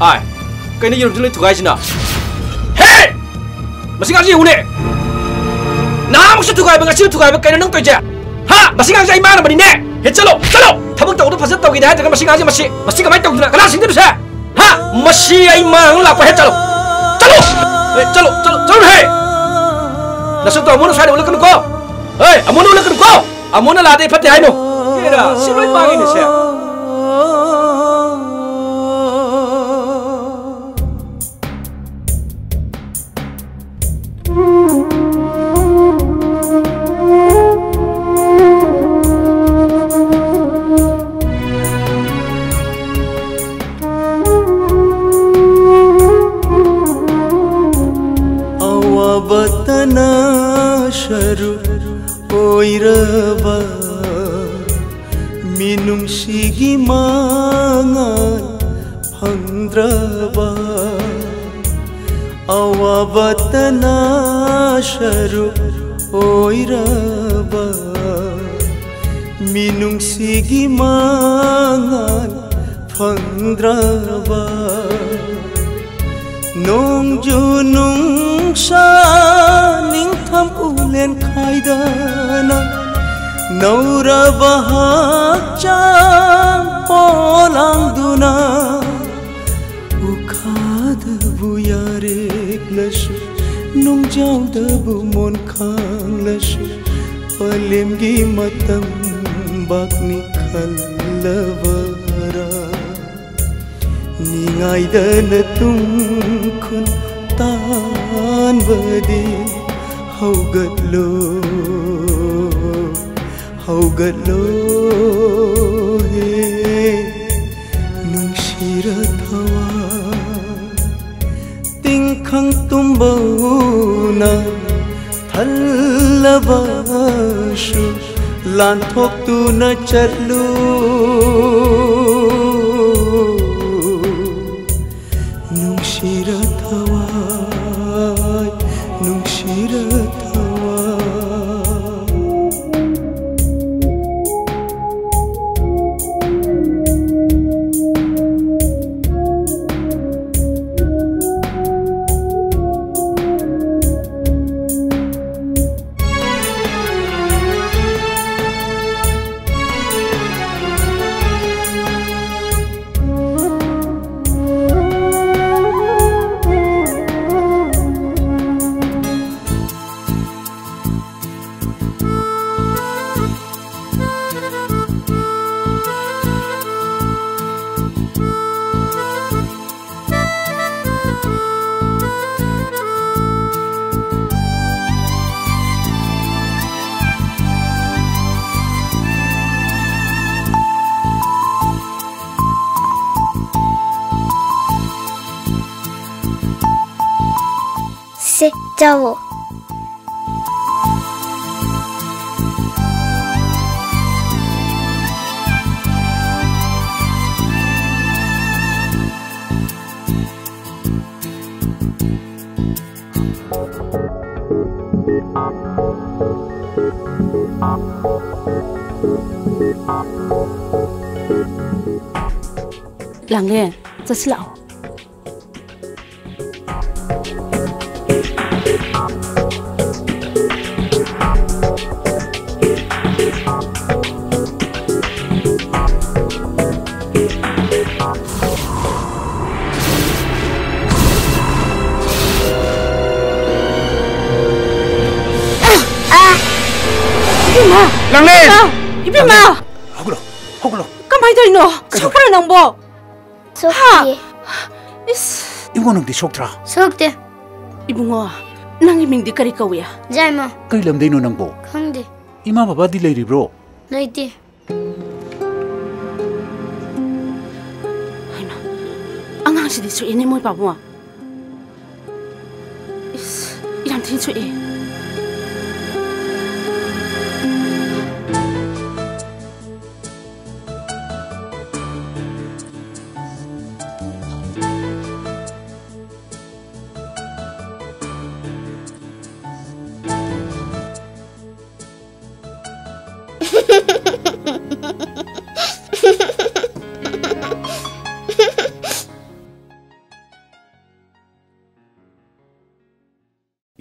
Ai, cái này dùng cho thuốc gì nào? Hey, masih ngaji ule. Nah, maksud thuốc apa? Ngasih thuốc apa? Cái nó nung tôi je. Ha, masih ngaji mana bani ne? Hey, chalo, chalo. Thabuk tau tu pasal tau kita. Jangan masih ngaji masih kamai tau tu. Kenapa sini tu saya? Ha, masih ai mang lah. Hey, chalo, chalo. Hey, chalo, chalo, chalo hey. Nasib tu amun saya ule kan ko. Hey, amun ule kan ko. Amun lah ada pati hai no. Kira, siapa mang ini saya? Oiraba minung sigi mangan phandraba awabatana sharu oiraba minung sigi mangan phandraba nong junung sa ning tham ulen khaidana naura bahak chang polang duna ukhad buyare lashu nong jawda bu mon khang lashu palem gi matam bakni khallavara ningai dana tum khun tan badi haugatlo he nungsira thawa tingkhang tumbona thallavashu lanthok tu na chatlu nungsira thawa nungsira thawa जाओ朗恋，这是老。 아 Langlen! Ibima! Hoglo. Kamay tayo no? Sokra nang bo? Sokti. Ibu nang di soktra. Sokti. Ibungo, nang iming di kari kawiya. Jaima. Kay lamday no nang bo. Khangde. Ima baba di lay bro. Laiti. Hayma, angang si di so ini mo ipabuwa. Ilang tin so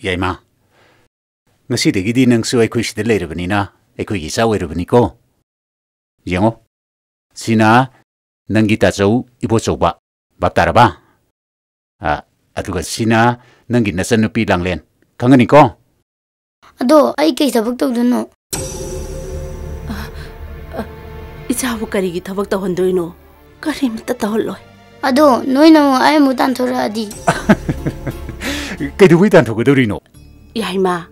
Yaima. Ngasi de gidi nang su aikhui si de lay rabani na. Aikhui gi sa wai rabani ko. Yango. Sina nangi ta chau ibo chau ba. Bap ta ba. Aduga sina nangi nasan nupi Langlen. Khangani ko. Ado ai kay sabak tawdano. Ichabu karigi thabak tawhandoino. Karimta tawhalloi. Ado noina mo ay mo tanthora adi. Kay duwi tan thogadorino. Yaima.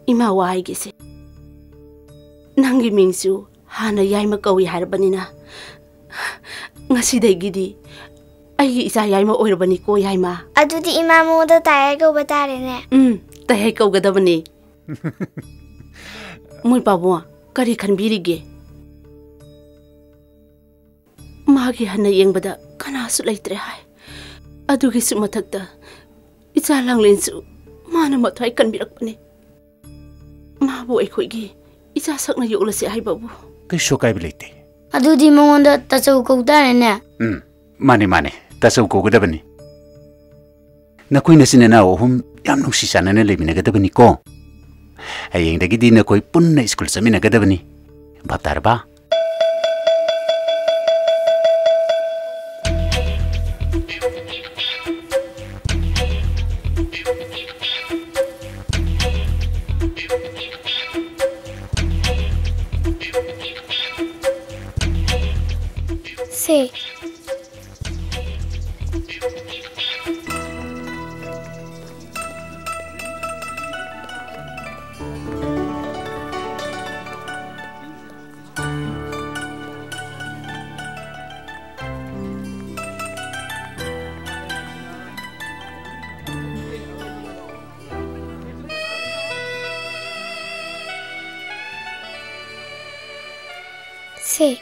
Ima wai gise. Nangi mingsu hana yaima kawi harbanina. Ngasidai gidi. Ai isa yaima oirabani ko yaima. Adudi ima mo da tayai ko batare ne. Tayai ko gadabani. Mui pabuwa kari khanbirige. Magi hana yengbada kanasu laitre hai. Adugi su mathakta icha Langlen su mana mathai kanbirakpane. Mabu aikhoigi icha sakna yoklase hai babu. Kay shokai bilete. Adudi mongonda tachau ko tare ne. Mane. Tasau ko gadabani. Nakoi nasinana ohum yam nung sisana na lemina gadabani ko. Hayeng dagi di nakoi punna school samina gadabani. Baptar ba? Se. Se.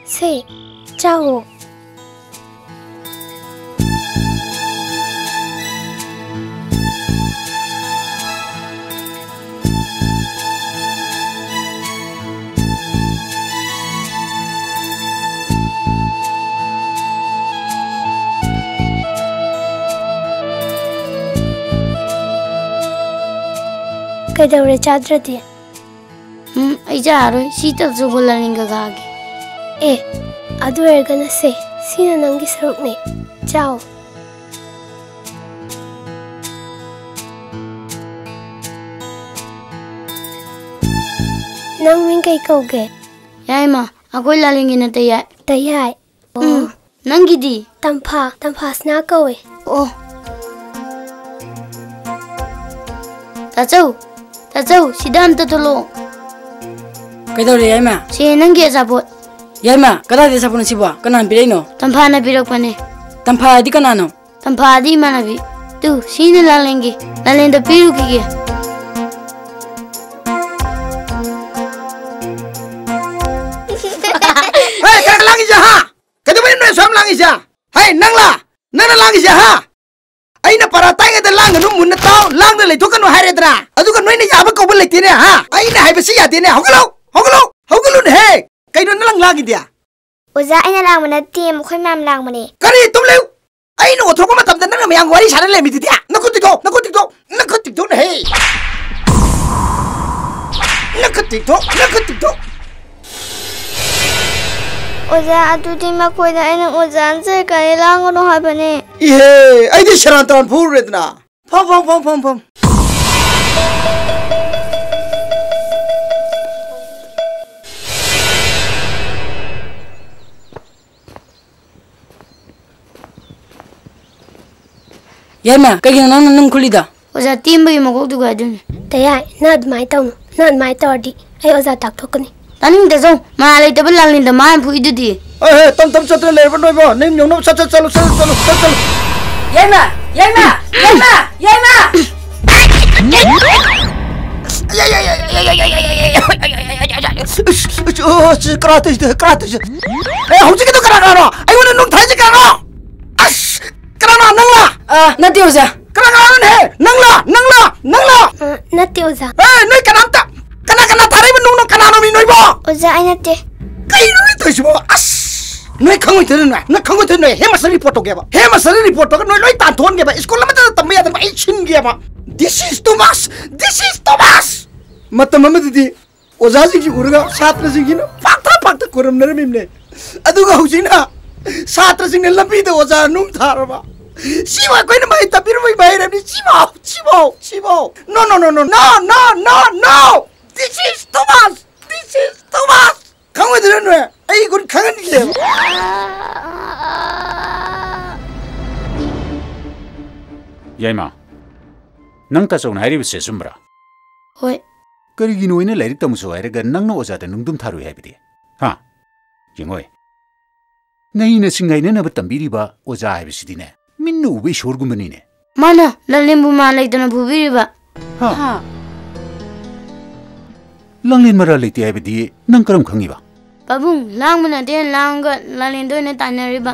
Se. Chao. Kaidaure chadrati. Ai jaroi sita zugularinga gage. Adu ergana se sina nangi sarukne. Ciao. Nang min kai kauge. Yaima, akoi lalingi na tayai. Tayai. Nangi di. Tampa sna kawe. Tachau, sidam tatolo. Kaidore yaima. Si nangi asabot. Yaima, kada de sapun siba, kanan bilaino. Tampa na birakpane. Tampa di kanano. Tampa di manabi. Tu, sini lalengi. Lalenda piru kiki. Hey, kak langi jaha. Kadu ba no sam langi ja? Hey, nangla langi jaha. Aina para tanga de lang no mun taw lang de le to kanu haredra. Adu kan noine jaba ko bole tine ha. Aina haibasi ya tine hogalo ne he. Kaino nalang lagi dia. Oza aina lang manati mo khoi mam lang mani. Kari tum lew. Aina otro ko matam dan mayang wari sare le mi dia. Nakutikto ne he. Nakutikto. Oza adudi makoi da aina oza anse kai lang no habane. Ihe, ai di sharantan pur redna. ꯐꯝ Yaima, kaya nang kulida. Oza timba yung magok duga dun. Tayay, na admay taw no. Na admay taw di. Ay oza takthok ni. Taning da zong, malay tabal lang linda maan pu idu di. tam chatre le ban bo nim nyong no chalo Yaima! kratis hauji ke to kara ai wona nung thai ji kara as kara nangla Na Diosa. kara ne nangla Na ti oza. noi kananta kana thari ban nung no kana no mi noi bo Oza ay na te. kai noi to ji bo as noi khangoi thene na khangoi thene he masari report to ge ba he masari report to noi loi tan thon ge ba school ma ta tamya da ai chin ge ba this is too much matam ma di oza ji urga satra ji na fakta koram na mimne aduga hujina satra ji ne lambi de oza num thar ba siwa koi na mai tapir mai ra ni chibo no this is too much khangoi de no ai gun khangan ni le Yaima, nang ta song hari bise sumbra. Hoi. Kari gino ina lairik tamu so hari gan nang no oza ta nungdum tharu hai bidi. Ha, jingoi. Nai na singai na batam biri ba oza hai bisi dine. Minnu ube shorgum bani ne. Mana lalimbu malay dana bubiri ba. Ha. Langlin mara liti hai bidi nang karam khangi ba. Babung, lang mana den lang ga lalindo ina tanari ba.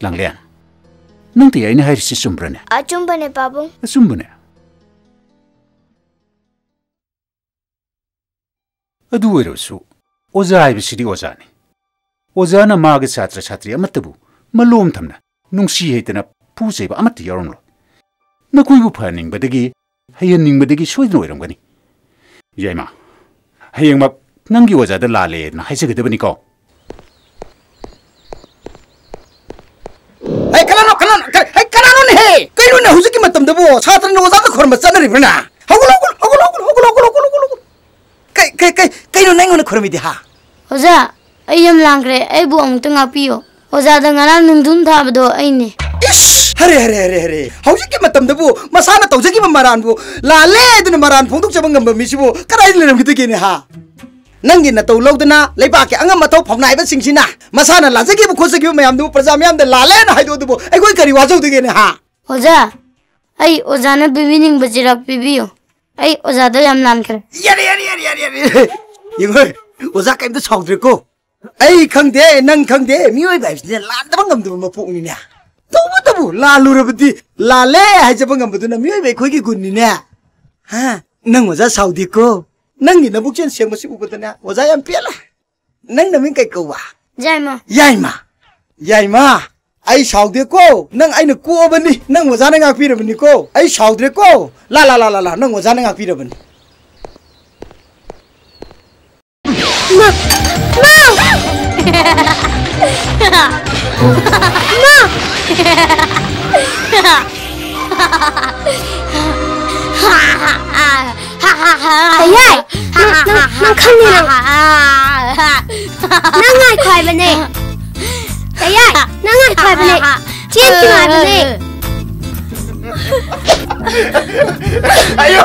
Langlian. Nang tiya ina hai si sumbra ne. Achumba ne babung. Sumbra ne. Adu oirosu. Oza hai bisi di oza ne. Oza na maage satri amatabu. Malom thamna. Nungsi hai tana puse ba amati yaron lo. Na kui bu phaning badagi hayan ning badagi soidno oiram gani. Yaima. Hayang mak nangi oza da lale na hai sagada bani ko. ai kalano ne he kai no na huziki matam da bo satra no oza ka khorma chana ri bna hagul kai no nang no khormi di ha Oza, ayam langre, ay buong tengah piyo. Oza da ngaram nungdum thabdo ay ne. ish hare huziki matam da bo masana tawjagi maran bo la le dun maran phongduk chabang ngam mi sibo karai le ram gite ne ha nangi na taw lawdana leiba ke angam mathaw phomnai ba singsina masana lajagi bu khosagi mayam du praja mayam da la le na haido du bo ai koi kari wajau de ne ha Oza, ay oza na bibining bajirak bibiyo. Ay oza da yam langre. yari yego oza kai da chawdre ko ai khangde nang khangde mioi bai ne lan da bangam du ma pu ni ne tabu la lu rabdi la le hai ja bangam du na mioi bai khoi gi gun ni ne ha nang oza saudi ko nang ni na bukchen sem si u badana oza yam pela nang na min kai ko wa yaima ai saudi ko nang ai na ko bani nang oza na ngak pi ra bani ko ai saudre ko la nang oza na ngak pi ra bani Tayay, nang khani nang. Nang ngai khoi ba ne. Tayay, nang ngai khoi ba ne. Chien ki ngai ba ne. Ayo.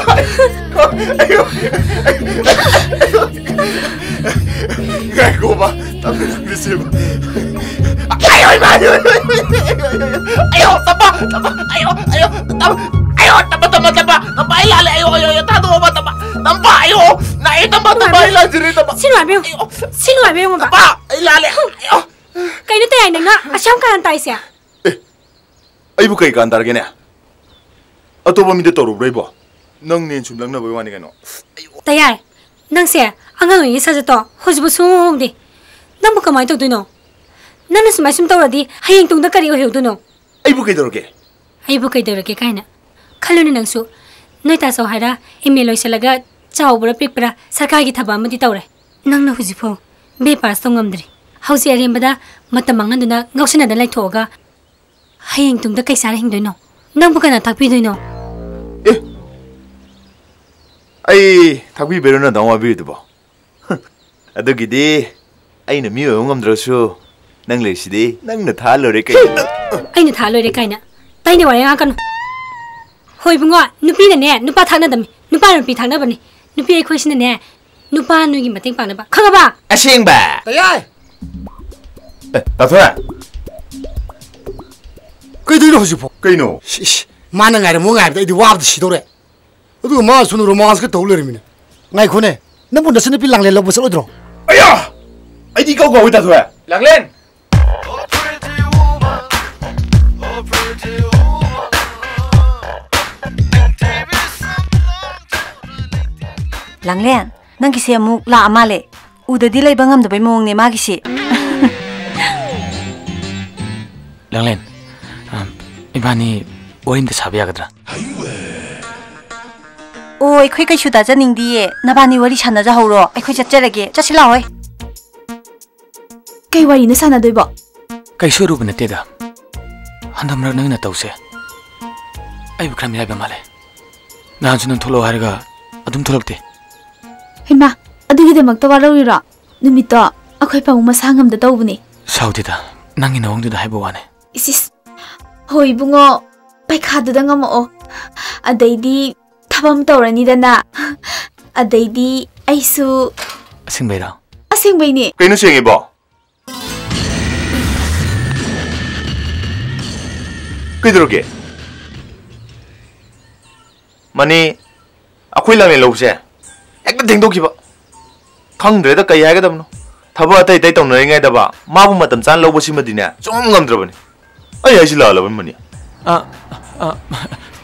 Ngai ko ba? Tapi bisa ba? Ayo, tapa. Ayo, tapa ilale. Ayo, tado ba tapa? Tapa ayo. Nai tapa ilale jiri tapa. Sino ba yung ba? Tapa ilale. Ayo. Kayo tayo nga asyam kan tayo siya. Ay bu kay kan targe ne. Ato ba mi de toru brebo. Nang nen sum lang na ba wani kano. Tayay, nang siya ang ano yung isa sa to. Husbo sumong di. Nang mo kamay to no. Nang nasumay sumtaw di hayang tong da kari o hiyo no. Ay bu kay dorge. Ay bu kay dorge kay na. Kalo ni nang su. Noy ta so hara email sa laga chao bra pik pra sarkar gi thaba ma di tawre. Nang na huzifo be pas tong ngamdri. Hausi ariam bada matamangan duna ngausina da lai thoga. hayeng tungda kai sar hing doino nang bu kana takpi doino ai takpi berona dangwa bi de ba adugidi aina mi ongam drosu nang le sidi nang na tha lo re kai aina tha lo re kai na tai ne wa ya kan hoi bungo nupi ne nupa thang na dam nupa nupi thang na bani nupi ai khoi sin ne nupa nu gi mating pang na ba khanga ba asing ba tayai da thoya kai doi no hojipho kai no mana ngai mo ngai da idi wab si dore adu ma sunu romance ka tole rimine ngai khone na bunda sene pilang le lo bosal odro aya ai di kau kau da thoya lang len Langlen, nang kisi amuk la amale. Udah dilay bangam da mong ni magisi. Langlen, ibani orin da sabi agadra. Oh, ikhoy kay shuda janing diye. Nabani wari sana ja hawro. Ikhoy jatjarage. Jasila hoy. Kay wari na sana doy ba? Kay suru ba nateda? Handam rak nang na tawse. Ay bukram yay ba male. Naan sunang tholo haraga adum tholokte. Hima, adugidamakta warawira. Numito, akoy pang umasangam da tawbuni. Saudida, nangi nawangdu da haibo wane. Isis, hoy bungo, paikhaduda nga mo. Adaydi, tabam tawrani dana. Adaydi, aysu... Asing bayra? Asing bayni. Kay no siyang iba? Kay droge? Mani, ako'y lang nilaw siya. Ekta tingdok kiba. Khangdre da kay haga damno. Thaba tay tay tong nai ngai da ba. Mabu matam chan lo bosi madina. Chom ngam drabani. Ai ai sila la ban mani.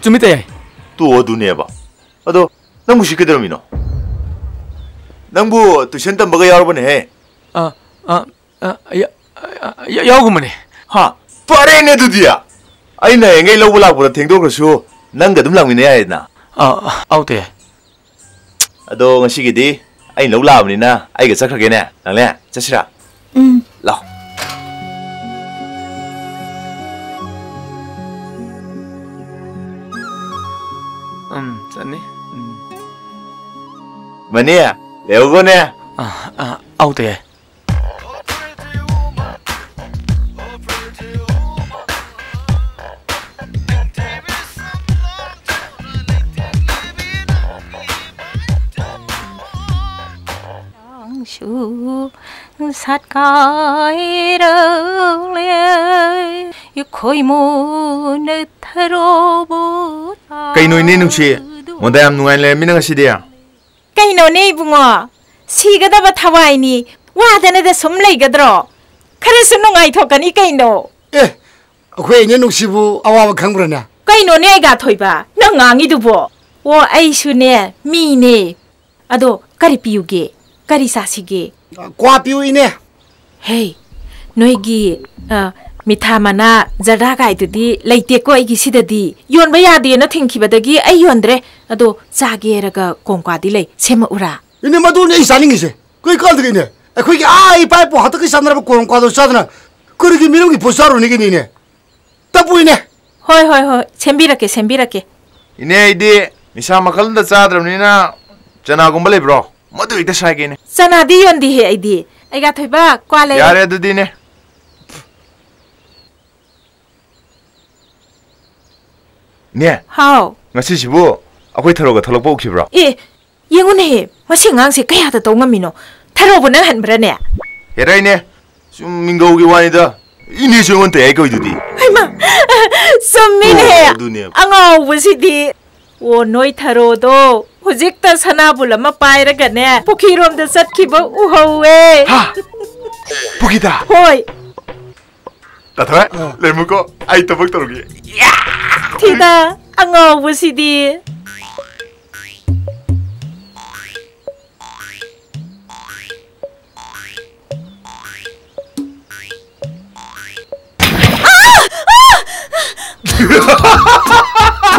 Chumi tay. Tu odu ne ba. Ado nang mushi ke dramino. Nang bu tu sentam baga yar bane he. Yaw gumane. Ha. Pare ne du dia. Ai na ngai lo bula bu tingdok rasu. Nang ga dum lang ni ai na. Aute. Ado ngasigidi ai lo la bani na. Ai ga sakra ge ne. Nang le. Chasira. Lao. Chani. Mania, leo go ne. Aute. Su sát cõi rừng lên yêu khôi mù nơi tharo bút Kay no ini nungsi. Monda yam nungai le minang asidia. Kay no ne bungo. Sigada ba thawai ni. Wa dana da somlei gadro. Khare su nungai thokani kay no. akhoi ne nungsibu awa khangbrana Kay no ne ga thoiba. Nang ngangi du bo. Wo ai su ne mi ne. Ado kari piyuge. Kari sasige. Kwa piu ine. Hey. Noigi mitha mana jara gai dudi leite ko igi sidadi yon ba yade na thingki badagi ai yondre ado chage raga kongkwa di le sema ura ine madu ne isaning ise koi kal de ine akhoi ki ai pai po hatak sanra kongkwa do sadna kuri ki mirum ki posaro ni ni ne tapu ine hoi sembirake Ine ide misa makal da chadram ni na chana gumbale bro. Madu ite sage ne. sana di yondi he ai di ai ga thoiba kwale Yare du di ne. Ne. how Ngasi sibu akhoi tharo ga tholok bo khibra. yengun he masi ngang se kaya da tong ngamino tharo bu na han bra ne Herai ne. Sum mingo gi wani da. Ini sungon te ai ko du di. ai ma sommin he dunia. ango bu si di wo noi tharo do hojik ta sana bulama pai ra ga ne pokhirom da sat ki ba u howe Ha. Pukita. hoi Tatra. Lemuko ai tabak torogi. Tida, angaw mo si di.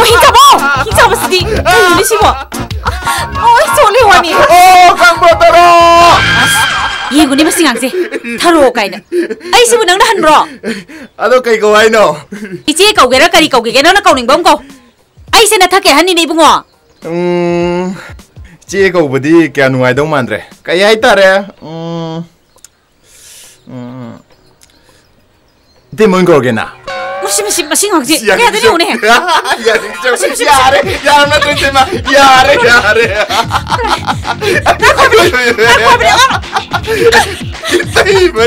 Hinta mo! Hinta mo si di! Ayunisin mo! Ay, soli wani! Oh, kang botaro! ꯌꯦꯡꯉꯨꯅꯦ ꯃꯁꯤ ꯉꯥꯡꯁꯦ ꯊꯥꯔꯛꯑꯣ ꯀꯥꯏꯅ ꯑꯩꯁꯤꯕꯨ ꯅꯪꯅ ꯍꯟꯕ꯭ꯔꯣ ꯑꯗꯣ ꯀꯩ ꯀꯧ ꯍꯥꯏꯅꯣ 이제 ꯀꯧꯒꯦꯔꯥ ꯀꯔꯤ ꯀꯧꯒꯦ ꯅꯪꯅ ꯀꯧꯅꯤꯡꯕ ꯑꯃ ꯀꯧ ꯑꯩꯁꯦ ꯅꯊꯛꯀꯦ ꯍꯟꯅꯤꯅꯦ ꯏꯕꯨꯡꯉꯣ ꯆꯦ ꯀꯧꯕꯗꯤ ꯀꯌꯥ ꯅꯨꯡꯉꯥꯏꯗꯧ ꯃꯥꯟꯗ꯭ꯔꯦ ꯀꯩ ꯍꯥꯏꯇꯥꯔꯦ ꯏꯇꯩꯃ ꯑꯣꯏꯅ ꯀꯧꯔꯒꯦꯅ ꯃꯁꯤ ꯉꯥꯡꯁꯦ ꯀꯌꯥꯗ ꯌꯦꯡꯉꯨꯅꯦ ꯌꯥꯔꯦ ꯌꯥꯔꯝ ꯅꯠꯇ꯭ꯔꯣ ꯏꯇꯩꯃ ꯌꯥꯔꯦ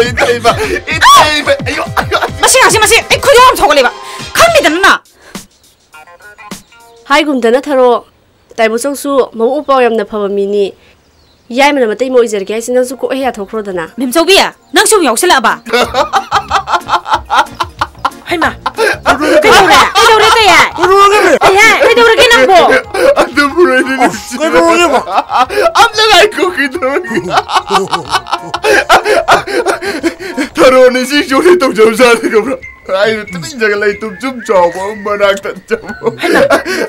이따이봐 아유 마시 이 코좀 저걸리봐 컴미드나 하이군다나 타로 달보성수 뭐 오빠 얌나 파바미니 야이면 맞대 뭐 이제 이렇게 신경수 꼭 해야 더 그러더나 밈소비야 넌 좀 욕실라 봐 할마 그래 때야 그래 낭보 안돼 부르는 그래 봐 암내가 알고 그도 더러운 시쇼리 좀 사는 거 봐. 아유, 뜨민자가 나이 좀 줘봐. 엄마랑 던져.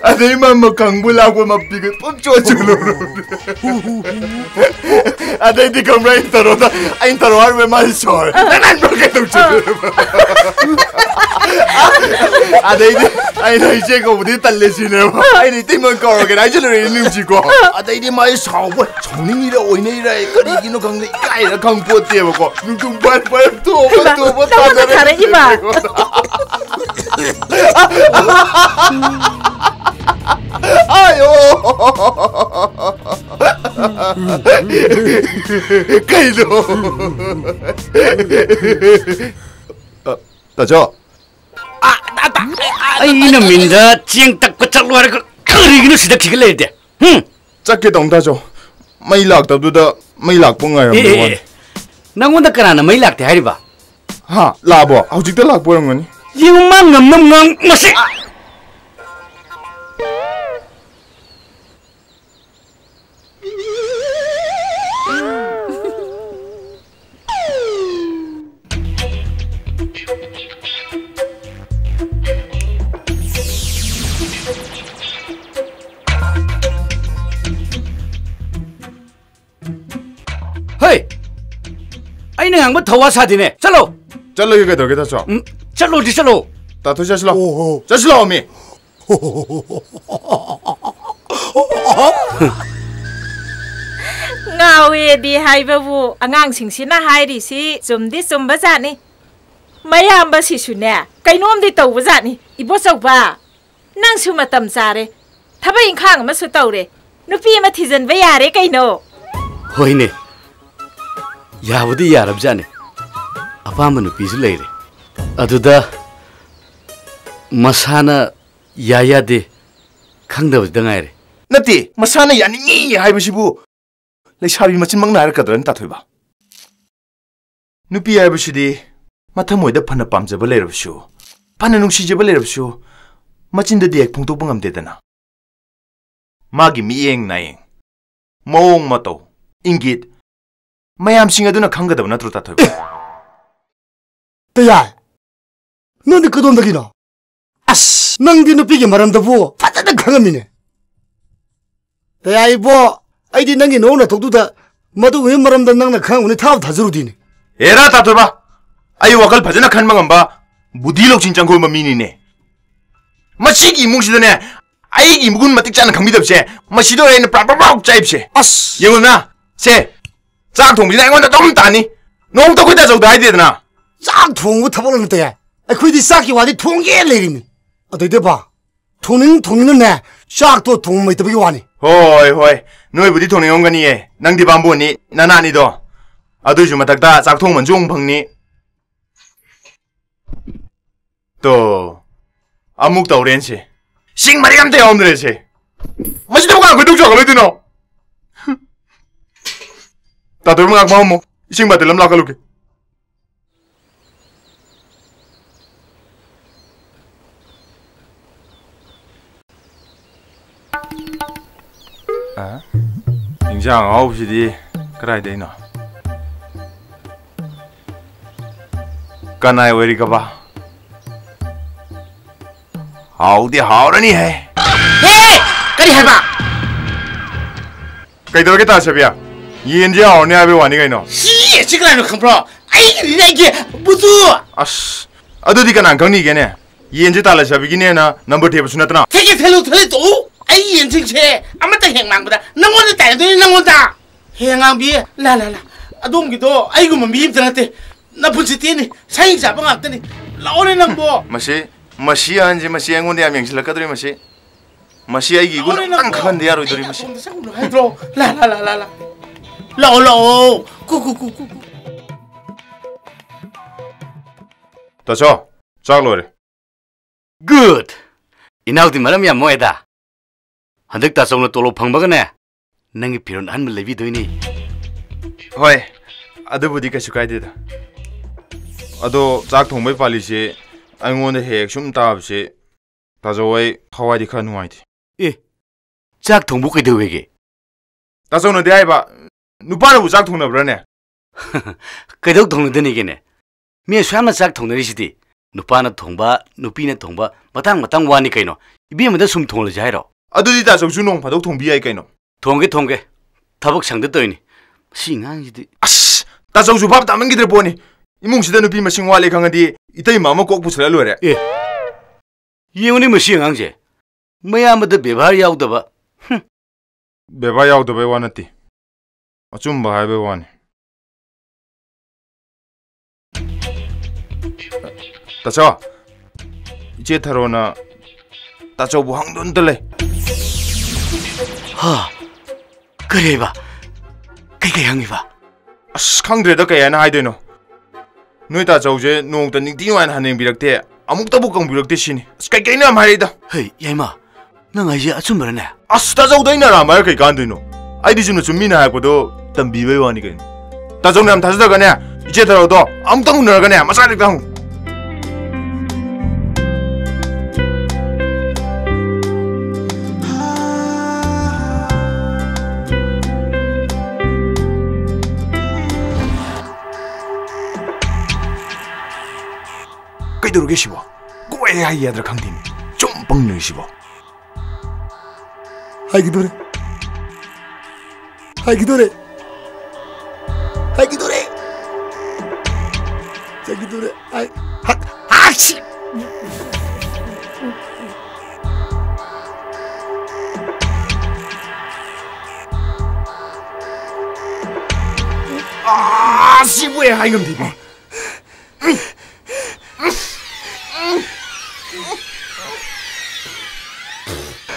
아들만 뭐 강불하고 막 비가 뻔줘주는. 아들이 검라인 더러다. 아인 더러 하루에 말설. 난 먹게 좀 주는. 아들이 아이나 이제 거 어디 달래지네. 아이니 띠만 거러게 나이제는 있는 지고. 아들이 말 사고 정링이라 오이네이라 거리기는 강내 까이라 강포 띄어보고. 눈좀 빨빨 또 다른 이봐. 아유 가이도 따져 이놈인다 찡 닦고 짝로 하래 그리기는 시작하길 내야 돼 작게 동다죠 may laktabduda may lakpo ngayon naman nangunta ka na may lakte hari ba ha labo hujikta lakpo yung ngani yung mang masi Hey, anh đang bắt thầu sao thế này? Chalo, chalo cái đó cái đó sao? Chalo đi chalo. Ta thôi chalo. Chalo mi. Ngawe di hai babu, angang sing sina hai di si zum bazat ni. Mayam ba si sune, kai nom di tau bazat ni. Ibo sau ba. Nang su matam sare. Thaba ing khang ma su tau re. Nupi ma thizen ba yare kai no. Hoi ne. 야부디 야랍자네 아빠만 누피스 레이레 아두다 마사나 야야데 강다부 당아이레 나티 마사나 야니니 하이부시부 레샤비 마친 막나 알까드는 따토이바 누피 하이부시디 마타모이다 파나 빰자바 레럽쇼 파나 눅시자바 레럽쇼 마친다디 액풍토 뻥암데다나 마기 미엥 나엥 모옹 마토 인깃 mayam singa duna khanga da na truta thoy taya nandi kodon da gina as nang di no pige maram da bu fata da khangamine taya ibo ai di nangi no na thokdu da madu we maram da nang na khang uni thaw thajuru dini era ta thoy ba ai wakal phajana khan mangam ba budi lok chin chang ko ma mini ne machi gi mung si da ne ai gi mugun matik chan khang mi dab se machi do re na pra chaip se as yenguna se 짝 통비나 이건 좀 따니 너무 또 그때 저도 해야 되나 짝 통고 타보는 때야 그디 싹이 와디 통게 내리니 어디대 봐 통는 내 싹도 통못 되게 와니 호이 너희 부디 통는 온거니 낭디 반보니 나나니도 아들 좀 맞다 짝 통만 좀 펑니 또 아묵다 오렌지 싱마리 감대 오늘에지 맛있다 보가 그 독자 걸어 되노 ta tôi ngạc mau mo sing ba telam la ka luke 인장 9시디 그래야 되나 까나이 왜리가 봐 하우디 하우라니 해 까리 해봐 까이 들어겠다 셔비야 이엔지 아오네 아베 와니 가이노 씨 시간을 컴프로 아이 이게 무두 아스 아도디 가난 강니게네 이엔지 달라 샤비기네나 넘버 테이블 수나트나 되게 텔로 텔도 아이 엔팅체 아무다 행망보다 너무나 달도 너무다 행앙비 라라라 아동기도 아이고 뭐 미입들한테 나쁜 짓이니 사인 잡아 갔더니 나오네 낭보 마시 한지 마시 앵온데 명실라까더리 마시 아이기 이건 안 큰데 야로이더리 마시 하이드로 라라라라라 라올라오 구구구구 다쳐 짝로래 Good. Inaw di malam ya moeda. Handak ta song na tolo phang bagane. Nangi piron an me levi doini. Hoi. Adubudi ka sukai de da. Ado chak thongbai pali se aingon he ek sum tab se ta joi hawai di kha nuai thi. E. Chak thongbu kai de wege. Ta song na dai ba. Nupa na bu chak thong na bra ne. Kai dok thong de ni ge ne. Mi swam na chak thong na ri sidi. Nupana thongba, nupina thongba, matang wani kaino. Ibi amada sum thongla jairo. Adudi ta song sunong phadok thongbi ai kaino. Thongge. Thabak sangda toini. Singang jidi. As, ta song su bab ta mangi der boni. Imung sida nupi masing wale khangadi itai mama kok pusra lore. E. Yengoni masingang je. Maya amada bebhar yaudaba. Bebhar yaudaba wanati. Achumba haibe wani. Tacho, 이제 타로나 tacho buhang don tele. Ha, kare ba, kai hangi ba. As khangdre da kaya na haideno. Noi tacho je nong ta ning tiwan haning birakte, amuk ta bukang birakte sini. As kai na mari da. Hey, yaima, nang ai je achumra ne. As tacho dai na ra mar kai kan dino. Ai di junu chummi na ha ko do tambi bai wani kai. Tacho nam thasda ga ne, 이제 타로 do am tang na ga ne, masa dik dang. Kaidoru geshibo. Goe ai yadra khangdin. Chompang no shibo. Haigidore. Ai. Hachi. Ah, sibuya haigam dibo.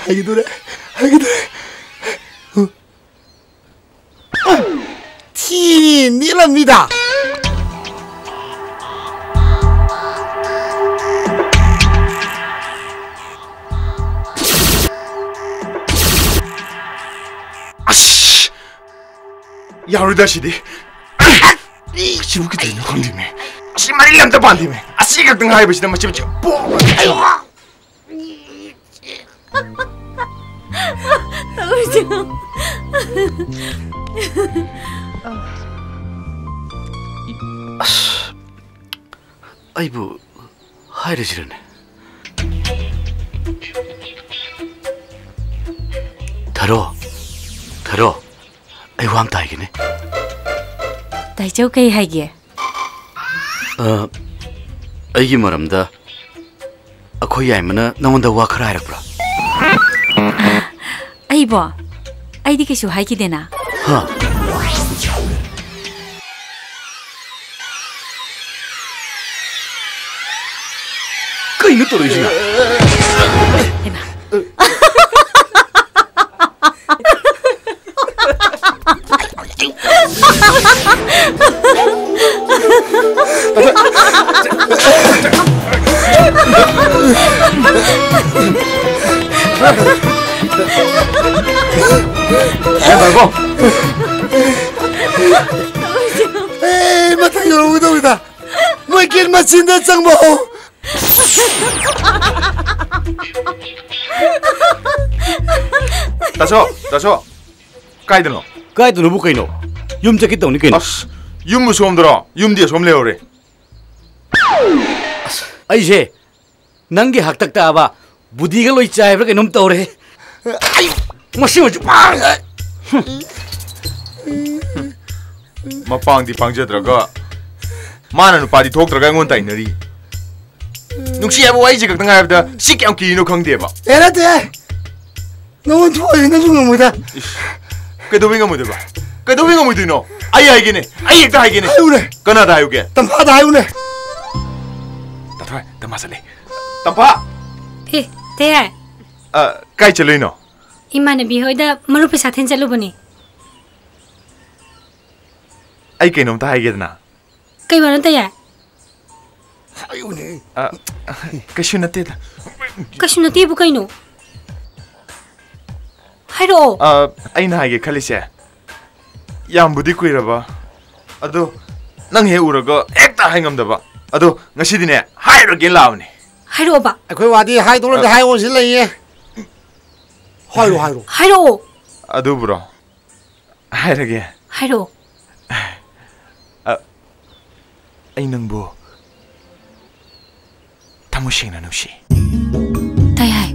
하기도래. 티니랍니다. 아씨, 야르다시디. 이 지옥이 되는 건데매. 아씨 말이 남자 반디매. 아씨 각등 하이버시는 뭐 집지. 뭐. 아이고. 아이고, 하이레지르네. 다로, 아이고 함 다이기네. 다이죠 그이 하이기에. 아이기 말합니다. 아코이 아이면은 너무나 와크라 하이라브라. 아이보, 아이디 계시 하이기 되나? 하. 그 이거 떨어지나? 해나. 말고. 에이, 마타 여러분다. 뭐 길 마친다 장모. 다쳐. 가이드노 뭐 가이노. 윰 잡기 때문에 가이노. 윰 무서움 들어. 윰 뒤에 좀 레오래. 아이제 난게 학탁다 아바 부디가 로이 짜이브가 이놈 떠오래. 아유, 뭐 심어 줘. mapangdi pangjadra mana nupa di thoktra ngon tai nari nungsi aba wai jik tanga da sik yang ki no khang de ba era te no thoi na jung mo da ke do winga mo de ba ke do winga mo de no ai gine ai ekta ai gine ai ure kana da ayu ke tampa da ayu ne ta thoi ta masale tampa ए ते kai chaloi no इमाने भी होइदा मरु पे साथेन चलु बनी ai ke nom ta ai ge na कई बार ते या ayu ne kashu na te da कछु नती बु कइनो हाइरो ai na ge khali se yam budi kuira ba ado nang he uraga ekta haingam da ba ado ngasi dine hairo ge launi हाइरो बा akhoi wadi hai dolor da hai o sil lai ye hairo हाइरो adu bro hairo ge हाइरो ai nang bo tamushing na nushi तयाय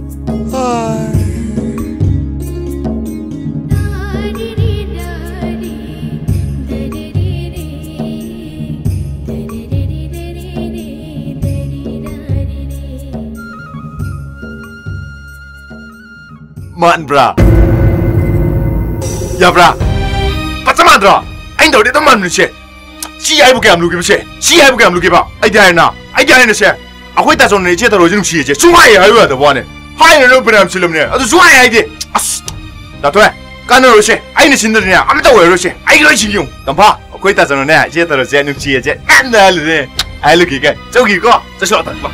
man bra ya bra pachama dra ai do de to man nu che si ai bu ke am lu ke che si ai bu ke am lu ke ba ai dai na se akhoi ta son ne che da ro jin si che su ai ai wa da ba ne hai ne lo bram silam ne adu su ai ai de as da to kan ro che ai ne sin de ne am ta we ro che ai lo chi yung dam pa akhoi ta son ne che da ro che nu chi che kan da lu ne ai lu ki ke zhou ki ko zhe shuo da ba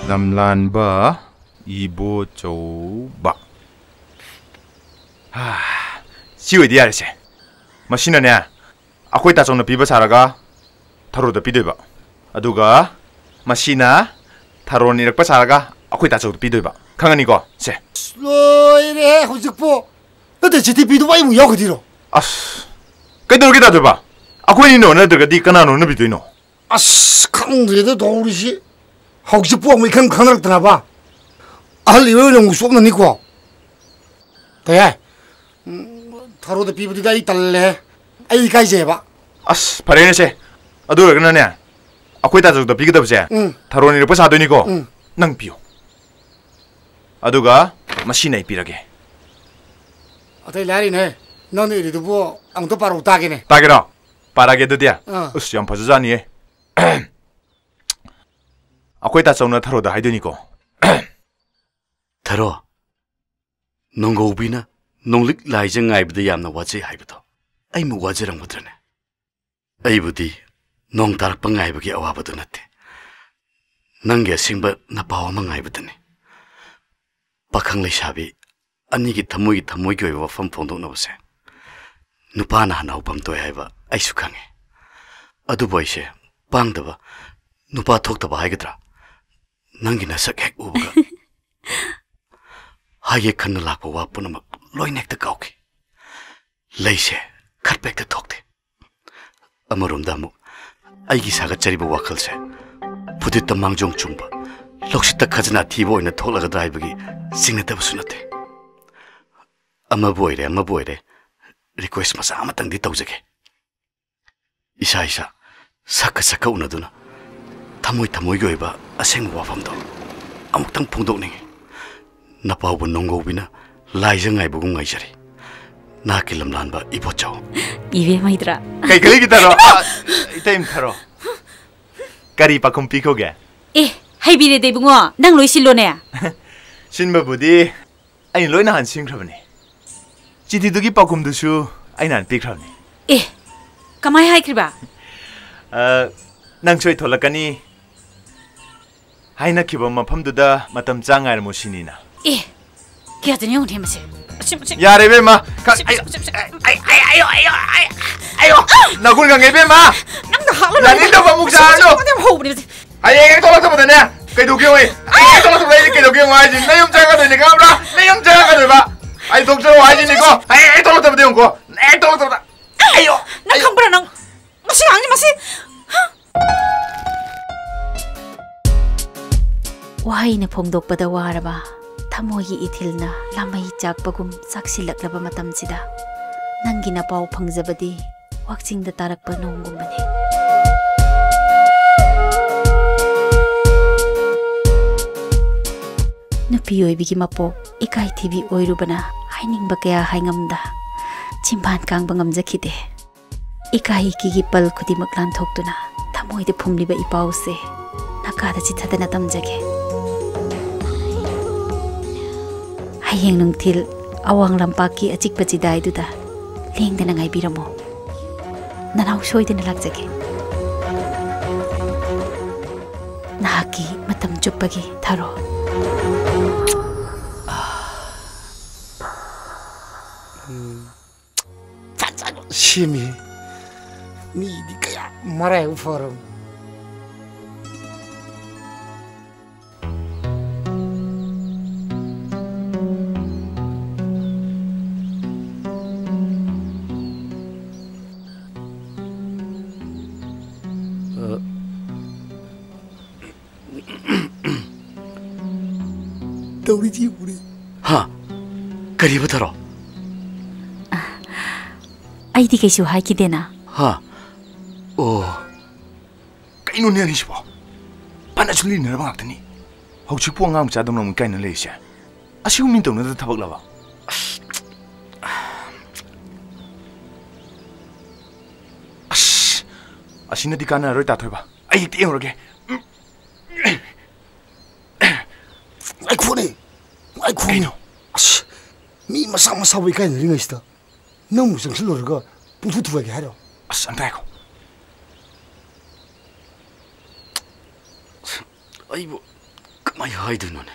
Namlan ba ibo chou ba siwe di arse masina ne akhoi ta chong na piba saraga tharo da pidoi ba aduga masina tharo ni rakpa saraga akhoi ta chong da pidoi ba khangani ko se loi re hojik po na de chiti pidu bai mu yaw khidiro as kai dor ki ta do ba akhoi ni no na de ga di kana no na pidoi no as khang de do ri si hojik po mi khang khang rak na ba al yo long sop na ni ko tayai tharo da pibu da I talle ai kai je ba as pare ne se adu ra na ne akhoi ta da pi ga da se tharo ni pa sa do ni ko nang piu aduga machine ai pirage atai lari ne nang ni du bo ang to paru ta ge ne ta ge ro parage do dia us yam phaja ni akhoi ta chong na tharo da hai do ni ko tharo nongo bina nonglik lai jang ai bda yamna waje hai bdo ai mu waje rang budrane ai budi nong tarak pangai bagi awa bdu natte nangge singba na pawa mangai bdane pakhang le shabi ani gi thamoi gi wa fam phong dong na base nupa na na upam toy hai ba ai su khange adu boise pang da ba nupa thok da ba hai gadra nangi na sak hek uga haye khan la ko wa punama loi nek ta kauki leise kharpek ta thokte amarum damu ai gi saga chari ba wakhal se pudit ta mangjong chungba loksit ta khajna thibo ina thola ga drive gi singna ta sunate ama boire request masa amatang di tawjage isa saka unaduna thamoi goiba aseng wafam do amuktang phongdok ning napau bu nongo bina laijang ai bu ngai jari na kilam lan ba ibo chaw ibe maidra kai kali kita ro item tharo kari pakum piko ge hai bi de bungo nang loi silo ne sinba budi ai loi na han sing khrabani chiti dugi pakum du su ai nan pi khrabani kamai hai kriba nang choi tholakani haina kiba mafam du da matam changai mo sinina kya jani ong them se yare be ma ayo nagul ga nge be ma nang da halo la ni da ba muk sa no ai ai to la to ne kai du kyo ai ai to la to le kai du kyo ai jin nayum cha ga de ne ga bra nayum cha ga de ba ai dok cho ai jin ni ko ai to la to de ko ai to la to ayo nang khang bra nang masi ang ni masi wahai na phongdok pada waraba थमोगी इथिलना लामई चाकपगुम साक्षिलक्लबा मतमसिदा नंगी ना पाव फंगजबदी वाक्चिंग दा तारकपा नोंगुमबने नुपी ओइबिगी मपो इकाई थिबी ओइरुबना हाइनिंग बकया हाइंगमदा चिंबान Kangba ngamjakide इकाई की पल खुदिमक लांथोक्तुना थमोइदे फुमलिबा इपाउसे नाकादा चिथदना तमजगे Hayeng नुंगथिल अवांग लंपाकी अचिकपा चिदाइदुदा लेंगदना ngaibiramo ननाउ सोइदना लाक्जगे नाकी मतम चुप्पगी थारो Shimi mi di kaya marai forum Tauri ji puri ha kari bataro आइदी कैसु हाइकी देना हाँ ओ कहीं नो नहीं शिवा पाना चुली नर बाग तनी हौची पुआंग आम चादम नम कहीं न ले इसे अशी उम्मीद तो न थबक लवा अशी न दिकाना रोई ताथोई बा आई ती एंगरोगे आई खोने नो मी मसा मसा वे कहीं रिंग इस्ता नंग मुसंग लोरगा पुथु थुवागे हारो असंताइको 아이고 그만 하이드노네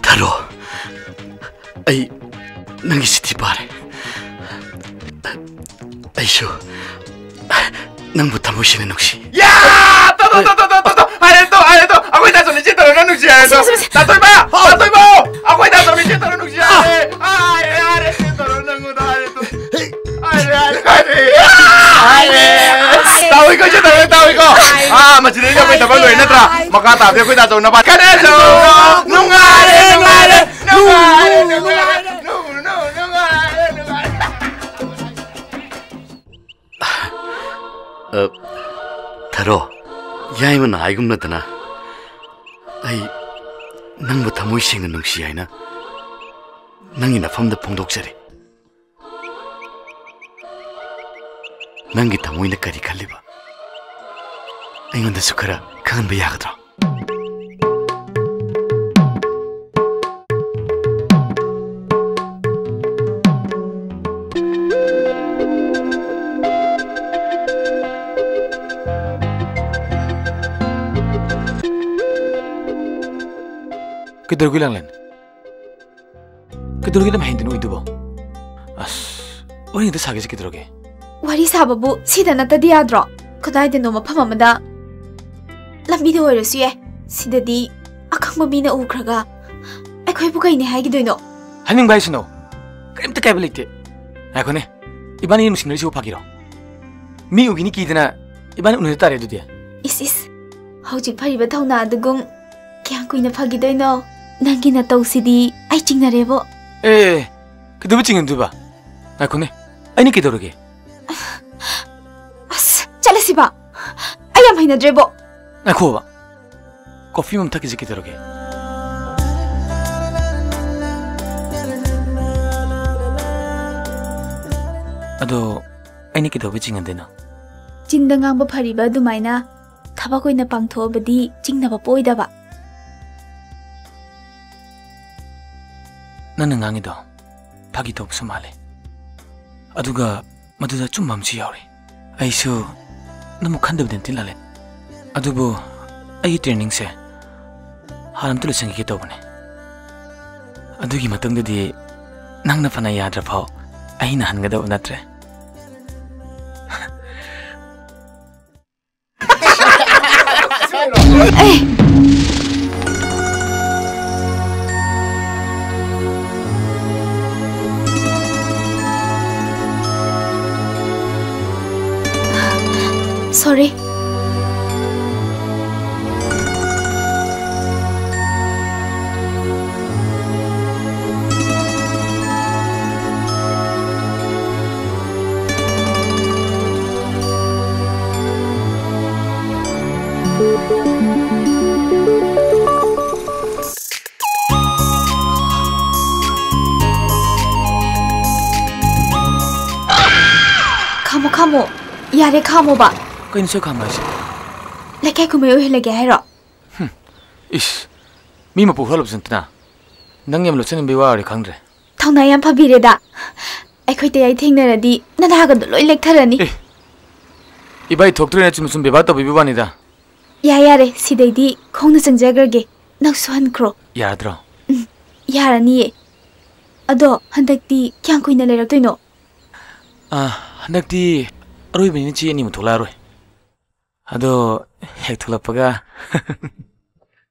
다로 아이 능이 시티 바래 아이쇼 nangbuta mo siya na nuksi. Yeah! To! Areto! Ako'y nasa ni Chito na nuksi. Tatoy ba? Tatoy mo! Ako'y nasa ni Chito na nuksi. Ay, Chito na nanguta. Tawi ko, Chito! Tawi ko! Machinin ka may tabaloy na tra. Makatabi ako'y nasa na ba? Kaneso! Nungare! 다로 야이면 아이금나더나 아이 낭부 타모이 생는 능시 야이나 낭이 나fam다 봉독자리 낭기 타모이나 까리 칼리바 아이건데 수카라 강한 배야가더라 Kedurgi lang len. Kedurgi nam hindi no itu bo. As, orang itu sagi sih kedurgi. Wari sababu sida nata dia dro. Kadai de no mapama mada. Lambi de wari suye. Sida di akang mabina ukraga. Aku ibu kau ini hai gitu ino. Haning bayi sino. Kaim tu kabel itu. Aku ne. Iban ini mesti nasi upagi ro. Mi ugini kita na. Iban unur tarik itu dia. Is. Hau cik pari batau na adugum. Kian kui na pagi do ino. Nangi na tau sidi ai ching na rebo. Kedua chingin tu ba? Aku ne. Ini kita roge. As, cale si ba. Ayam hai na drebo. Aku ba. Kopi mam tak kita roge. Ado, ini kita chingin dena. Cindangang ba pari ba dumaina. Thaba koi na pangtho badi ching na ba poi da ba. Nana ngangi do, pagi top sumale. Aduga, maduda cumam si yauri. Aisu, namu khandab den tilale. Adubo, ayi training se. Haram tulu sangi kita bune. Adugi matang di, nang na panay yadra pao. Ayi na hanga daw natre. sorry. Kamu, yare kamu ba. Kau ini siapa kamu sih? Lagi aku mau lagi hero. Ish, mima puhal lebih sentuh na. Nang yang lucu ni biwa orang kandre. Tahu na yang pabire da. Aku itu yang tinggal di, nada agak dulu lek tharani. Ibai thok tu ni cuma biwa tu biwa ni da. Ya yare, si dedi, kau na senjaga ge, nak suhan kro. Ya adro. Yara ni. Ado, hendak di, kian kau ini lelak tu ino. Hendak di, arui begini cie ni mutu larui. Ado, hek tu lapaga.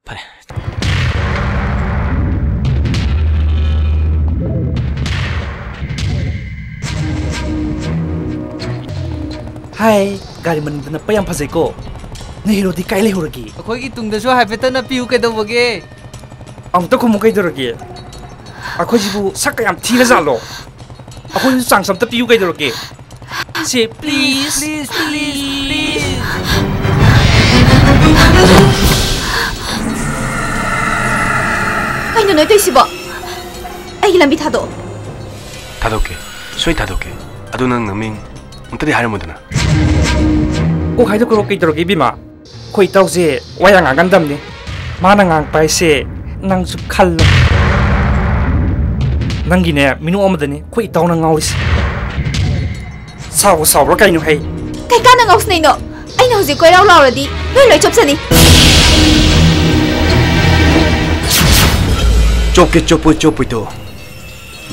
Pare. Hai, gari man na pa yang phasai ko. Nei hero di kai le horagi. Akhoi gi tungda so haifeta na piu ke do boge. Am to khum kai doragi. Akhoi jibu sak yam thira jalo. Akhoi sang sam ta piu kai doragi. Say please, please, please, please. Kai no noi toi sibo. Ai lambi thado. Tadoke. Soi tadoke. Adu nang naming untadi hair modana. Ko khai to ko kai doragi bima. Khoi tau se wayang angan dam ni. Mana ngang pai se nang su khal. Nangi ne minu amadani khoi tau nang ngauris. Sao sao ra kai no hai. Kai ka nang aus nei no. Ai no ji koi rau lau ra di. Loi chop sani. Choke chopo to.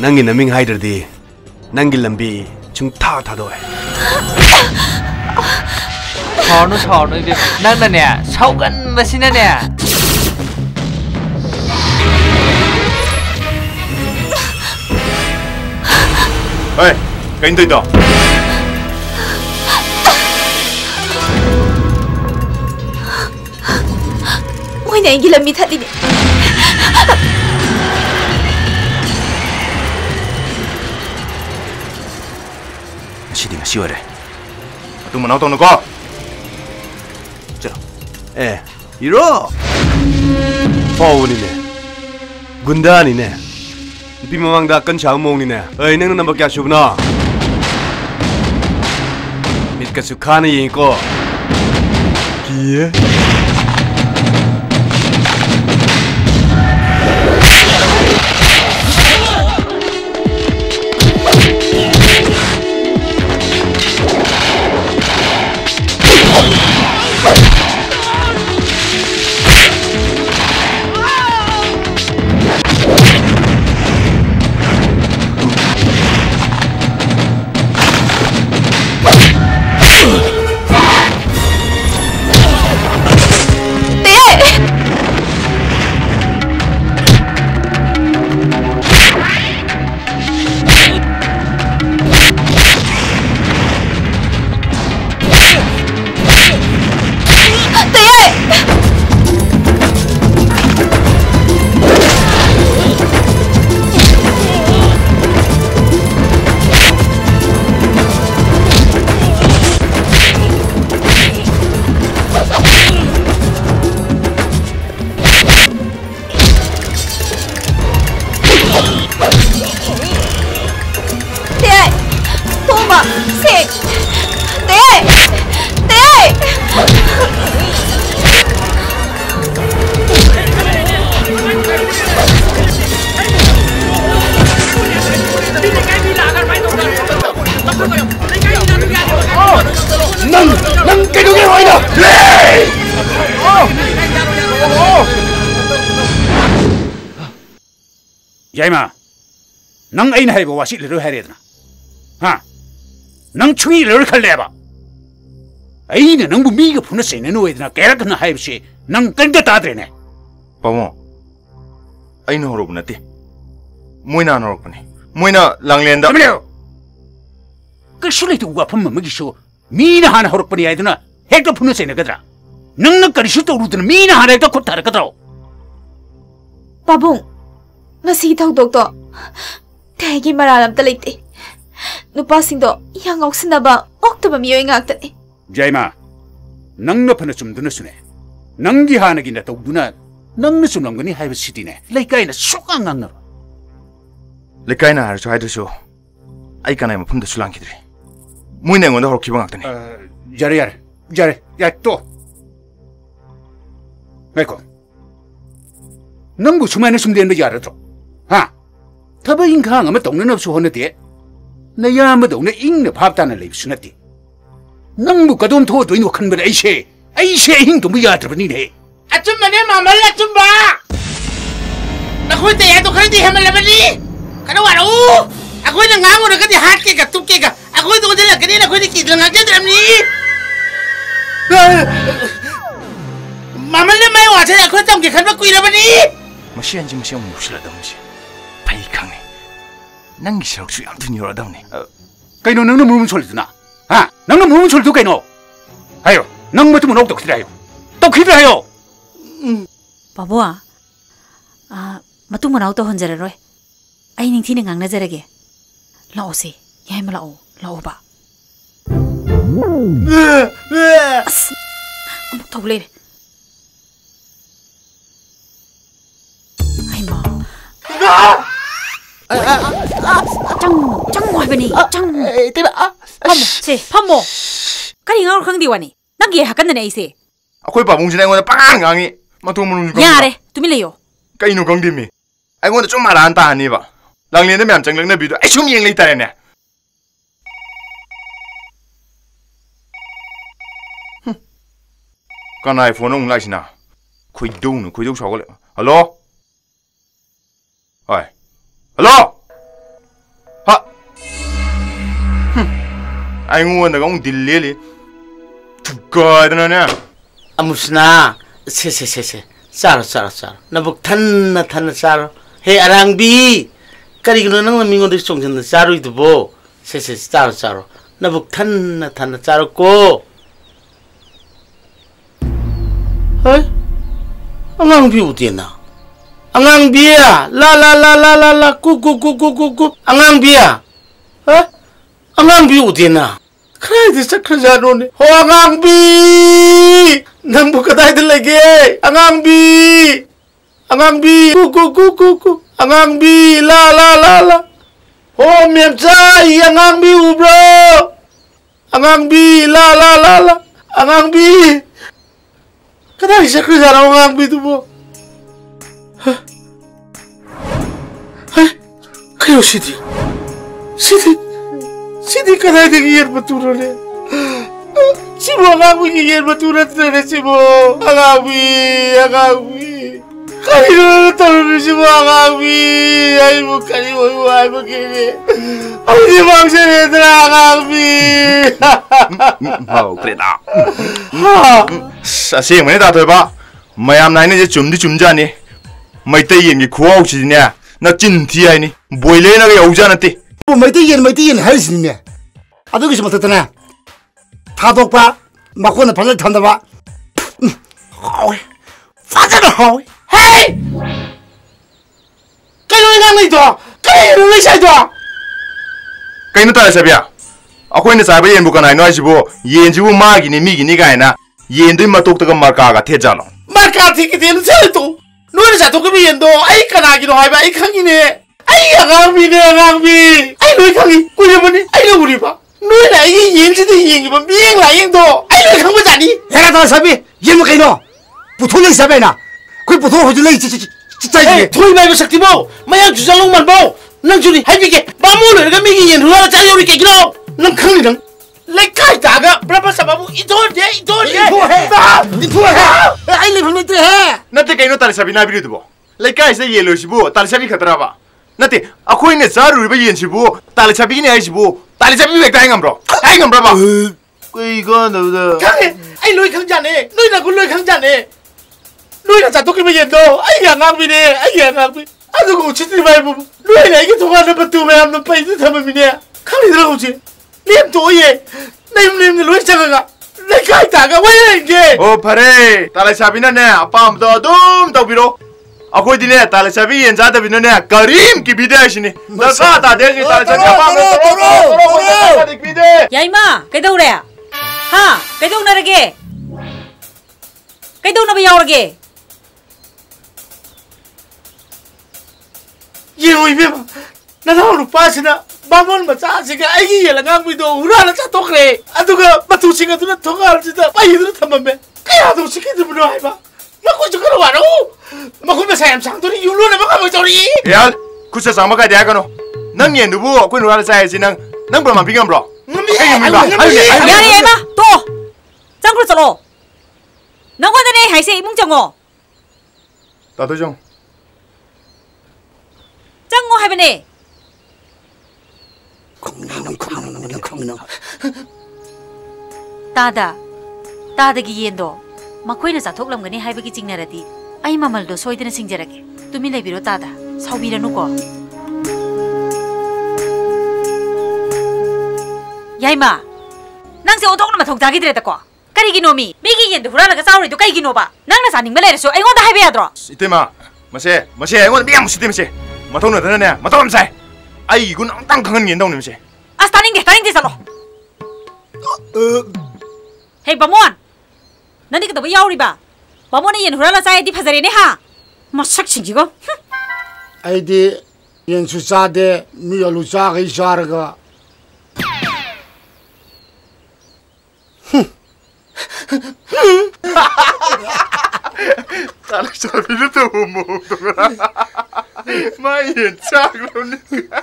Nangi naming haider di. Nangi lambi chung tha tha do. Sorno di. Nang na ne, saugan masina ne. Hey, kain tu itu. Moi na igi lambi thadi ni. Sidi nga siware. Tu mana tahu nak? Cero. Hero. Pau ni ne. Gunda ni ne. Ipi mamang dah kan cakap mong ni ne. Nang nampak kya subna. Mit kesukaan ni ko. Kia. Nang cái đúng rồi đó. Yaima, nang ai hai bawa si leru hai na. Ha, nang chui leru khal leba. Ai ne nang bu mi ga phuna se ne no edna kera kana hai se nang kan ga ta dre ne. Pamo. Ai no rob na ti. Moina no rob ni. Moina langlen da. Ka shule tu wa pham ma gi sho. Mi na han horok pani ai na. 핵도 푸는 세네거더라. 넉넉거리 슛도루드는 미나 하나도 곧다르거든. 바봉, ngasi thogdokto tegi maralam talite. Nupasingdo yang ngoksinaba oktoba miyoy ngaktani. 자이마, 넉넉하나 좀 드느스네. 넉기 하나기나 더구나 넉넉 좀 넘거니 하이브 시디네. 레이카이나 쑥안 강너. 레카이나 하르죠 하이드쇼. 아이까나 뭐 품도 술랑기들이. 무인의 건도 허로 기방 악더니. 잘해. 야 또. 메코. 넌부 수만의 숨대는 거 알아도. 하. 타바 인강 아마 동네 없어 혼내대. 내야 아마 동네 잉내 밥단을 레입수나디. 넌부 가돈 토도 인고 큰 번 아이셰 힘도 뭐야 들어니네. 아줌마네 마말라 좀 봐. 나 혼자 야도 그런데 해말라버니. 가라 와라. 아고는 강으로 그디 하트가 뚝개가. 아고도 어디라 그리나 그디 기둥하게 되니. 마말라 마이 와서 그 땅게 간받고 이러버니. 마시안지 마시안 무실하다무시. 바이강네. 난기 싫어서 아무튼 이러다무니. 가이노 너는 무슨 소리드나? 아, 너는 무슨 소리도 가이노? 아유, 넌 뭐좀 없도 그래요. 또 그래요. 바보아, 마tung mà nấu tôi hơn giờ rồi. Anh ninh thi ngang nè giờ kìa. Lão gì, vậy mà lão bà. Thâu lên. Ai mà. Trăng ngoài bên này, trăng. Thế bà. Pamo. Cái gì ngáo không đi wani. Nang gì hakan này gì. Aku iba mungkin aku ada pangang ngangi. Matu menunjuk. Ya deh, tu milih yo. Kau inu kong dimi. Aku ada cuma marah antah ni ba. Lang lian tu macam cenglang nabi tu. Cuma yang lihat ni. Kan iPhone nung lagi na. Kau dong cakap le. Hello. Hai. Hello. Ha. Aku ada kong Delhi le. Tukar tu na. Amusna, se. Saro. Nabuk tanna saro. Hey arangbi. Kari gino nang lamingo di song janda saro itu bo. Se saro. Nabuk tanna saro ko. Hey, angangbi utina. Angangbi ya. La. Ku. Angangbi ya. Hey, angangbi utina. Kaya di sa kerjaan ni. Ho angangbi. Nang buka tayo lagi, angangbi, ku, angangbi, la, oh miamcai, angangbi bro, angangbi, la, angangbi, kenapa bisa kerja angangbi tu bo? Kayo Sidi kenapa dia betul ni? Sibo angangbi gigil baturan na sibo. Angangbi. Kanino natalo sibo angangbi. Ay mo kini. Ay di bang sinitra angangbi. Mau kereta. Sasi mana tak tahu ba? Mayam naik ni je cumja ni. Maitai yang kuau sini ni. Na cinti ay ni. Boile na kaya ujan nanti. Maitai yang harus ni. Aduh kisah mata tanah. 타독바 막고는 발을 탄다바 파자를 하오 헤이 까요이 강이도 까요이 레샤도 까이노 따라sabia ako ina sabe yen bukan ai no ajibo yen jibu magi ni migi ni gaina yen dui matok to marka ga the jalo marka thiki den selto no ni sa to ko yen do ai kana gi no hai ba ai khangi ne ai agami ai no khangi ku ye bani ai no uri ba Nuôi này cái gì chứ thì gì mà biến lại những đồ anh nói không có trả đi Hera tao sao biết yên một cái nó bút thôn lấy sao vậy nè quên bút thôn hồi lấy chạy thôi mày mà sặc thì bao mày ăn chủ lông màn bao nâng chủ đi hay bị cái ba mua rồi cái mấy cái gì nữa là chạy vô đi cái đâu nâng khăng đi nâng lấy cái cả cái berapa sababu itu dia đi thua anh lấy phần tiền he nanti cái nó tali sabi na biru tu bo lấy cái sẽ yellow sibu tali sabi khatra ba nanti aku ini zaru riba yen sibu tali sabi ini ai sibu tali sabi bek tai ngam bro ba cái con đâu đó anh nuôi khăng chả nè nuôi là con nuôi khăng chả nè nuôi là chả tôi cái bây giờ đâu anh ngang bi nè anh ngang bi anh tôi cũng chỉ đi vay bụng nuôi này cái thằng nó bắt tụi mày nó bay tới thằng mày nè khăng đi đâu chứ liêm tuổi gì liêm nuôi chẳng ngà 내가 다가 왜 이게? 오 파래 딸래샤비나네 아빠도 좀 더비로. 아고디네 딸래샤비 엔자다비나네 가림 기비데시니. 나가 다 대지 딸래샤비 아빠도 도로 기비데. 야 이마 그래도래. 하 그래도나르게. 그래도나 비야오르게. 예고 이베마. 나나로 빠시나 마몬 마차시가 아기 예랑강비도 우라나 차토크레. 아두가 마투싱가 두나 토가르지다 빠이드르 탐맘메. 그야도 시키드브로 하이바. 마고 저거로 와로. 마고메 사람 상도리 율로나 마가모 저리. 야 구세 상마가 대가노. 낭예 누부 그 누라를 사야지 낭 브라만 비감브로. 야리 에마 또 짱그로 썰어. 너거드네 하이세 이뭉정어. 따도정. 짱고 하베네. 따다기 옌도 마코이나 자톡람거니 하이버기 징나라디 아이 마말도 소이드나 싱자라게 뚜미 레비로 따다 사우비라누고 야이마 낭세 오동나마 통자기 드레다고 까리기 놈이 미기 옌도 후라라가 싸우리도 까이기 노바 낭나 사닝 말레르쇼 앵원다 하이베야드로 이때마 마세 앵원 미양 무시 때문에 마통나 되네 마통남 사이 아이 이건 땅 강한 옌다고 님세 아스 타닝데 살로 헤이 바몬 너니 그도 야오리바 바몬이 옌 후라라 사이디 파자리네 하 마삭 싱기고 아이디 옌수사데 미열루사가 이샤르가 딸래샤비는 또 못먹더라 마이 옌차그러니까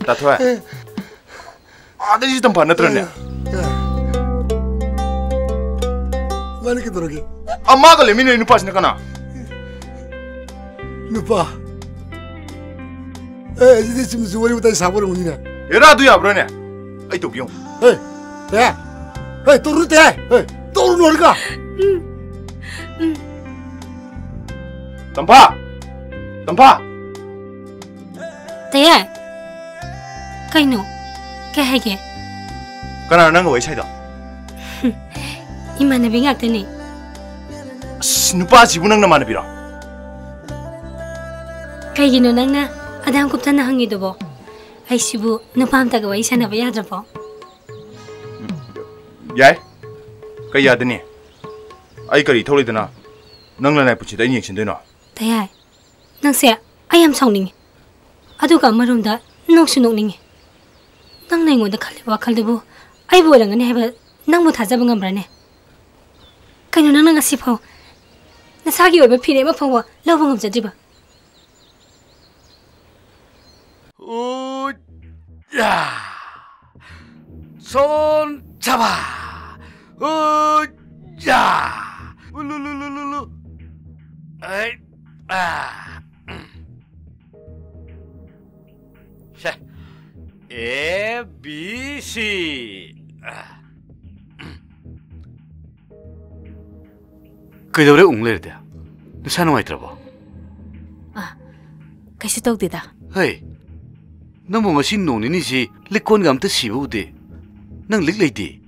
다투해 아내 지금 반나 들었네 많이 그러기 엄마가 레미네 누파 시나가나 누파 이제 지금 수월이보다 사고를 오니네 에라도야 브러네 아이 또 비용 또르 또르 어디가 덤파 대야 kaino ke hege kana nang wei sai da imanabi ngaktani nupa jibu nang na manabira kaigino nangna adang kuptana hangidobo aisibu nupam taga wai sanaba yadrabo yai kai yadani ai kari tholidana nangla nai puchi da ing chin no tayai nangse ayam songning aduga marumda noksu nokning nang nai ngoda khali wa khaldebu ai bolangani heba nang mu thajaba ngambrane kaino nang nga sipho nasagi oiba phire ma phawa lawba ngamjadiba 야, 손 잡아. 야, 울루루루루. 에이, 자, A, B, C. 그대로 웅래르다. 너 사는 와이 들어봐. Kasi tawdida. 헤이. 너무 멋진 노니니지 리콘 감도 시우데 능 릭레이디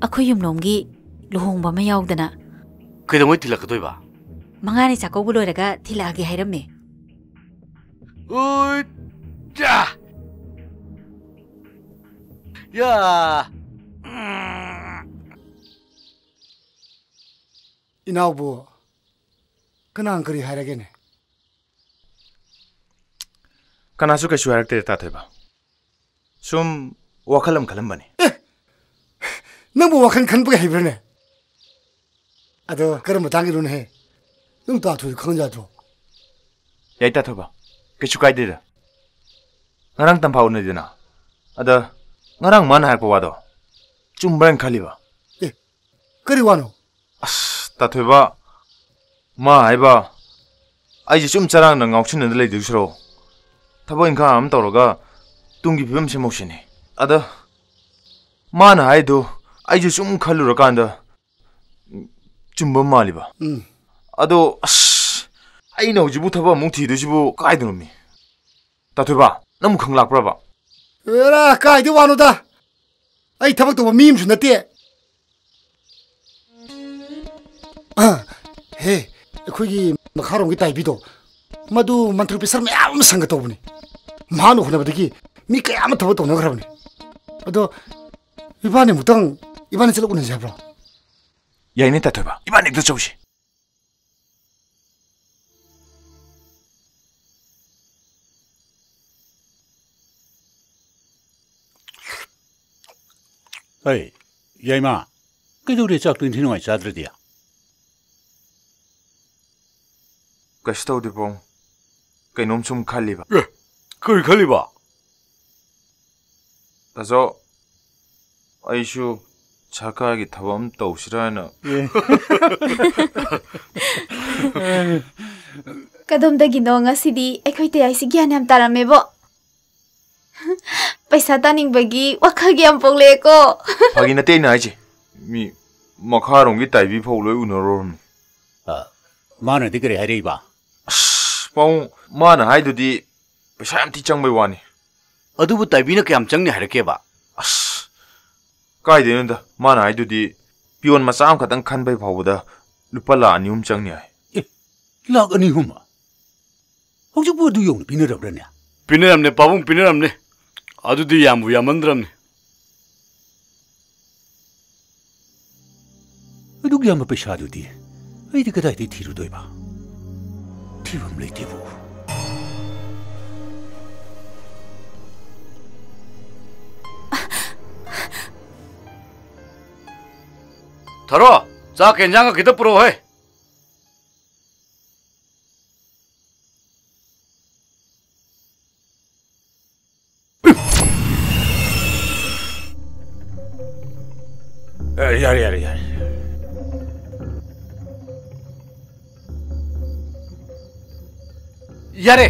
Akoy yumnomgi luhongba ma yawdana. 그동안 tilakatoyba. Mangani chako buloraga tilagi hairamme. 자. 야. 이나오부 그냥 그리 하라게네. Kanasu ka shuarak te ta theba sum wakalam kalam bani nang bu wakan kan bu hai brane ado karam tangi run he nang ta thu khang ja do yai ta thoba ke chukai de ngarang tam phau ne dina ada ngarang man har ko wado chumban khali ba kari wano as ta thoba ma ai ba ai ji chum charang na ngau chin ne le de shro 타보인가 암 떠러가 뚱기 비범 세목시니 아다 마나 아이도 아이즈 좀 칼루러 간다 좀 뭔 말이봐 아도 ꯑꯩꯅ ꯍꯧꯖꯤꯛꯕꯨ ꯊꯕꯛ ꯑꯃꯨꯛ ꯊꯤꯗꯣꯏꯁꯤꯕꯨ ꯀꯥꯏꯗꯅꯣꯃꯤ ꯇꯥꯊꯣꯏꯕ ꯅꯪ ꯈꯪ ꯂꯥꯛꯄ꯭ꯔꯕ ꯑꯦꯔꯥ ꯀꯥꯏꯗ ꯋꯥꯅꯣꯗ ꯑꯩ ꯊꯕꯛ ꯇꯧꯕ ꯃꯤ ꯑꯃꯁꯨ ꯅꯠꯇꯦ ꯍꯦ ꯑꯩꯈꯣꯏꯒꯤ ꯃꯈꯥꯔꯣꯝꯒꯤ ꯇꯥꯏꯕꯤꯗꯣ ꯃꯗꯨ ꯃꯟꯇ꯭ꯔꯤ ꯄꯦꯁꯔ ꯃꯌꯥꯝ ꯑꯃ ꯁꯪꯒ ꯇꯧꯕꯅꯤ ꯃꯍꯥꯛꯅ ꯍꯣꯠꯅꯕꯗꯒꯤ ꯃꯤ ꯀꯌꯥ ꯑꯃ ꯊꯕꯛ ꯇꯧꯅꯈ꯭ꯔꯕꯅꯤ ꯑꯗꯣ 이번에 무당 이번에 찔러 오는 잡으러 야이네 따뜻봐 이번에 더 좋으시 어이 야이마 그저우리 짝도 인티는 와이 자들디야 가시다 어디봉 그놈 좀 칼리바 예 그걸 칼리바 다저 아이슈 작가에게 답은 또 오시라나 예 कदमदगी नोंगासिदी एखोइते आइसि ज्ञान हम तारामेबो पैसा तानिंगबगी वाखागी हम पोगलेको फागी नते नाइजे मी मखारोंगी ताइबी फोलोय उनरोम मानदि करे हारिबा पाउ माना हाइदुदी पैसा याम ति चंगबै वानी अदुबु ताइबीना क्याम चंगने हारकेबा काइदेनदा माना हाइदुदी पियोन मचाम खतंग खनबै फावबदा लुपा ला अनिहुम चंगने हाय लाख अनिहुम हौजु बु दु यों पिनरबरने पिनरमने पाबुं पिनरमने अदुदी यामबु यामंद्रमने अदुग याम पैसा दुदी अइदि कदाइदि थिरुदोइबा थिबम लेतेबु थरो चा केंजांगा कित पुरो है यार यार यार यारे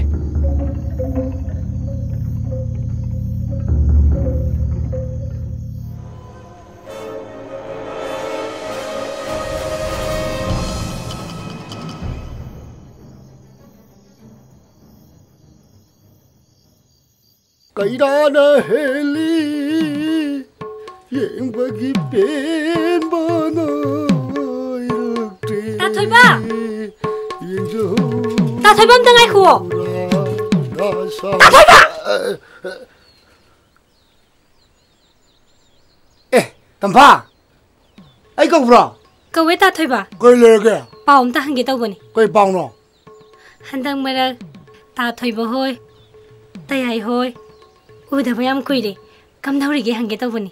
कैराना हेली येंबगी पेन बनो ताथोइबा ताथोइबा मदं आइखो ताथोइबा ए तंफा आई कौब्रा कौवे ताथोइबा कोई लेगे पाउ अमता हंगे तौबनी कोई पाउनो हंदंग मरग ताथोइबा होय तयाई होय उधब याम कुइरे कमदौरिगे हंगे तौबनी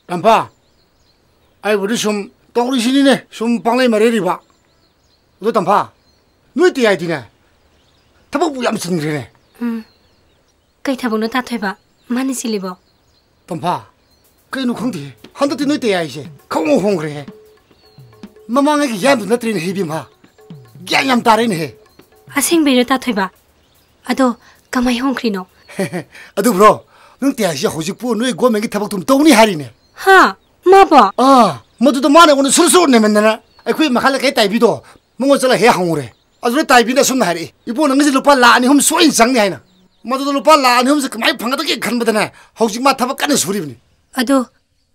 तंफा आई बुदी सुम तौरिसिनिने सुम पांगलै मरेरिबा दो तंफा नुइ तियाई दिने थबक बु याम सिंग्रेने कई थबनो ताथोइबा मानि सिलिबो तंफा कई नु खंगदि हंदति नुइ तियाइसे खंगो होंग्रे ममांगे कि याम नत्रिने हेबिमा ग्यान याम तारेने हे असिंग बेरो ताथोइबा अदो कमाई होंख्रिनो अदु ब्रो नु तियाइसे होजिपु नुइ गोमेंगी थबक तुम तौनी हारिने हा माबा मधुद माने उन सुरसुर नेमनना अखुई मखाले कई ताइबिदो मंगो चला हे हांगुरे अदुरे ताइबिना सुम हारि इबो नंगि लुपा लानि हम सोइन संगनि हाइना मधुद लुपा लानि हम कमाई फंगदगे खनबदना हौजिक मा थबक कने सुरिबनि अदो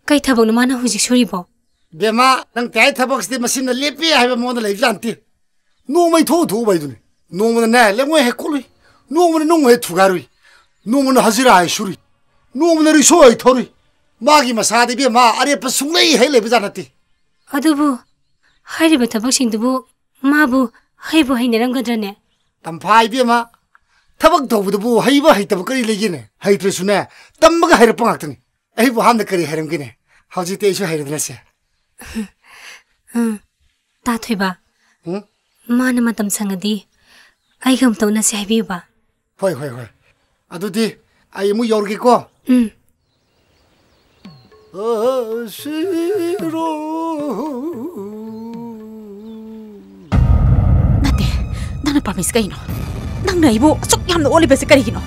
कई थबक माना हुजिक सुरिबो बेमा नंग ताइ थबक सिदे मसिन लेपि हाइबा मोद लै जानति नोमै थो थो बाइदुनि नोमन ना लेमो हे कोलुइ नोमन नोंग हे थुगारुइ नोमन हजिरा हाइ सुरि नोमन रिसो हाइ थोरुइ मागी मसादि बे मा अरे पसुंगै है लेबे जानति अदुबु हाइरिबे थबक सिंदुबु माबु हाइबु हाइनरंगद्रने तंफाइ बे मा थबक दौबुदबु हाइबा हाइतब करि लेगिने हाइत्रसुने तम्बगा हाइर पंगाक्तनि अहिबु हामद करि हाइरमगिने हौजिते इसु हाइरदनसे ताथोइबा मान मतम संगदि आइगम तौनसे हाइबिबा होय होय होय अदुदि आइ मु यौरगेको नते नन प्रमिस कहिनो नंग नाइबो असुक यामन ओलिबसे करिगिनो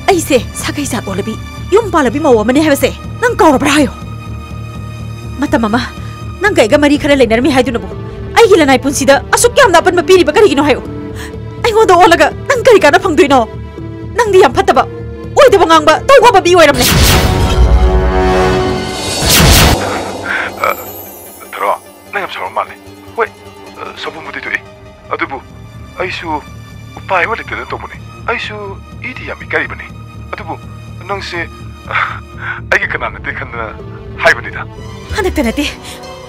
अइसे सागै जात ओलबी युम पालबी मव मने हेबसे नंग कौरबरा हायो मतममा नंग गैगा मरी खरे लेनरमी हाइदुनबो आइगी लनाइ पुंसिदा असुक यामन अपन मपीरिबा करिगिनो हायो ꯑꯩꯉꯣꯟꯗ ꯑꯣꯜꯂꯒ ꯅꯪ ꯀꯔꯤ ꯀꯥꯟꯅ ꯐꯪꯗꯣꯏꯅꯣ ꯅꯪꯗꯤ ꯌꯥꯝ ꯐꯠꯇꯕ ꯑꯣꯏꯗꯕ ꯉꯥꯡꯕ ꯇꯧꯕ ꯃꯤ ꯑꯣꯏꯔꯝꯂꯦ ꯊꯔꯣ ꯅꯪ ꯌꯥꯝ ꯁꯥꯎꯔ ꯃꯥꯜꯂꯦ ꯍꯣꯏ ꯁꯥꯎꯐꯝꯕꯨꯗꯤ ꯊꯣꯛꯏ ꯑꯗꯨꯕꯨ ꯑꯩꯁꯨ ꯎꯄꯥꯏ ꯑꯃ ꯂꯩꯇꯗꯅ ꯇꯧꯕꯅꯤ ꯑꯩꯁꯨ ꯏꯗꯤ ꯌꯥꯝ ꯏꯀꯥꯏꯕꯅꯤ ꯑꯗꯨꯕꯨ ꯅꯪꯁꯦ ꯑꯩꯒꯤ ꯀꯅꯥ ꯅꯠꯇꯦ ꯈꯟꯗꯅ ꯍꯥꯏꯕꯅꯤꯗ ꯍꯟꯗꯛꯇ ꯅꯠꯇꯦ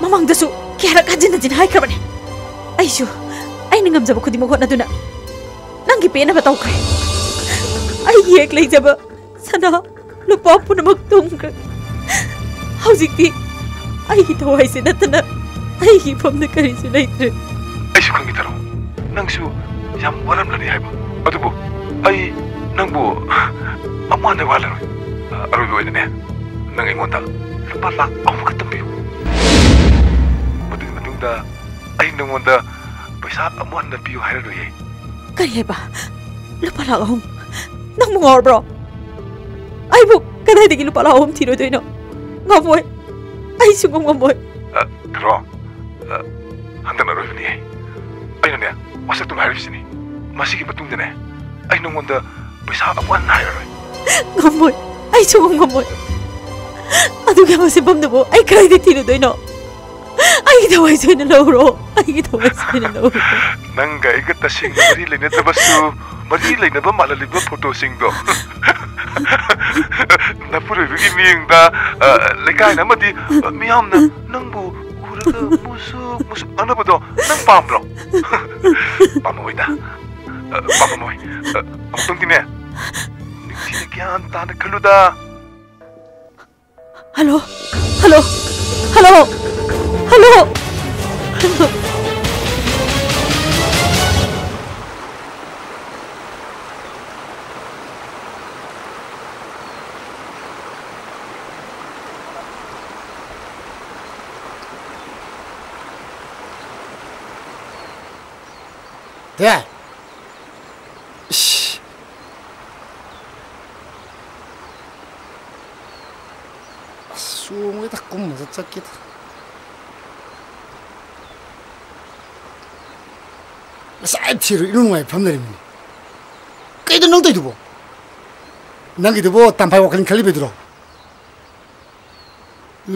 ꯃꯃꯥꯡꯗꯁꯨ ꯀꯌꯥꯔꯛ ꯍꯟꯖꯤꯟ ꯍꯟꯖꯤꯟ ꯍꯥꯏꯈ꯭ꯔꯕꯅꯤ ꯑꯩꯁꯨ ꯑꯩꯅ ꯉꯝꯖꯕ ꯈꯨꯗꯤꯡꯃꯛ ꯍꯣꯠꯅꯗꯨꯅ ꯅꯪꯒꯤ ꯄꯦꯟꯅꯕ ꯇꯧꯈ꯭ꯔꯦ ꯑꯩꯒꯤ ꯍꯦꯛ ꯂꯩꯖꯕ ꯁꯅꯥ ꯂꯨꯄꯥ ꯄꯨꯝꯅꯃꯛ ꯇꯨꯝꯈ꯭ꯔꯦ ꯍꯧꯖꯤꯛꯇꯤ ꯑꯩꯒꯤ ꯊꯋꯥꯏꯁꯦ ꯅꯠꯇꯅ ꯑꯩꯒꯤ ꯏꯐꯝꯗ ꯀꯔꯤꯁꯨ ꯂꯩꯇ꯭ꯔꯦ ꯑꯩꯁꯨ ꯈꯪꯉꯤ ꯊꯔꯣ ꯅꯪꯁꯨ ꯌꯥꯝ ꯋꯥꯔꯝꯂꯅꯤ ꯍꯥꯏꯕ ꯑꯗꯨꯕꯨ ꯑꯩ ꯅꯪꯕꯨ ꯑꯃꯨꯛ ꯋꯥꯠꯂꯔꯣꯏ ꯑꯔꯣꯏꯕ ꯑꯣꯏꯅꯅꯦ ꯅꯪ ꯑꯩꯉꯣꯟꯗ ꯂꯨꯄꯥ ꯂꯥꯛ 3 ꯈꯛꯇ ꯄꯤꯌꯨ ꯃꯗꯨꯒꯤ ꯃꯇꯨꯡꯗ ꯑꯩ ꯅꯪꯉꯣꯟꯗ ꯄꯩꯁꯥ ꯑꯃꯨꯛ ꯍꯟꯅ ꯄꯤꯌꯨ ꯍꯥꯏꯔꯔꯣꯏꯌꯦ ꯀꯔꯤ ꯍꯥꯏꯕ ꯂꯨꯄꯥ ꯂꯥꯛ 3 ꯅꯪꯕꯨ ꯉꯥꯎꯔꯕ꯭ꯔꯣ ꯑꯩꯕꯨ ꯀꯗꯥꯏꯗꯒꯤ ꯂꯨꯄꯥ ꯂꯥꯛ 3 ꯊꯤꯔꯣꯏꯗꯣꯏꯅꯣ ꯉꯝꯃꯣꯏ ꯑꯩ ꯁꯨꯡꯉꯝ ꯉꯝꯃꯣꯏ ꯊꯔꯣ ꯍꯟꯗꯛꯅ ꯑꯔꯣꯏꯕꯅꯤ ꯑꯩꯅꯅꯦ ꯋꯥꯁꯛꯇꯨꯝ ꯍꯥꯏꯔꯤꯕꯁꯤꯅꯤ ꯃꯁꯤꯒꯤ ꯃꯇꯨꯡꯗꯅꯦ ꯑꯩ ꯅꯪꯉꯣꯟꯗ ꯄꯩꯁꯥ ꯑꯃꯨꯛ ꯍꯟꯅ ꯍꯥꯏꯔꯔꯣই ngomoi ai sungum ngomoi adu kya masibamdabo ai krai de tirudoino ai dawai soina lawro ai dawai soina lawro nanga iga tasing mari leina tabasu mari leina ba malaliba photo singdo napure bigi mingda lekai na madi miyamna nangbu uraga musu anabado nang pambro pamoida pamoy amtungtine Kyan tanda kaluda. Hello, hello, hello, hello. Yeah. Sumo ita kuma sakit. Masai tiru inu ngai phamnari mini. Kai da nang tai dubo. Nang gi dubo tampai wakan khali bedro.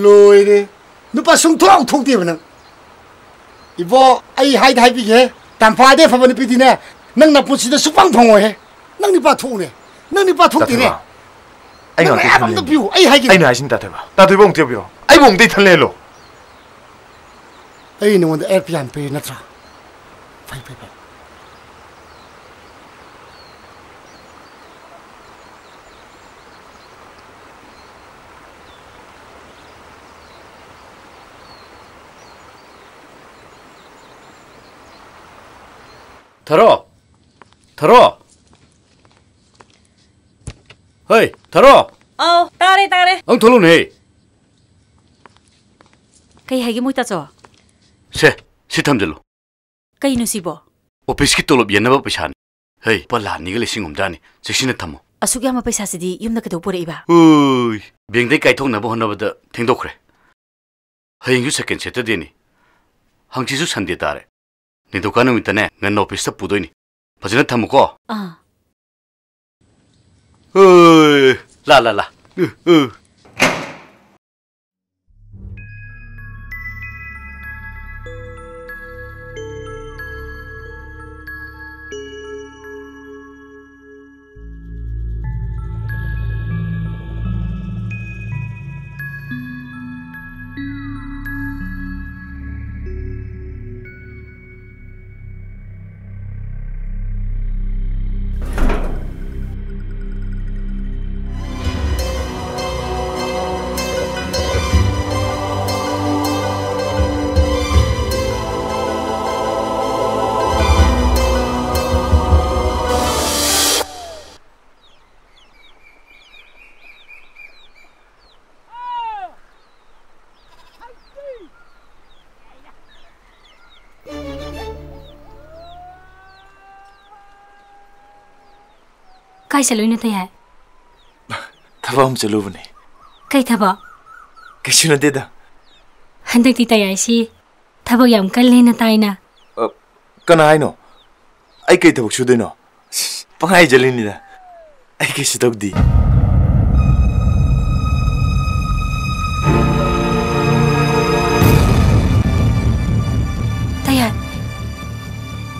Loire. Nupa sung thong thok de bana. Ibo ai hai hai bi ge. Tampa de phamani pi di ne. Nang na pusi da supang phongo he. Nang ni pa thok ne. Nang ni pa thok di ne. Anh nói cái thằng biểu anh nói xin ta thấy bông tiêu biểu anh bông đi thằng lê lộ anh nó muốn để pian pe nát ra phải tharo hey tharo tare ông tholo ne Kay hagi mo itaso? Si tamjalo. Kay no sibo? Office ki tolop yan na ba pisan? Hey, pala ni gali singom dani. Seksi na tamo. Asugya ma paisa sidi yum na kadaw pura iba. Uy, bing day kay thong na ba hona ba da tingdok re. Haying yu second set dini. Hang chisu sandi tare. Ni dukan ng itane ngan office ta pudoy ni. Pajina tamo ko. Uy, la. Kai saloy na tayo. Thaba hum chalu bane. Kai thaba? Kaisi na deda. Handak ti tayo si thaba yam kalle na tayo na. Kana hai no. ai kai thok chu dino pangai jalini da ai kai su tok di taya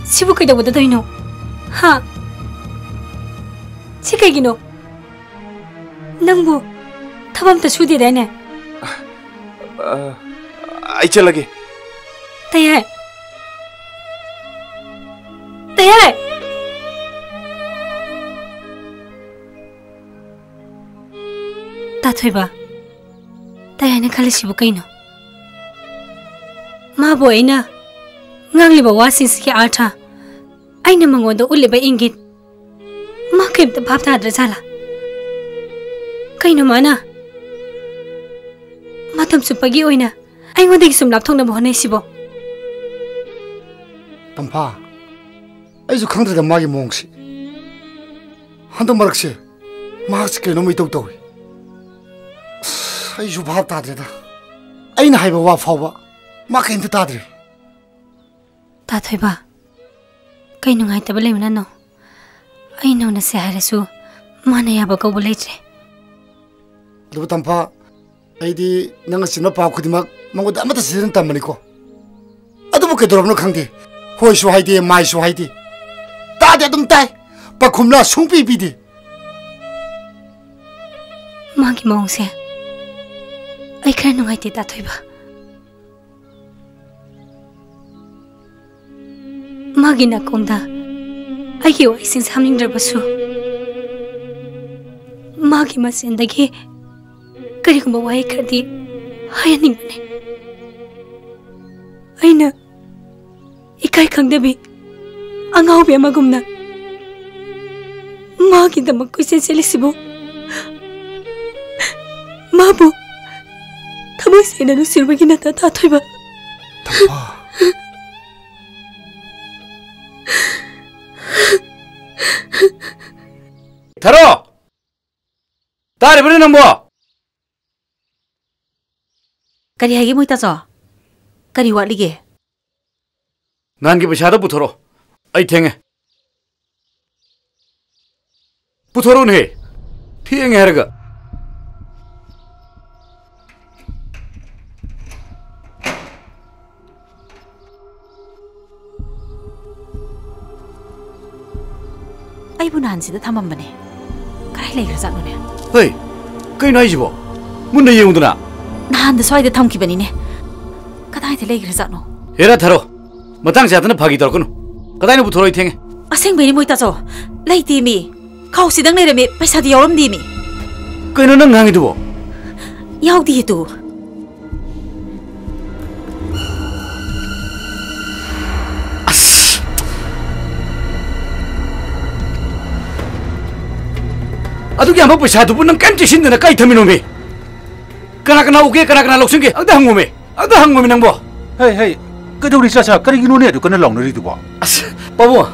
sibu kai da wada doino ha si kai gino nangbu tabam ta sudi da ne ai chalage taya taya ta thoiba taya ne khali sibu kai no ma bo ina ngangliba wasinski artha aina mangoda uliba ingit ma kemta bhapta adra chala kaino mana matam supagi oina aingoda ki sumlap thongna bhone sibo tampa aisu khangdra magi mongsi hando marakse maaks ke no mi tok toy aisu bhap ta dre da aina haiba wa fawa ma kemta ta dre ta thoiba kai nungai ta bale mana no ai no na se harasu mana ya ba ko bole tre lu tampa ai di nang sinna pa khudima mango da amata sirin tamani ko adu bu ke dorobno khangde hoi su haide mai su haide ta de dum tai pa khumla sungpi bi di magi mong se ai kha nungai te ta thoiba magina komda ai wa isin samling drabasu magi masendagi kari kuma wai khadi hayaning bane aina ikai khangdabi angau be magumna magi damak kuisen selisibo mabu thamoi sena nu sirbagi na ta thoiba Tharo! Tare bani nambo! Kari hagi muita so? Kari wali ge? Nangi bishada puthoro. Ai thenge. Puthoro ne. Thenge herga. Ai bunan sida thamam bane. Karai legra zatno ne. Hey, kai nai jibo. Munna yenguduna. Nahan da soide thamki bani ne. Kadai de legra zatno. Hera tharo. Matang jatna phagi torkunu. Kadai nu puthoro thenge. Aseng bani moita so. Laiti mi. Khau sidang nei remi paisa di yoram di mi. Kai no nang ngangi dubo. Yaw di tu. Aduh yang apa satu pun nang kan cisin dana kai thamino me. Kana oke kana loksunge ada hangome. Ada hangome nang bo. Hey, kadau ni sasa kari gino ne adu kana long nari tu bo. As, babu.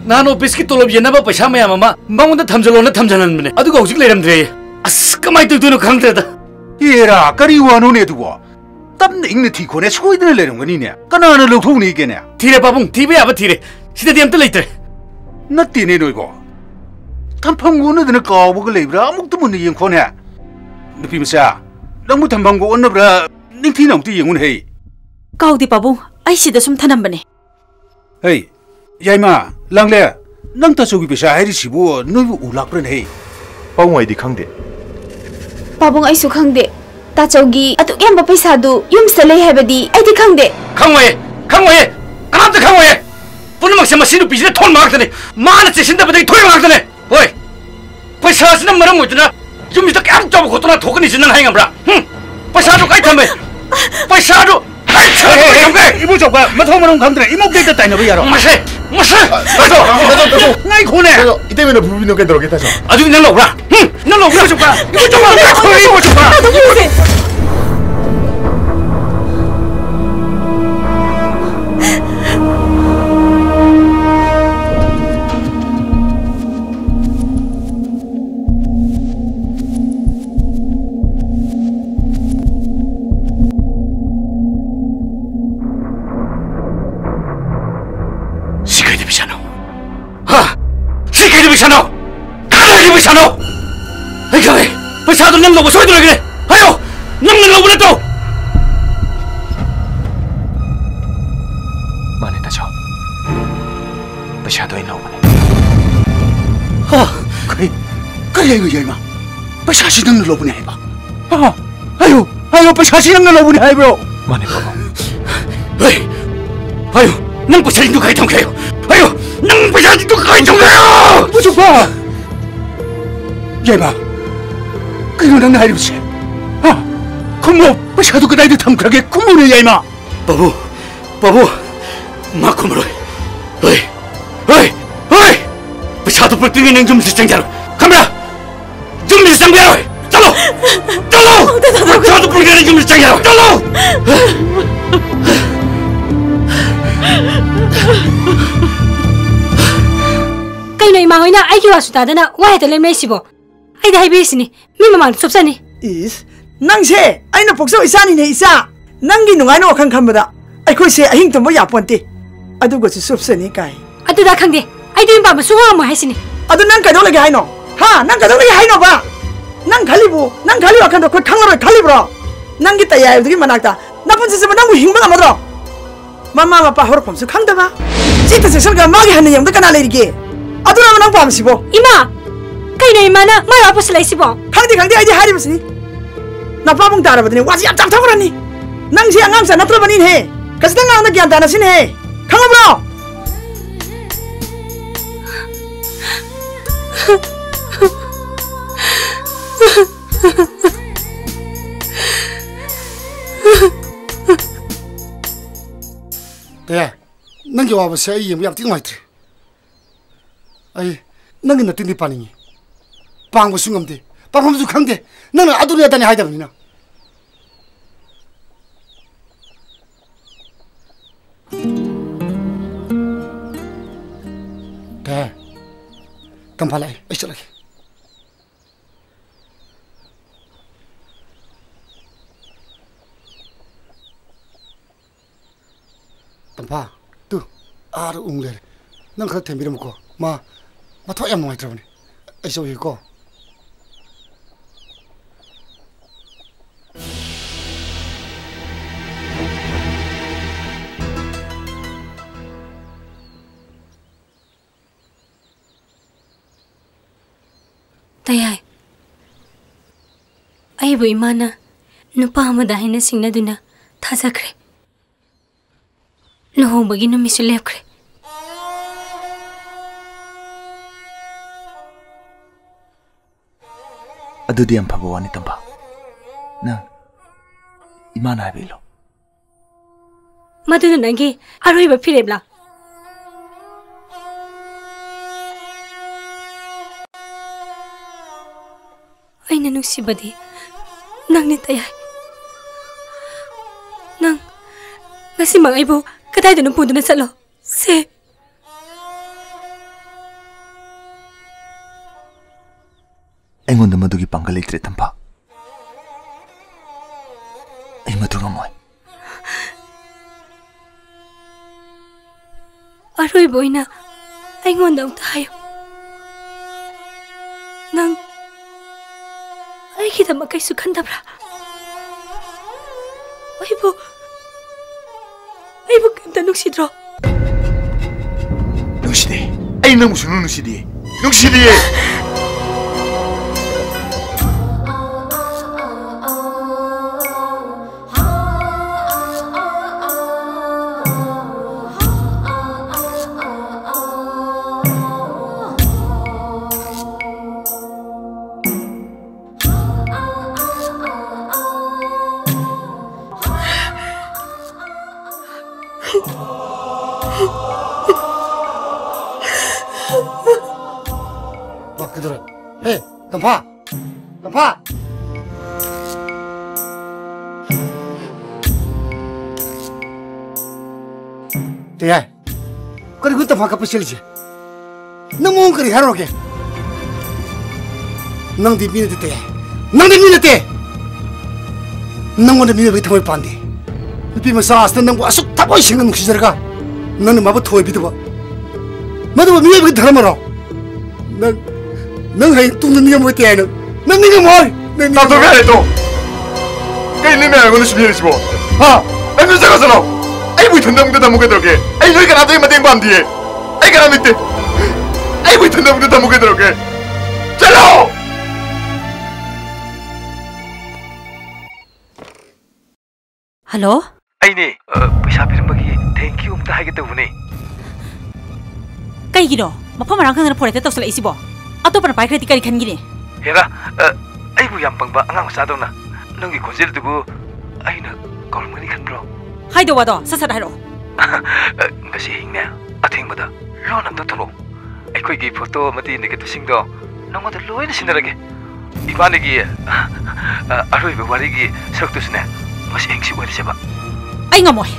Nano biscuit tolop yena ba paisa maya mama. Bangun da thamjalo na thamjanan mene. Adu gauzik leram dre. As, kamai tu no khang da. Yera kari wanu ne tu bo. Tam ne ing ne thi khone soi dre leram gani ne. Kana na lokthong ni ke ne. Thire babung, thibe aba thire. Sida diam ta leitre. Natti ne noi go. Tampanguna dana kawo ga leibra amuk tu mun yeng khone nupi masa nangmu tambango onnabra ningthi nangti yengun hei kaw di pabu ai sida sum thanam bane hei yaima langle nang ta sogi pesa hairi sibo noibu ulak pren hei pawai di khangde pabung ai su khangde ta chaugi atu yam ba paisa du yum salai habadi ai di khangde khangwaye anam ta khangwaye punamak sama sinu pisine thon mak tane mana chesinda badai thoi mak tane oi paisa sina maram moitna jumi ta kam job khotna thokni sin nang haingam bra paisa do kai thambe paisa do ibu joga mathong marong khamdre imok de ta taina ba yaro mase ngai khone ite me no bubino ke droge ta so adu nang lo bra joga ibu joga 아이고 야이마 빠샤시 능을 로브니 해봐 아유 빠샤시 능을 로브니 해봐 마네 바보 아유 능 빠샤시 누가 통해요 아유 능 빠샤시 누가 통해요 무슨 봐 야이마 그거 능 하이르지 kummo pasado ka dai tham khage kummo ne yai ma babu ma kumro oi pasado par tingi nang jum se changyaro kamera jum se changyaro chalo pasado par tingi jum se changyaro chalo kaino ima hoina ai ki wasu ta dana wa hete le me sibo ai dai be sini mi mama sopsani is ꯅꯪꯁꯦ ꯑꯩꯅ ꯄꯣꯛꯆꯧ ꯏꯆꯥꯅꯤꯅꯦ ꯏꯆꯥ ꯅꯪꯒꯤ ꯅꯨꯡꯉꯥꯏꯅ ꯋꯥꯈꯜ ꯈꯟꯕꯗ ꯑꯩꯈꯣꯏꯁꯦ ꯑꯍꯤꯡ ꯇꯨꯝꯕ ꯌꯥꯄꯣꯟꯇꯦ ꯑꯗꯨꯒꯁꯨ ꯆꯨꯞꯁꯅꯤ ꯀꯥꯏ ꯑꯗꯨꯗ ꯈꯪꯗꯦ ꯑꯩꯗꯤ ꯌꯨꯝ ꯄꯥꯟꯕ ꯁꯨꯡꯉꯝꯃꯣꯏ ꯍꯥꯏꯁꯤꯅꯤ ꯑꯗꯨ ꯅꯪ ꯀꯩꯗꯧꯂꯩꯒꯦ ꯍꯥꯏꯅꯣ ꯅꯪ ꯀꯩꯗꯧꯂꯩꯒꯦ ꯍꯥꯏꯅꯣꯕ ꯅꯪ ꯈꯜꯂꯤ ꯋꯥꯈꯜꯗꯣ ꯑꯩꯈꯣꯏ ꯈꯪꯉꯔꯣꯏ ꯈꯜꯂꯤꯕ꯭ꯔꯣ ꯅꯪꯒꯤ ꯇꯌꯥꯏꯕꯗꯨꯒꯤ ꯃꯅꯥꯛꯇ ꯅꯄꯨꯟꯁꯤ ꯆꯨꯞꯄ ꯅꯪꯕꯨ ꯍꯤꯡꯕ ꯉꯝꯃꯗ꯭ꯔꯣ ꯃꯃꯥ ꯃꯄꯥ ꯍꯧꯔꯛꯐꯝꯁꯨ ꯈꯪꯗꯕ ꯆꯤꯠꯇ ꯆꯦꯛꯁꯜꯒ ꯃꯥꯒꯤ ꯍꯟꯅ ꯌꯦꯡꯕꯗ ꯀꯅꯥ ꯂꯩꯔꯤꯒꯦ ꯑꯗꯨꯅ ꯅꯪ ꯄꯥꯝꯃꯤꯁꯤꯕꯣ 이마! 그이너 이마나 말 와보스 라이시보 강디 아이디 하리무스니 나빠봉 따라보더니 와지 얌짱 타고라니 낭시 양암사 나트라바닌 해 가서 당강나 기안 다나신 해 강어브로 네, nangi 와보세요. 이 뭐 yapting 마이트. 아이, nangi 나 띵디 빠닝이. 방부 숭엄데. 방부 강데. 나는 아두리야다니 하이다 보니나. 네. 깜팔라이. 어쩌라게. 봐, 또 아르 웅래. 난 그렇게 밀어먹고, 토 얌 많이 들어보네. 애써 이거. Tayay, aibu imana nupa amada hina singnaduna thazakre. Luhongbagi numisu lepkre. Adudi am phaba wani tamba. Nang imana habilo. Maduna nangi aroiba phirebla. Aina nuksibadi nangni tayay. Nang ngasi mangaibo kadai dun punduna salo se engonda madugi pangal itre tamba ai madunga moy aroi boina engonda utayo nang ai kita makai sukhandabra aibo kemta nuksidro nuksidé ai nang musu nuksidé 봐. 야, 그래 그때 바깥 부실지. 너무 그리 하러게. 낭디 미는 때, 낭디 미는 때. 낭원의 미는 왜 타고 반대. 비면 사스는 낭고 아숙 타고 있는 거 시절가. 너는 마부 토에 비도 봐. 마도 미는 왜 타라마로. 난 해 뚱는 게 뭐 때는. 난 네가 뭘? 나도 왜 또? cái này mẹ con nó gì bộ? À, em nói sao sao? Ai bùi thần đông ta mua cái đồ kia? Ai nói cái nào tôi mà tiền bằng gì? Ai cái nào mình tiền? Ai bùi thần đông ta mua cái đồ kia? Chalo! Hello? Aini, pisa piramagi thank you umta haige tawuni. Kaigino? Mafam marang khangna phone te tosla isibo. Atopana pai khreti kari khangini. Hera, aibu yam pangba angang sadona. Nangi khonjel dugu aina kolmani khanbro. Haido wado sasada hairo. Ngasi hingna athengbada lon amta tholo. Aikoi gi photo mati negative singdo nangota loina sinarage. Ibanigi aroi bawarigi saktusne. Mas engsi wali seba. Ai ngamoy.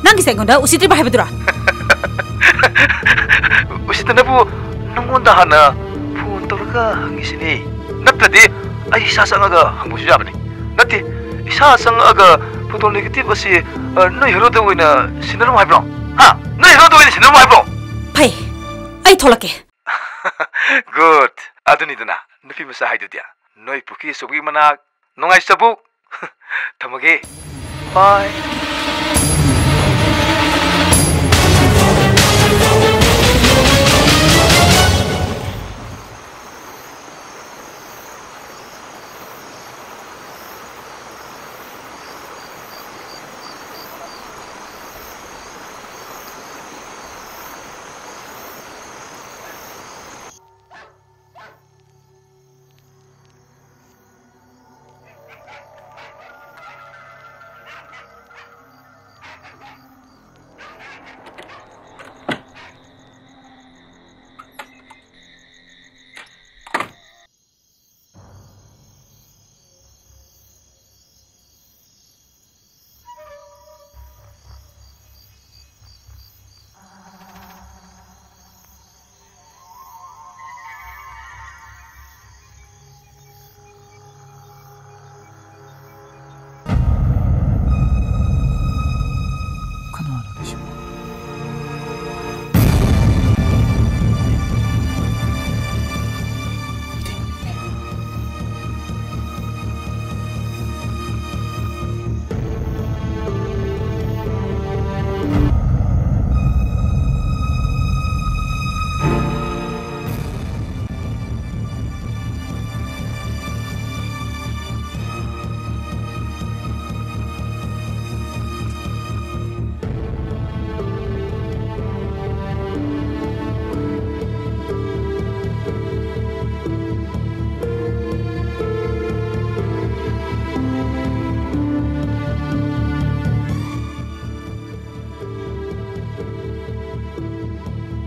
Nangi sengonda usitri ba hebdura. Usitanabu nangonda hana phone torga hangisini. Nattadi ai sa sangaga hangbusu jabani. Natti isa sangaga photo negative asi no hero da wina sinaram haibro. Ha, no hero da wina sinaram haibro. Pai. Ai tholake. Good. Aduni dana. Nufi masa haidudia. Noi puki sobi manak nongai sabuk. Tamage. Bye.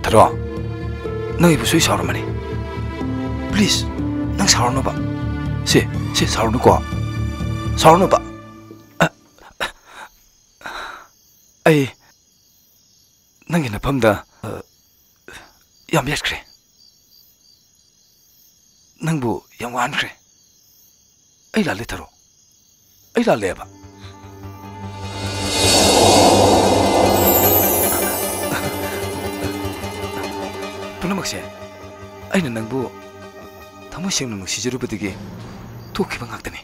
Taro, nang ibu sui saur mani. Please, nang saur no ba. Si saur no ko. Saur no ba. Ai, nang ina pamda yam yaskre. Nang bu yam wan kre. Ai la le taro. Ai la le ba. Punamakse, aina nangbu thamoi sengna nuksijurubadagi thokiba ngaktani.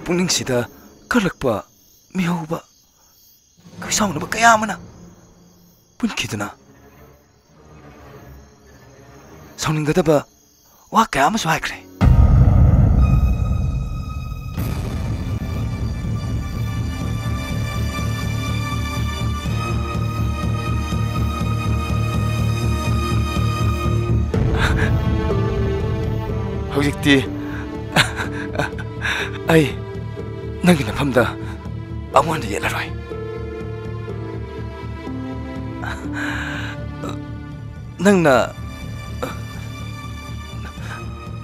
Pungningsida karlakpa mihauba kaisaunaba kaya amana punkiduna sauninggadaba wa kaya amasu haikre. Hojikti ai nangi nafamda amwanda yelaroi. Nangna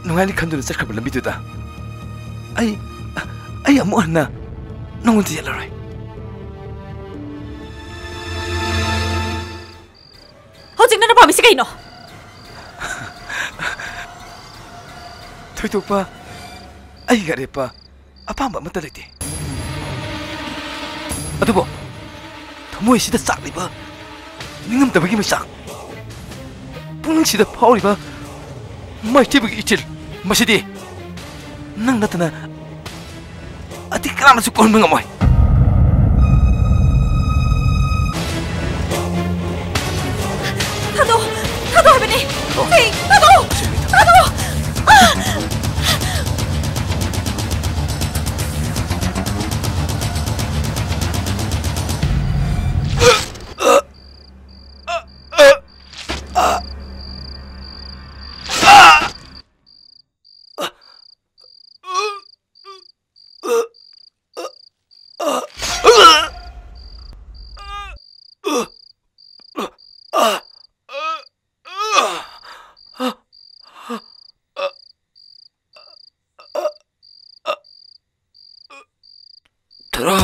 nungani khanduna chakhraba lambiduda ai amwanda nongonda yelaroi. Hojik nana pamisi kaino? Thoitokpa ai garepa apamba mata lete. Adubo thamoi sida sakliba ningam tabagi masak. Pung sida phauliba mai tibagi ichil masidi nang natana ati kana su kon ngamai. Tado habene. Hey, tado. 들어.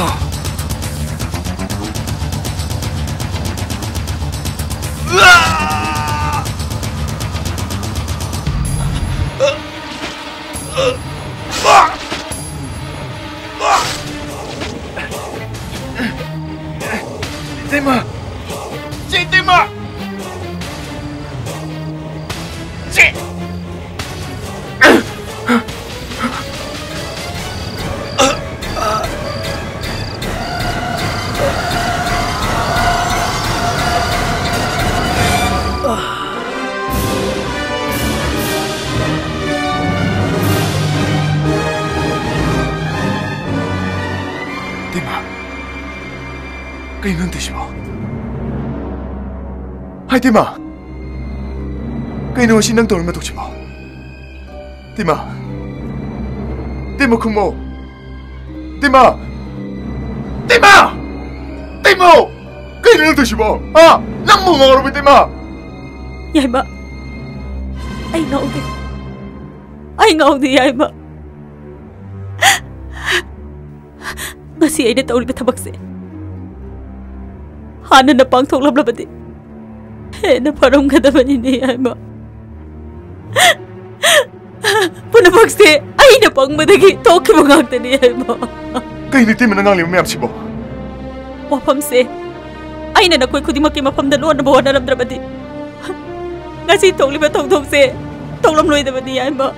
Tema! Chị Tema! Chị! Tema! Cây nương thì sao? Hai Tema! Cây nương xin nâng tổ mà thuộc sao? Tema! Tema không mô! Tema! Tema! Tema! Cây nương thì sao? À! Nâng mô ngồi rồi Tema! Vậy mà anh ngầu thì vậy mà ngasi ay na tauli batabak se hana na pang thok lam labadi he na parom kada bani ni ay ma puna bak se ay na pang madagi thok bangak ta ni ay ma Cây ni tim nangang liu mayam sibo wapam se ay na nakoi khudi makki mafam da lon na bawa na ram drabadi ngasi thok li ba thok se thok lam loi da bani ay ma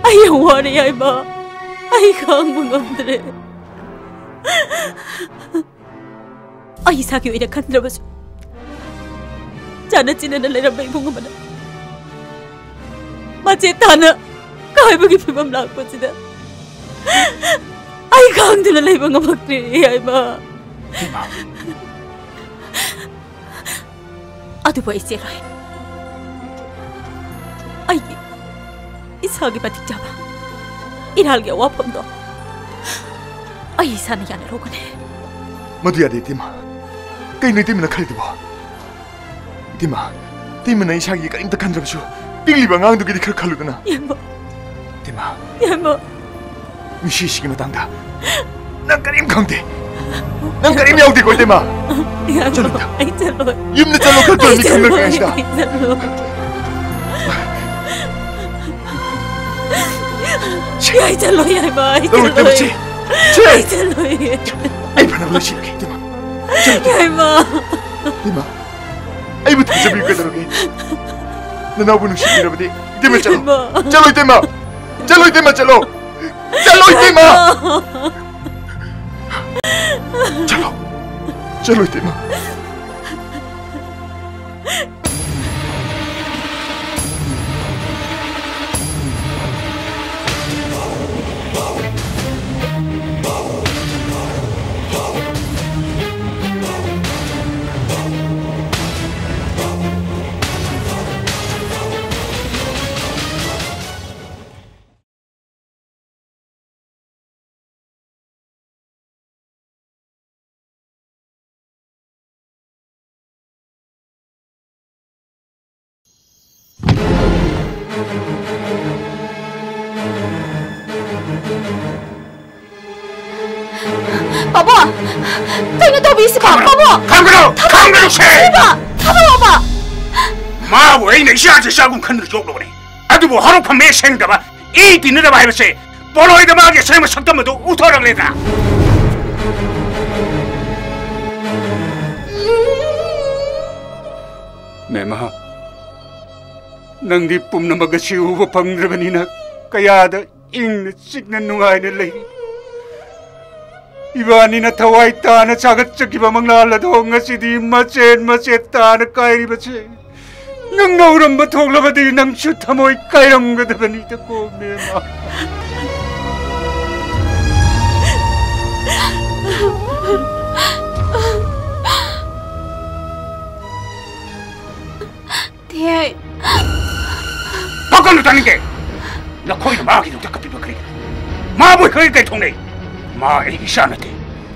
ay yang wa ni ay ma ay kang mangamdre ay isagi oina khandrabasu jana china na leiramba ibung amana mache tana kaibagi phibam lakpachida ay khangduna leiba ngamakre ay ma adu bai se rai ay isagi patik jaba इरालगे वापम दो ऐसा नहीं आने रोकने मधुया दे तिमा कहीं नहीं तिमना खरीद बो तिमा तिमना इशाग ये कहीं तक खंडर बचो पिगली बंगांग तो किधर खलु तना तिमा मिशीश की मतंगा नंग करीम खांगते नंग करीम याउती कोई तिमा चलो युमने चलो खल तो निकलने का ऐसा Ay chalo ay ba ay chalo ay pernah boleh sih lagi Tema ay ma Tema ay betul sebelum kita lagi nana pun usia ni berarti Tema chalo Tema Tema chalo Tema Papa, kayaknya tahu bisa Papa. Kamu sih. Papa. Mau ini siapa sih aku kan terjauh loh ni. Aduh, harus pemeh seng dah. Ini ni dah bahaya sih. Poloi dah magi saya masuk tempat tu utarang leda. Memang, nang di pum nama gasiu bapang rebanina kaya ada ing signan nungai na lagi. Iba ni na tawai ta na sagat sa kiba manglala dong nga si di macet ta na kairi bache. Nang nauram batong labadi nang shoot hamoy kayang gada banita ko mema. Tiay. Pakon lu tani ke? Na koi na magi nung takapi bakri. Maboy koi kay tong nei. Ma ay isa na te.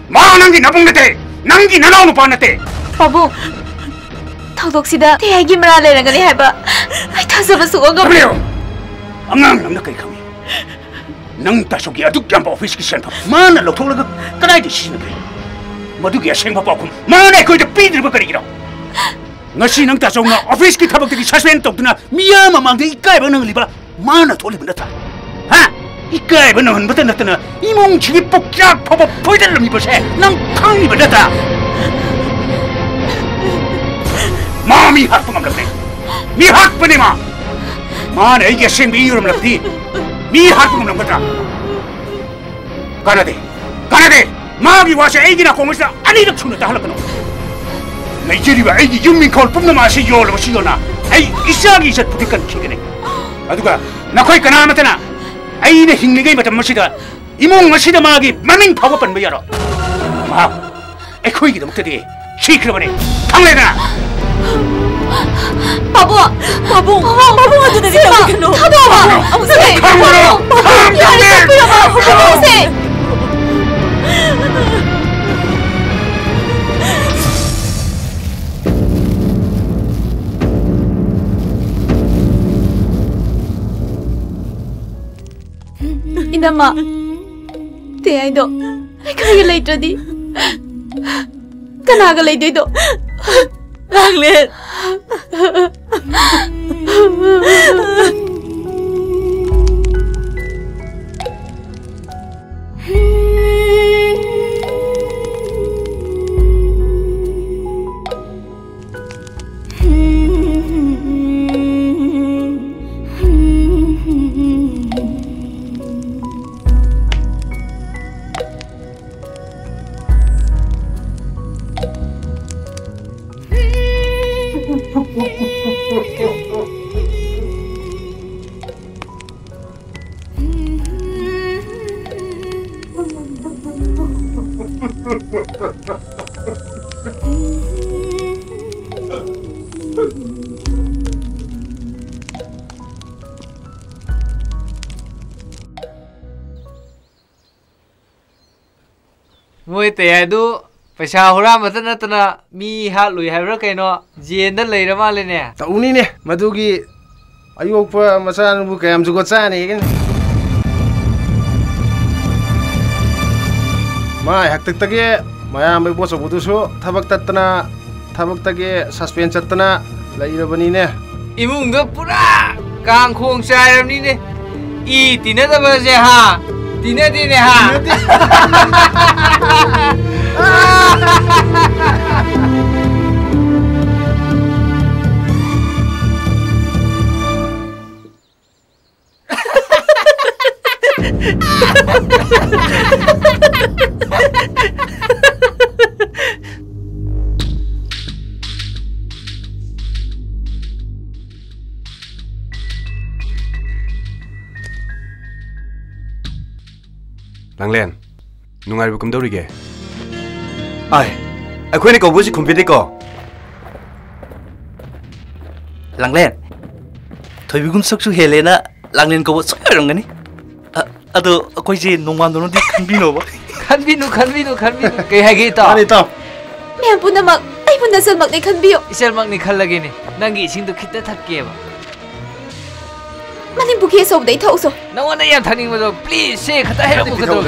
Ma nanggi nabong na te. Nanggi nanaw no pa na te. Pabu. Tawdok sida tiay gi mara le rangani haba. Ay thasa ba suwa ngam. Gabriel. Angang nam na kay kami. नंग तासोगी अदुक याम office की सेंफा माना लौथोलगा कदाइदि सिनबे मदुगी असेंबा पाखुम माना अखोइदा पीद्रिबा करिगिरो ngasi nang tasongna office ki thabak ti suspend tokna miya mamang de ikai ba nang liba mana tholi banda ta ha ikai ba nang bata natana imong chigi pokyak phoba phoidal mi ba se nang khang ni banda ta mami hak pangam lakne mi hak pani ma mana ai ke sing bi yuram lakti mi hak pangam lakta kanade magi wase ai gina komisa ani rak chuna ta halakno Nigeria ay yumi call pum na masi yol masi yona ay isagi sat putikan kigene aduga nakoy kana matana ay na hingligay matam masida imong masida magi maming phawa pan bayaro ma ay khoy gi dam tadi shikra bane thanglena babu adu na dito kano thado ba amu se Inama, te ay do, ay kaya later di, kanaga later do, Langlen. Mui te adu paisa hura matana tana mi ha lui haibra kaino jenda leira male ne ta uni ne madugi ayokpa masan bu kayam jugo chani gen ma hak tak tage mayam bai boso budu so thabak tatna thabak tage suspend chatna leira bani ne imung do pura kang khong chairam ni ne I tina da ba je ha tina di ne ha Langlen, nungai bu kumdori ge. Ai, aku ni kau busi kumpiti ko. Langlen, thoi bigum saksu helena Langlen kau sok orang ni. Ado aku je nungwan dono di kanbino ba. Kanbino, kaya hai kita. Ani tau. Mẹ pun nak, ai pun nak selmak ni kanbio. Isel mak ni khal lagi ni. Nangi sing tu kita tak kaya ba. Manin buki sob dai thau so. Nawan na yan thaning mo do. Please, say kata help mo kato.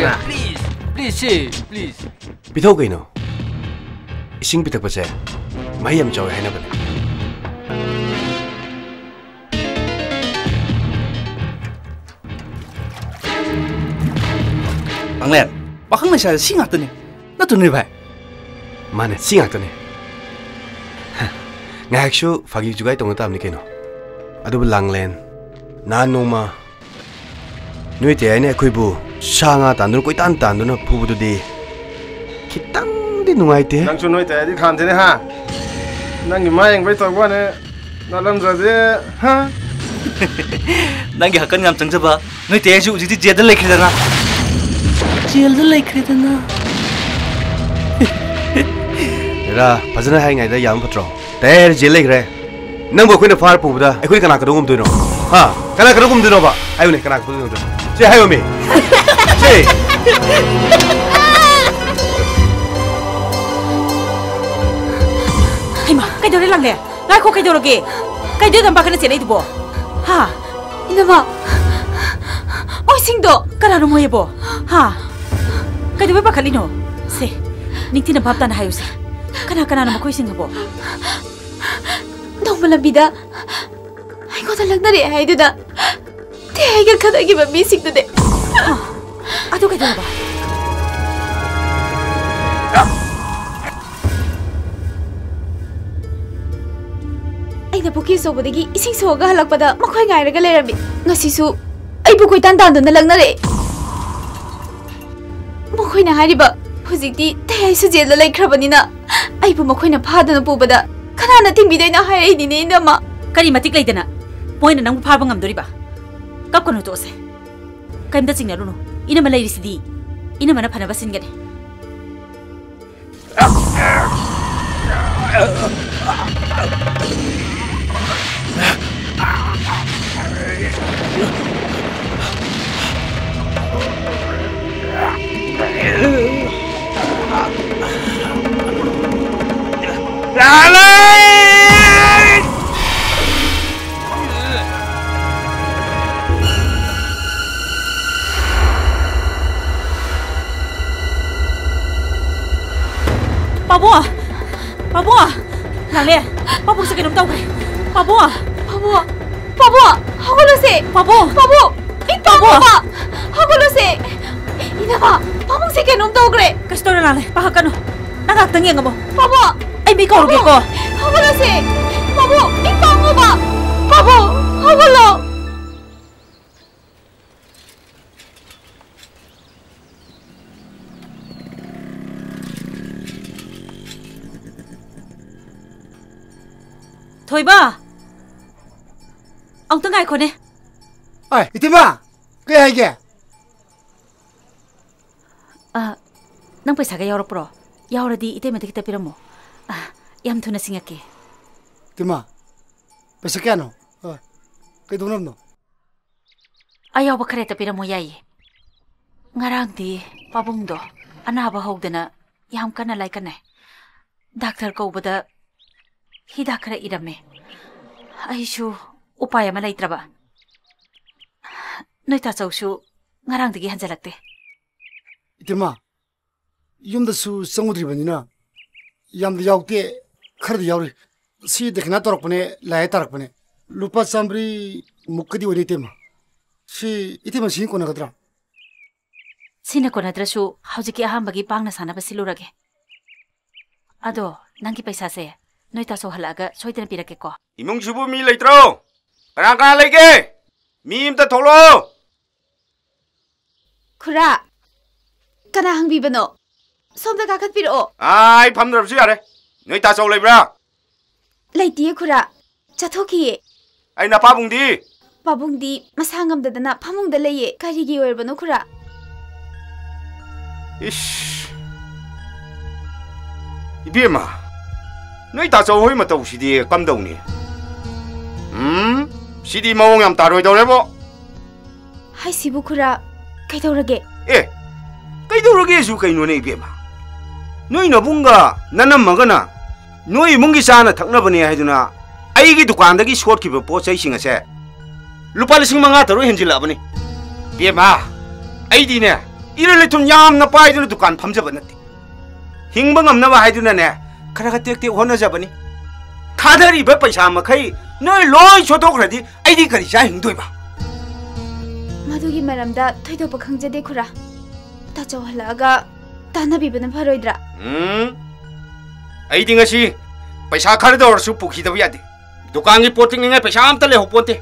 Please, say, please. Bithau kai no. Ising bitak pa se. Mayam jaw hai na bane. Langlen, bakang na siya singak to ni. Natunay ba? Mane, singak to ni. Ngayak shu fagi juga itong natam ni kaino. Ado ba Langlen? Nanoma Nui te ane akoi bu Sanga tandun koi tan tandun na pubu di Kitang di nungai te Nang su nui te di khan te ne ha Nang gi mayang bai to wa ne Na lam za de ha Nang gi hakan ngam chang ba Nui te ju ji je da lai khre na Jel da lai khre na Ra phajana hai ngai da yam patro Ter jel lai khre Nang bo khoi na far pubu da akoi kana ka dongum tu no Ha kana ka dongum tu no ba ayo ne kana ka dongum tu Je hayo me Je Hima, kay do lang le. Ngai ko kay do lagi. Kay do tam ba kana sila itu bo. Ha. Inama. ꯃꯣꯏꯁꯤꯡꯗꯣ ꯀꯅꯥꯅꯣ ꯃꯣꯏꯕꯣ ꯍꯥ ꯀꯩꯗꯧꯕꯩ ꯄꯥꯈꯠꯂꯤꯅꯣ ꯁꯦ ꯅꯤꯡꯊꯤꯅ ꯚꯥꯞ ꯇꯥꯅ ꯍꯥꯏꯌꯨꯁꯦ ꯀꯅꯥꯅꯣ ꯃꯈꯣꯏꯁꯤꯡꯕꯣ ꯅꯣꯡꯃ ꯂꯝꯕꯤꯗ ꯑꯩꯉꯣꯟꯗ ꯂꯛꯅꯔꯦ ꯍꯥꯏꯗꯨꯅ ꯇꯦꯒ ꯈꯠꯅꯈꯤꯕ ꯃꯤꯁꯤꯡꯗꯨꯅꯦ ꯑꯗꯨ ꯀꯩꯗꯧꯔꯕ ꯑꯩꯅ ꯄꯨꯈ꯭ꯔꯤ ꯑꯆꯧꯕꯗꯒꯤ ꯏꯁꯤꯡ ꯁꯣꯛꯑꯒ ꯍꯜꯂꯛꯄꯗ ꯃꯈꯣꯏ ꯉꯥꯏꯔꯒ ꯂꯩꯔꯝꯃꯤ ꯉꯁꯤꯁꯨ ꯑꯩꯕꯨ ꯀꯣꯏꯇꯥꯟ ꯇꯥꯟꯗꯨꯅ ꯂꯛꯅꯔꯦ ꯃꯈꯣꯏꯅ ꯍꯥꯏꯔꯤꯕ ꯍꯧꯖꯤꯛꯇꯤ ꯇꯌꯥꯏꯁꯨ ꯖꯦꯜꯗ ꯂꯩꯈ꯭ꯔꯕꯅꯤꯅ ꯑꯩꯕꯨ ꯃꯈꯣꯏꯅ ꯐꯥꯗꯨꯅ ꯄꯨꯕꯗ ꯀꯅꯥꯅ ꯊꯤꯡꯕꯤꯗꯣꯏꯅꯣ ꯍꯥꯏꯔꯛꯏꯅꯤꯅꯦ ꯏꯅꯝꯃ ꯀꯔꯤ ꯃꯇꯤꯛ ꯂꯩꯗꯅ ꯃꯣꯏꯅ ꯅꯪꯕꯨ ꯐꯥꯕ ꯉꯝꯗꯣꯔꯤꯕ ꯀꯞꯀꯅꯨ ꯇꯣꯛꯑꯁꯦ ꯀꯩꯝꯇ ꯆꯤꯡꯅꯔꯨꯅꯨ ꯏꯅꯝꯃ ꯂꯩꯔꯤꯁꯤꯗꯤ 이놈만나 파나바 신게네. 바보아, 나래, 바보 새끼 놈 따오그래. 바보아, 하고로세. 바보, 이 바보아, 하고로세. 이나봐, 바보 새끼 놈 따오그래. 가시도를 나래, 바하까노. 나가 악당이 안 가모. 바보아, 아이 미가 오르겠고. 하고로세. 바보, 이 바보아, 바보, 하고로. 토이바, 엉뚱 갈 거네. 아이, 이때마, 그야 이게. 아, 낭 पैसा가 열어버려. 열어디 이때면 되겠다 비라모. 아, 얌투나 생각해. 이때마, पैसा क्या नो? कई दोनों नो. 아, 여보 그랬다 비라모 야이. nga랑디 바봉도 아나바 호그나 얌까나 라이까네. 닥터 거보다 हिदा खरा इरमे आइसु उपाय मा लैत्रबा नैता चौसु ngaraंदगी हंजलक्ते इतेमा युमदसु संगुद्रिबनिना यामद यावते खरद यावरि सी देखना तरकपने लाय तरकपने लुपा चामब्री मुक्कदी ओने इतेमा सी इतेमा सिन कोनगद्रा सिना कोनद्रसु हौजिकी अहामबगी पांगना सानाबा सिलुरगे अदो नंगी पैसा से नोइता सोहलागा सोइदन पिरकेको इमुंगसिबु मी लैत्रो कना लैगे मी इमता थोलो खुरा कना हंगबिबनो सोमदा काखत पिरो आइ फमदरबसु यारे नोइता चौ लैब्रा लैतिए खुरा चथोखिए आइना पाबुंदी मसांगमददना फमुंगदा लैये कारिगी ओरबनो खुरा इश इबेमा नोई ताचौ होई मतौ सिदी कमदौनी सिदी मवोंग याम तारोय दौरेबो हाय सिबु खुरा कैदौरगे ए कैदौरगे सु कैनोने इबेमा नोई नबुंगा ननमगना नोई मुंगी चाना थकनबने हाइदुना आइगी दुकानदगी सोटखिबो पोचै सिंगसे लुपा 5,000 तरो हेंजिलाबनी बेमा आइदिने इरलेथुन यामना पाइदुना दुकान फमजब नते हिंगबा ngamnaba haiduna ne खरा टेक टेक होना जाबनी थादरी बे पैसा मखै नोय लोय छोटोखरदि आइदि करि जा हिंदोइबा मधुगी मरमदा थैदोप खंगजदे खुरा ताचौ हलागा तानाबिबन फरोइद्रा आइदि ngasi पैसा खर दौरसु पुखिदब यादे दुकान की पोटिंग ने पैसा आमता ले होपोते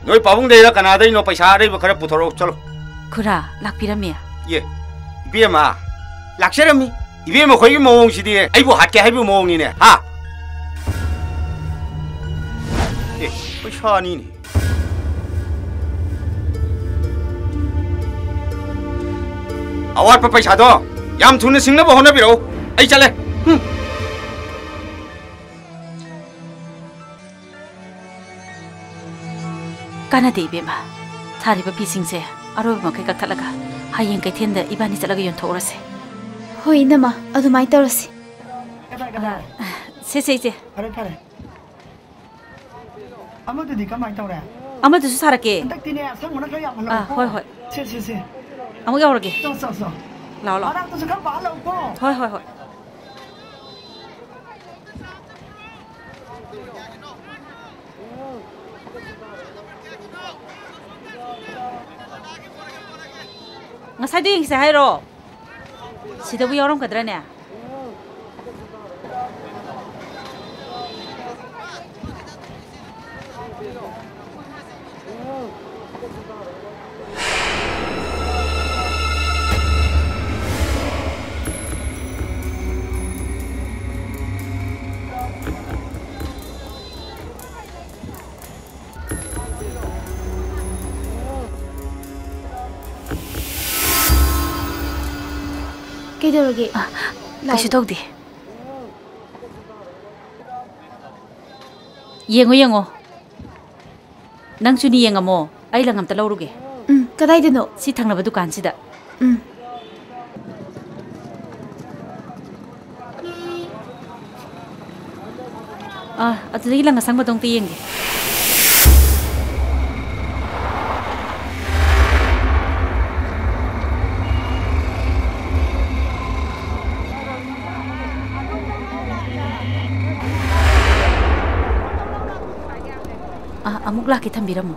नोय पाबुंग देरा कनादै नो पैसा रे खरा पुथरो चलो खुरा लाकपिरमे ये बेमा लाक्सरमी इबे मखोई मोंग सिदी आइबो हाटके हाइबो मोंगनी ने हा ए पैसानी ने अवार पर पैसा दो याम थुने सिंगना बहोना बिरो आई चले काना देबेमा थारिबा फिसिंसे अरोब मखे कथलगा हायें कैथेंदा इबानी चलगा योंथोरसे होई नमा अदुमाई तौरसी से फरे अमददी कमाई तौरे ꯑꯃꯗꯨꯁꯨ ꯁꯥꯔꯛꯀꯦ ꯍꯟꯗꯛꯇꯤꯅꯦ ꯁꯪꯕꯅ ꯈꯔ ꯌꯥꯝ ꯍꯣꯏ ꯍꯣꯏ ꯁꯦ ꯑꯃꯨꯛ ꯌꯧꯔꯒꯦ ꯆꯣ ꯂꯥꯎ ꯂꯥꯎ ꯃꯔꯛꯇꯁꯨ ꯈꯔ ꯄꯥꯍꯜꯂꯛꯎꯀꯣ ꯍꯣꯏ ꯉꯁꯥꯏꯗꯣ ꯌꯦꯡꯁꯦ ꯍꯥꯏꯔꯣ 시대부 여름 가더라네. 그대로게. 다시 더욱디. 영어. 낭준이 영어모 아이랑 함께 나오르게. 그다이드노. 시탕나바 두칸시다. 아저기 랑가 상바동 띠eng게. Amuk laki tambira mo.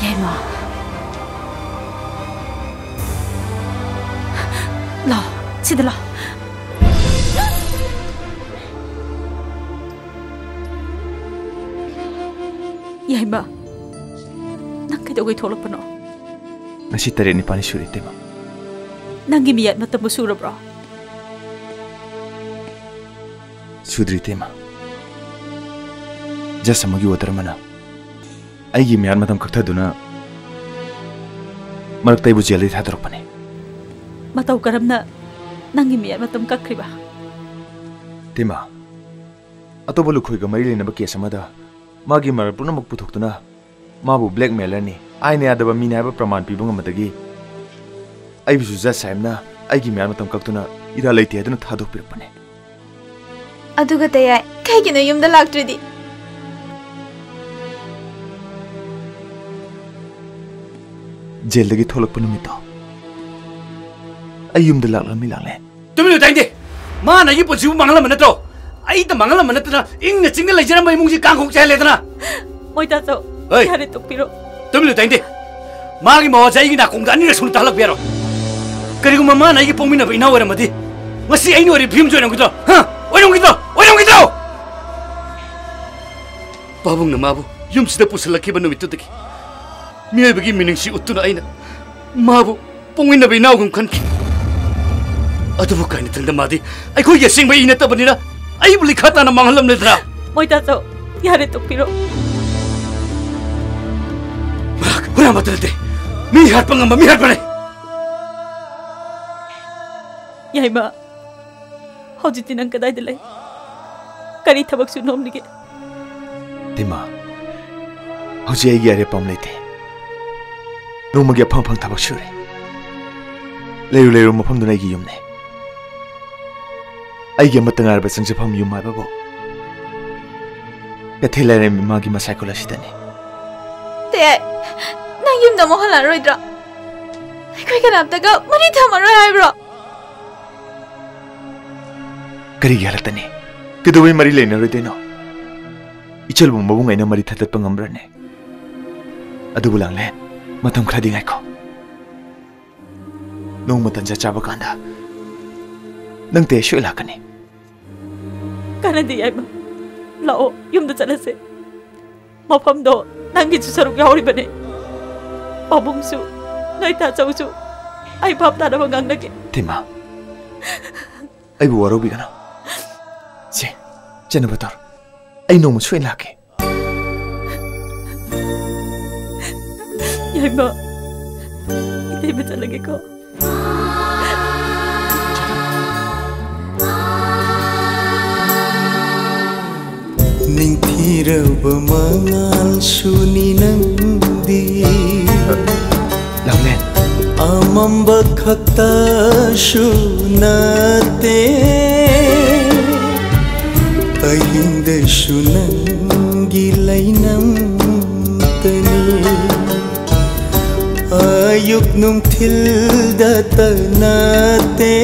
Yema. Lo, sidala. Yaima, nang kailangan itulog pa no? Nasi tari ni pani suri tema. Nang gimiyat mata mo sura bro. Sudri tema. Jasa magi water mana. Ay gimiyat matam kakta duna. Marak tayo bujali tatarok pa ni. Mataw karam na nang gimiyat matam kakriba. Tema. Ato balukhoy ka marili na ba kesa mada. Magi mar puna magputok na mabu blackmailer ni ay ne adaba mina ba praman pibung amadagi ay bisu za saim na ay gi myar matam kaktuna ira laite aduna thadok pirpane aduga tayai kai gino yumda laktridi jail dagi tholak panu mito ay yumda lakla mi lakle tumilo tainde ma na yi posu mangala manato आई तो मंगल मनत ना इंग चिंगल laser में मुझे Kong होक चाहे लेतना मोइता तो यारे तो पिरो तुम लोग ताइंदे माँ की मौज आएगी ना कुंगानी ने सुनता लग बियारो करीब मम्मा ना ये पोमी ना बिना वरम मधी मसी आई नोरी भीम जो नंगी तो हाँ वरम की तो बाबुंग ना माबू युम सिद्ध पुसल लकी बनो मित्तु तकी मियाँ बगी मीनिंग सी उत्तु ना आई ना माबू पोमी ना बिना उगम खन की अदुबु काइने तंग मादी आई कोई ये सिंग में इन्हें तब बनी ना आई बोली खाता ना मंगलम ले था मोइता तो यारे तो पिरो पुरा मत लेते मी हाथ पंगम मी हाथ पड़े याई माँ हौजिती नंग कदाई दिले करी थबक सुनोम निके तिमा हौजी आई यारे पम लेते नोम गया फंग फंग थबक शुरे लेरु मफम दुनाई की युमने आई के मत नगार बसंग से फम युम आए बाबू कथेला रे माँ की मसाइकोला सितने ते ना युम दमो हला रोइद्रा कोई के नाम तक मनी था मरो है ब्रो करी गया लगता नहीं कि दो मरी लेने रोइते नो इचल बुम बबुंग आई ना मरी था तब पंगम्बर ने अदु बुलांग ले मतम खरादी गाय को नोंग मतन चाचा बकांदा नंग ते शो इलाकने कानदी याई माँ लाओ युम द चले से मफम दो नंगी चुसरुक यावरी बने बाबुंग सु नैता चौसु आई बाप ताना बंगांग नके तिमा आई बुआरो भी गना से चने बतर आई नोंग मुझे इलाके याई माँ इतने बचा लगे को ꯅꯤꯡꯊꯤꯔꯕ ꯃꯉꯥꯜꯁꯨ ꯅꯪꯗꯤ ꯂꯝꯂꯦꯟ ꯑꯃꯝꯕ ꯈꯛꯇꯁꯨ ꯅꯠꯇꯦ ꯑꯍꯤꯡꯗꯁꯨ ꯅꯪꯒꯤ ꯂꯩꯅꯝꯇꯅꯤ ꯑꯌꯨꯛ ꯅꯨꯡꯊꯤꯜꯗꯇ ꯅꯠꯇꯦ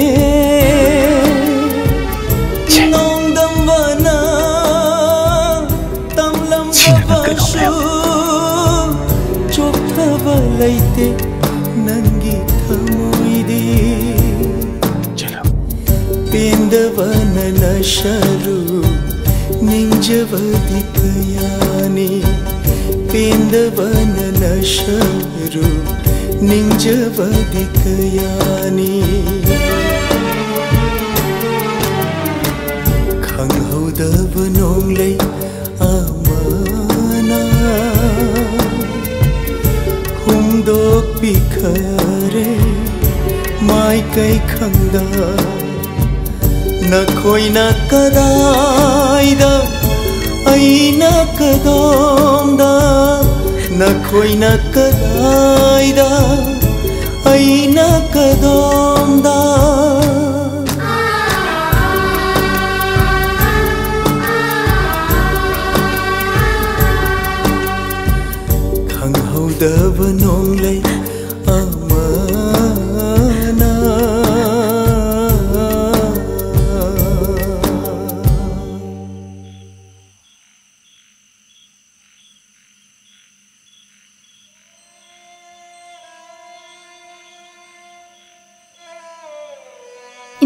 ꯅꯣꯡꯗꯝꯕꯅ ꯇꯝꯂꯝꯕꯁꯨ ꯆꯣꯛꯊꯕ ꯂꯩꯇꯦ ꯅꯪꯒꯤ ꯊꯃꯣꯏꯗꯤ ꯄꯦꯟꯗꯕꯅ ꯅꯁꯔꯨ ನಿಂಜವದಿ ಕಯಾನಿ ಪೇಂದವನ ನಶರು ನಿಂಜವದಿ ಕಯಾನಿ ಖಂಗೌದವ ನೋಂಗ್ಲೈ ಅಮಾನ ಹುಂದೋಪಿ ಖರೆ ಮಾಯ್ ಕೈ ಖಂದ ನಖೋಯ್ನ ಕದಾಯ್ದ ಐನ ಕದೋಂದ ನಖೋಯ್ನ ಕದಾಯ್ದ ಐನ ಕದೋಂದ ಖಂಗೌದವ ನೋಂಗ್ಲೈ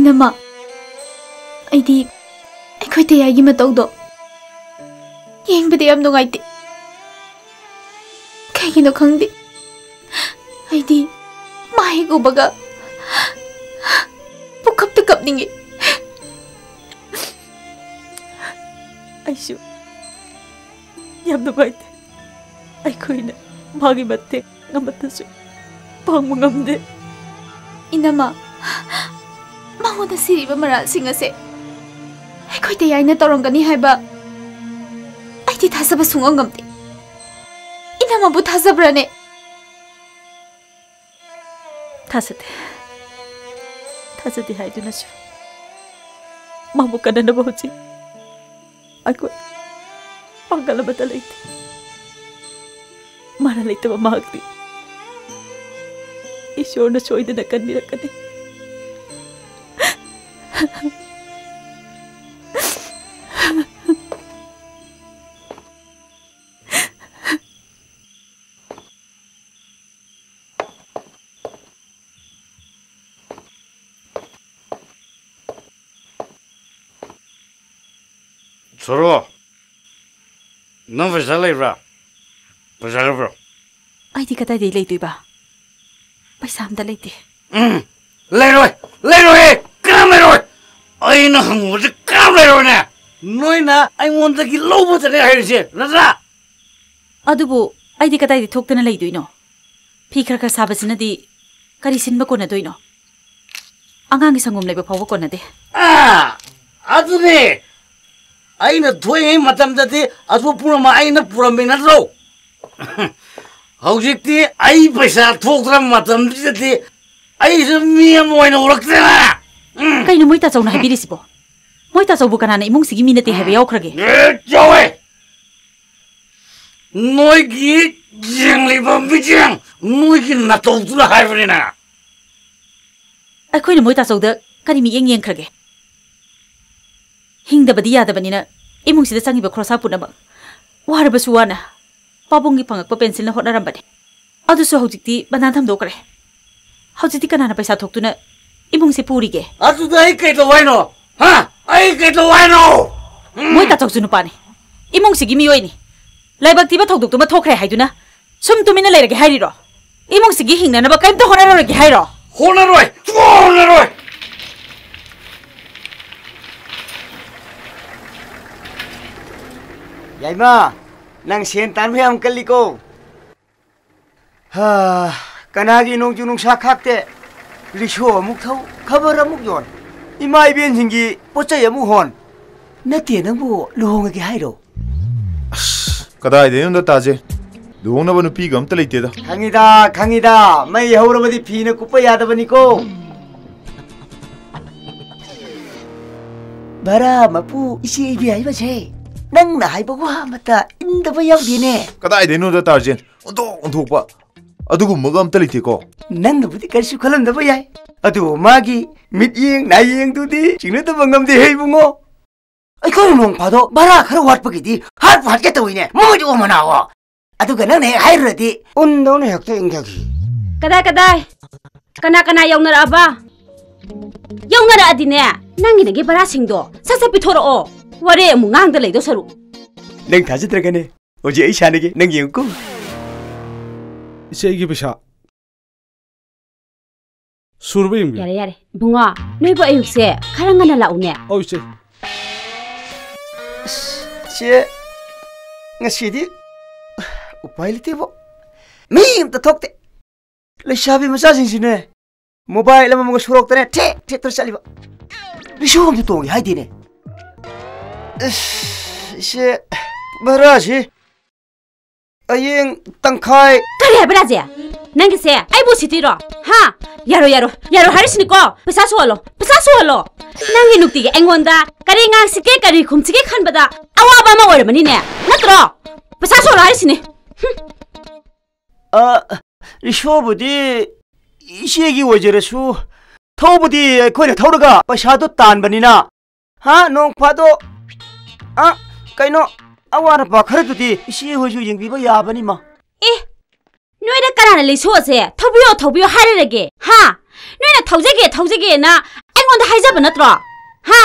Inama, aidi, aikoy tayagi matawdo. Yang bade am nungai ti. Kayino khangdi. Aidi, mahi ko baga. Pukap takap ningi. Aishu, yam nungai ti. Aikoy na magi matte ngamatasu. Pang mangamde. Inama. Mahona siriba maral singa se aikoy te yaina torongani haiba aiti thasaba sungongamte inama bu thasabrane thasate haiduna su mamu kanana bahuchi aikoy pangala batalaite mara leitaba mahakti ishorna soidana kanmirakane Soro, não vais a levar. Vais a levar. Ai di kata di leitui ba. Paisa amda leite. Leroy, Leroy. Aina hangud kamero na. Noina I want to get low with the hair. Nada. Adubu ai di kata di thokta na leidui no. Phikar ka sabasina di karisin ba ko na doino. Angang isangom leba pawo ko na de. Adune. Aina thoy matam dati adu pura ma aina pura minatro. Haujikti ai paisa thokra matam dati ai mi moina urakta. Kay no moita chaw na habirisibo. Moita chaw bu kanana imong sigi minati habe yaukrage. Jowe. Noigi jingli bambijang. Noigi natawdula haibina. Akoy no moita chaw da kani mi yeng krage. Hingdabadi yadabanina imong sida changiba khrosa punaba. Waraba suwana. Pabongi pangakpa pencil na hotnarambade. Adusu haujikti banan thamdokre. Haujikti kanana paisa thoktuna imong se purige. Atu dai kai to waino. Ha? Ai kai to waino. Moi ta choksu nupani. Imong sigi mi oini. Laibak tiba thokdok tuma thokre haiduna. Sum tumina leirage hairiro. Imong sigi hingna na ba kaim to honarorage hairo. Honaroi. Yaima, nang sentan me am kaliko. Ha, kanagi nong junung sakhakte. Risho amuk thau, khabar amuk yon. Imai ben singi pochai amuk hon. Nate nang bu luhong age hairo. कदाइदेनुंदा ताजे दुहोंगनब नुपीगा अमता लेतेदा खंगीदा मई हौरबदी फीना कुप्पा यादबनिको भरा मपू इसी भी आई बसे नंगना हाइबगु हामता इंदबा यावदीने कदाइदेनुंदा ताजे ओंथोपा अदुगुम्बगा अमता लेतेको नंगबुदी करसु खलमदबा याय अदु मागी मिटयेंग नायेंग दुदी चिंगनदबा ngamदे हेबुंगो अखोय नोंग फादो भरा खर वाटपगिदी हाट के तोइने मोइदि ओमनावो अदुगा नंगने हाइरदि उन्दोने हेक्ते इंगागी कदाय कना यौनराबा यौनरादिने नंगिनगे बरासिंगदो ससे पिथोरओ वरे अमु ngang दा लेदो सरु नंग थाजद्रगने ओजे आई शानेगे नंग येंको इसेगी पैसा सुरबे यंग यारे बुंगा नोइबो अयुसे खरंगना लाउने ओ इसे चे ngasidi upai litebo mim ta thokte lesabi masa singsine mobile ama mo surok tane thek tor chaliba bishom to hai dine se baraji ayeng tangkhai kare baraje nangi se ai bu sitiro ha yaro harisni ko pesa sualo nangi nukti ge engonda kare ngang sike kare khumsike khanbada awaba ma orbani ne natro pesa sualo harisni रिशोबुदी इशेगी वजरसु थौबुदी Koyna थौरगा पैसादो तानबनिना हा नों fado कइनो अवार पाखरदुदी इशे होजु यंगबिबा याबनिमा ए नोइदा कराना लिसोसे थौबियो हारेरगे हा नोइना थौजेगे ना आइंगोंदा हाइजाब नत्रो हा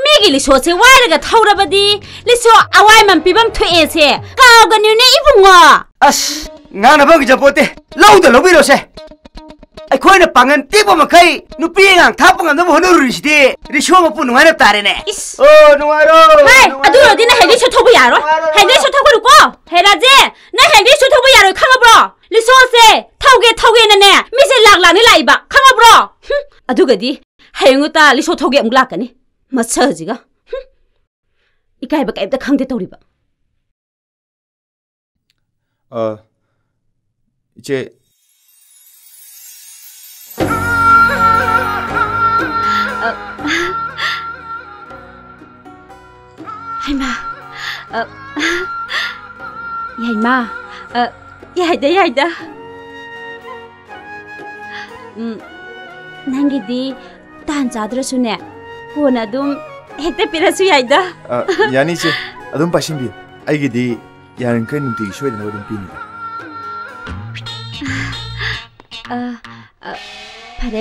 Maggi लिसोसे वारगा थौरबदी लिसो अवाइ मंपिबम थुएसे कावगनिने Ibungo us ngana bang japote lauda lobiro se ai khoi na pangan tipo makai nupi ngang thapang am hono riside risho ma pun ngana tare ne o nuaro hai adu ro dina hedi so thobu yaro hedi so thobu ko heraje na hedi so thobu yaro khangabro liso se thauge na ne mi se lak ni laiba khangabro adu gadi hayenguta liso thoge amuk lakani masajiga ikai ba kai da khangde toriba 이제 하이마 야이다 nangi디 단 자드르수네 호나둠 헥테 피라수 야이다 야니지 아둠 파신비 아이기디 야는 그 놈들이 쇼에는 어딘 비니다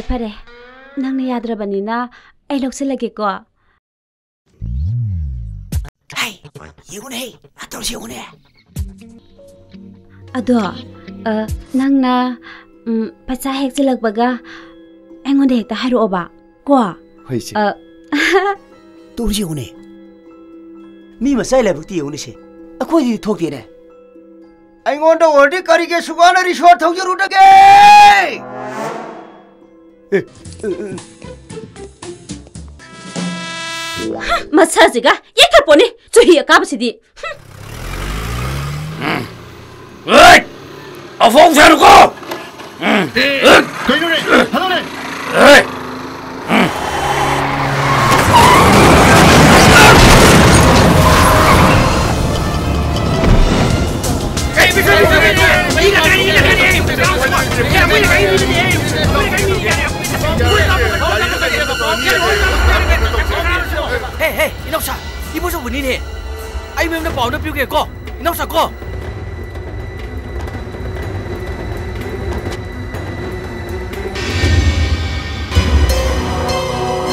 फरे नंगने याद्रबनिना आई लौसलगेको हाय येगुने आतोरसे येगुने अदो नंगना पचा हेक्चलगबगा एंगोंदे हेक्ता हाइरोबा को होइसे तोरसे येगुने मी Maasai लाबुती येगुने से अखोदि थोकतेने आइंगोंदा ओरदि करिगे सुगाना resort थौजरुदगे मसाजिगा ये खपोने जोहि अकाबसिदी ओइ अफों छरुको कइनुने हलोने Hey, inoksa, ibu so bunyi nih. Ayo memang bau na piu ke ko, inoksa ko.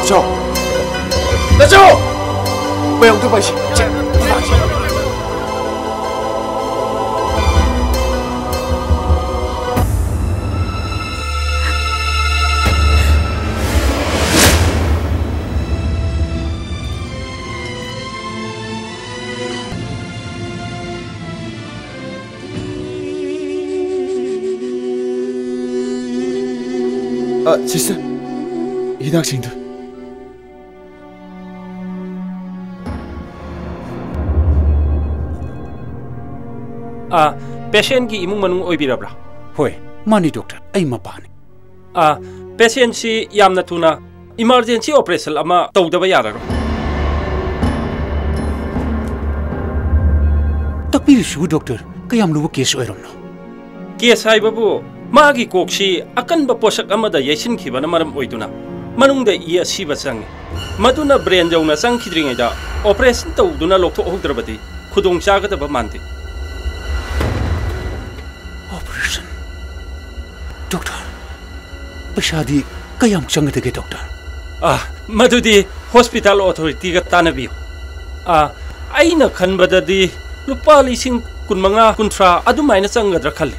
저, 나 저, 왜 영도 봐시? 실수 이 학생들 patient की इमुंग मनुंग ओइबिरब्रा होय मानी डॉक्टर आई मपाने पेशेंट सी यामना थुना इमरजेंसी ऑपरेशन अमा तौदबा याररो तकबीरसु डॉक्टर कयाम लुबो केस ओइरमनो केस हाइबबु मागी कोक्सी अकनब पोषक अमदा येसिन खिबना मरम ओइदुना मनुंग इ असीबा संगे मदुना ब्रेन जौना संखिद्रिङैदा ऑपरेशन तौदुना लोकथोहौद्रबदि खुदोंग चागदबा मानते ऑपरेशन डॉक्टर पैसादी कयाम चंगदगे डॉक्टर मदुदी हॉस्पिटल अथॉरिटी का तानबियो आइना खनबददी लुपा लिसिंग कुनमंगा कुंथ्रा अदुमाइना चंगद्रा खल्ले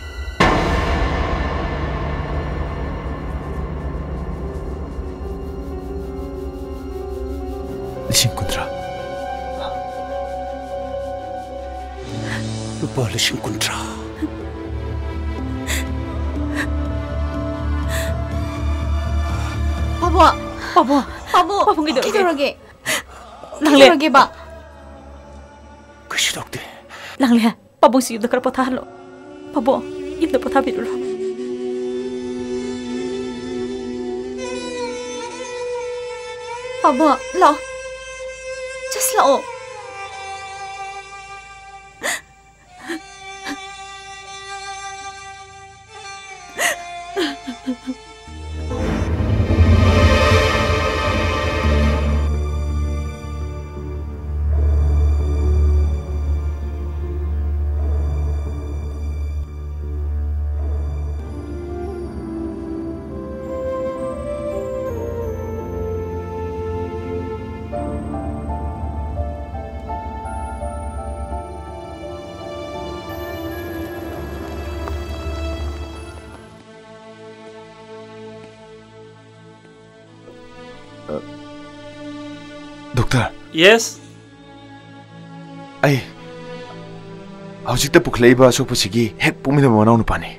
लिसिंग कुंथ्रा लुपा लिसिंग कुंथ्रा Papa, Papa, Papa, Papa kidorage. Kidorage ba? Kashi dokte. Langle, Papa si yudda kar pothalo. Papa, yudda pothabirula. Papa, la. Just lao. Doctor. Yes. Ai. Hojikta puklaiba sopusigi hek pumina manau nu pani.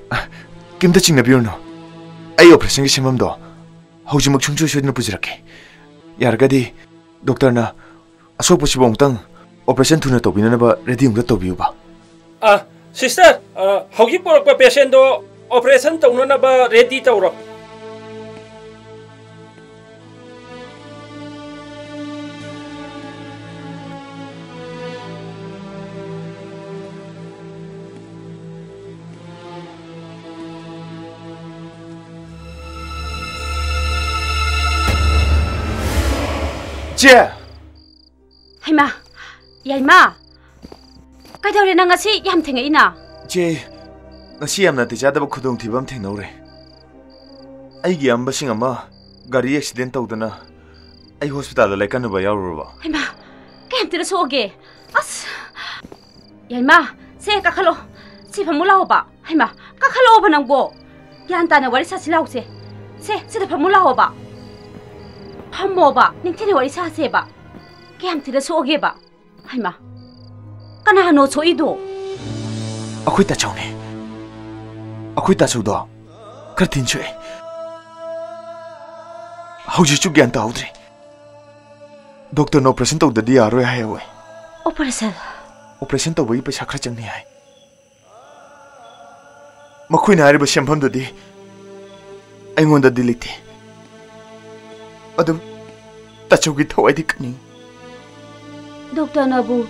Kimta chingna biurno. Ai operation gi simam do. Hojimak chungchu shodna pujirake. Yargadi doctor na asopusi bongtang operation thuna tobina ba ready ungda tobiu ba. Sister, hogi porokpa patient do operation tawna ba ready tawro. Haima, Yaima. Kaidore nang ngasi yam thengai na. Je, ngasi yamna ti jadaba khudong thibam thengnore. Ai gi amba sing ama gari accident tawdana. Ai hospital la laikan ba yawruba. Haima, kayam tira soge. As. Yaima, se ka khalo. Si phamula ba. Haima, ka khalo ba nang bo. Yan ta na wari sa silaw se. Se da phamula ba. Hammo ba, ningtene wari sa se ba. Kayam tira soge ba. Haima. Kana no choido. Akhui ta chawne. Akhui ta chawdo. Kartin chue. Hauji chu gyan ta haudri. Doctor no operation to dadi aro hai we. Operation to bai paisa khra changni hai. Makhui na ari ba shampham dadi. Aingon da diliti. Adu ta chawgi thawai di kani. Doctor Nabu,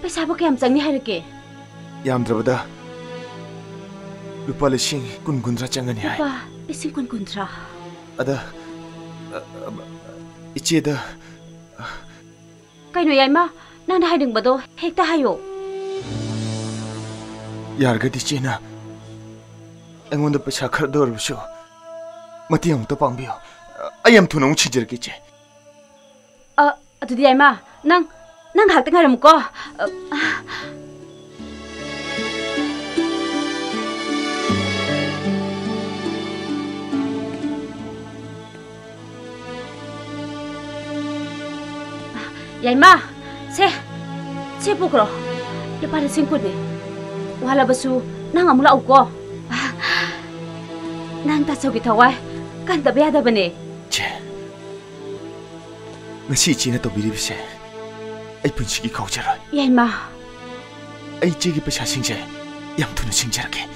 paisa ba kayam changni hai ke? Yamdrabada lupa lising kun-kuntra changani hai. Lupa lising kun-kuntra. Ada ichi da. Kaino yaima, nang haiding bado hekta hayo. Yarga di china. Angon da paisa khar dor biso. Mati ang to pangbiyo. Ayam thunong chijir ke che. Adu di yaima, nang hakta ngaram ko. Yaima, se pukro. Lupa lising kun ni. Wala basu nang amula uko. Nang ta chawgi thawai kan ta biada bane. Che. Ngasi china to biri bise. Ai punchi ki khauchara. Yaima. Ai che gi paisa singse ꯌꯥꯝ ꯊꯨꯅ ꯁꯤꯡꯖꯔꯒꯦ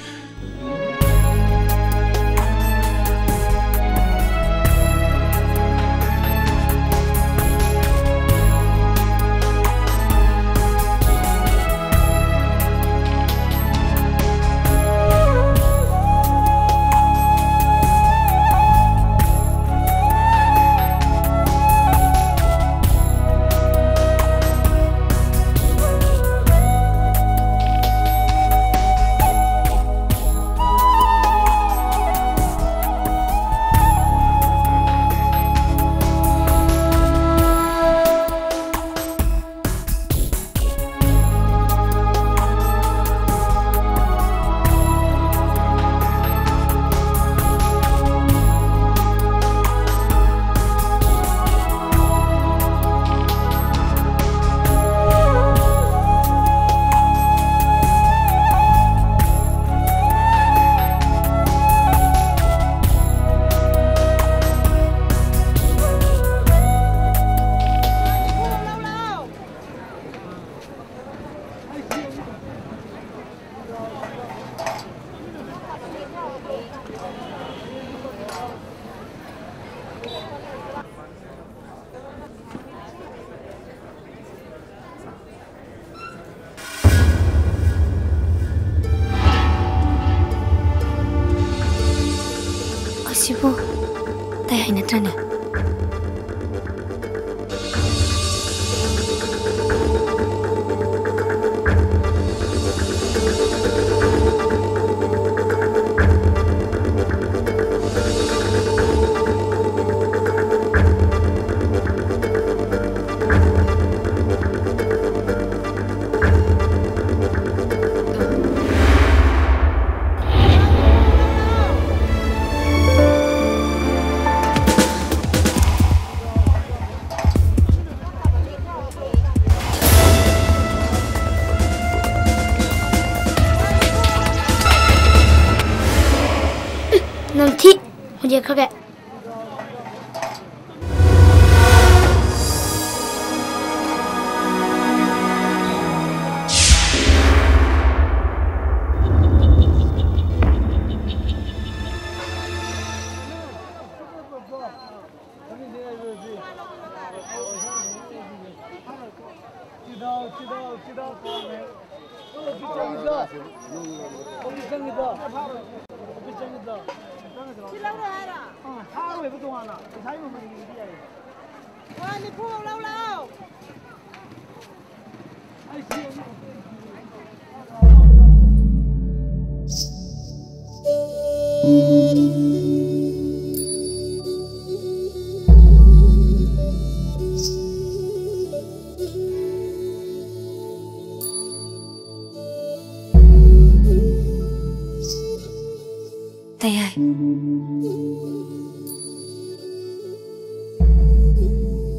Sibo, tayo na trana. Nanti, dia kakek. Tayay.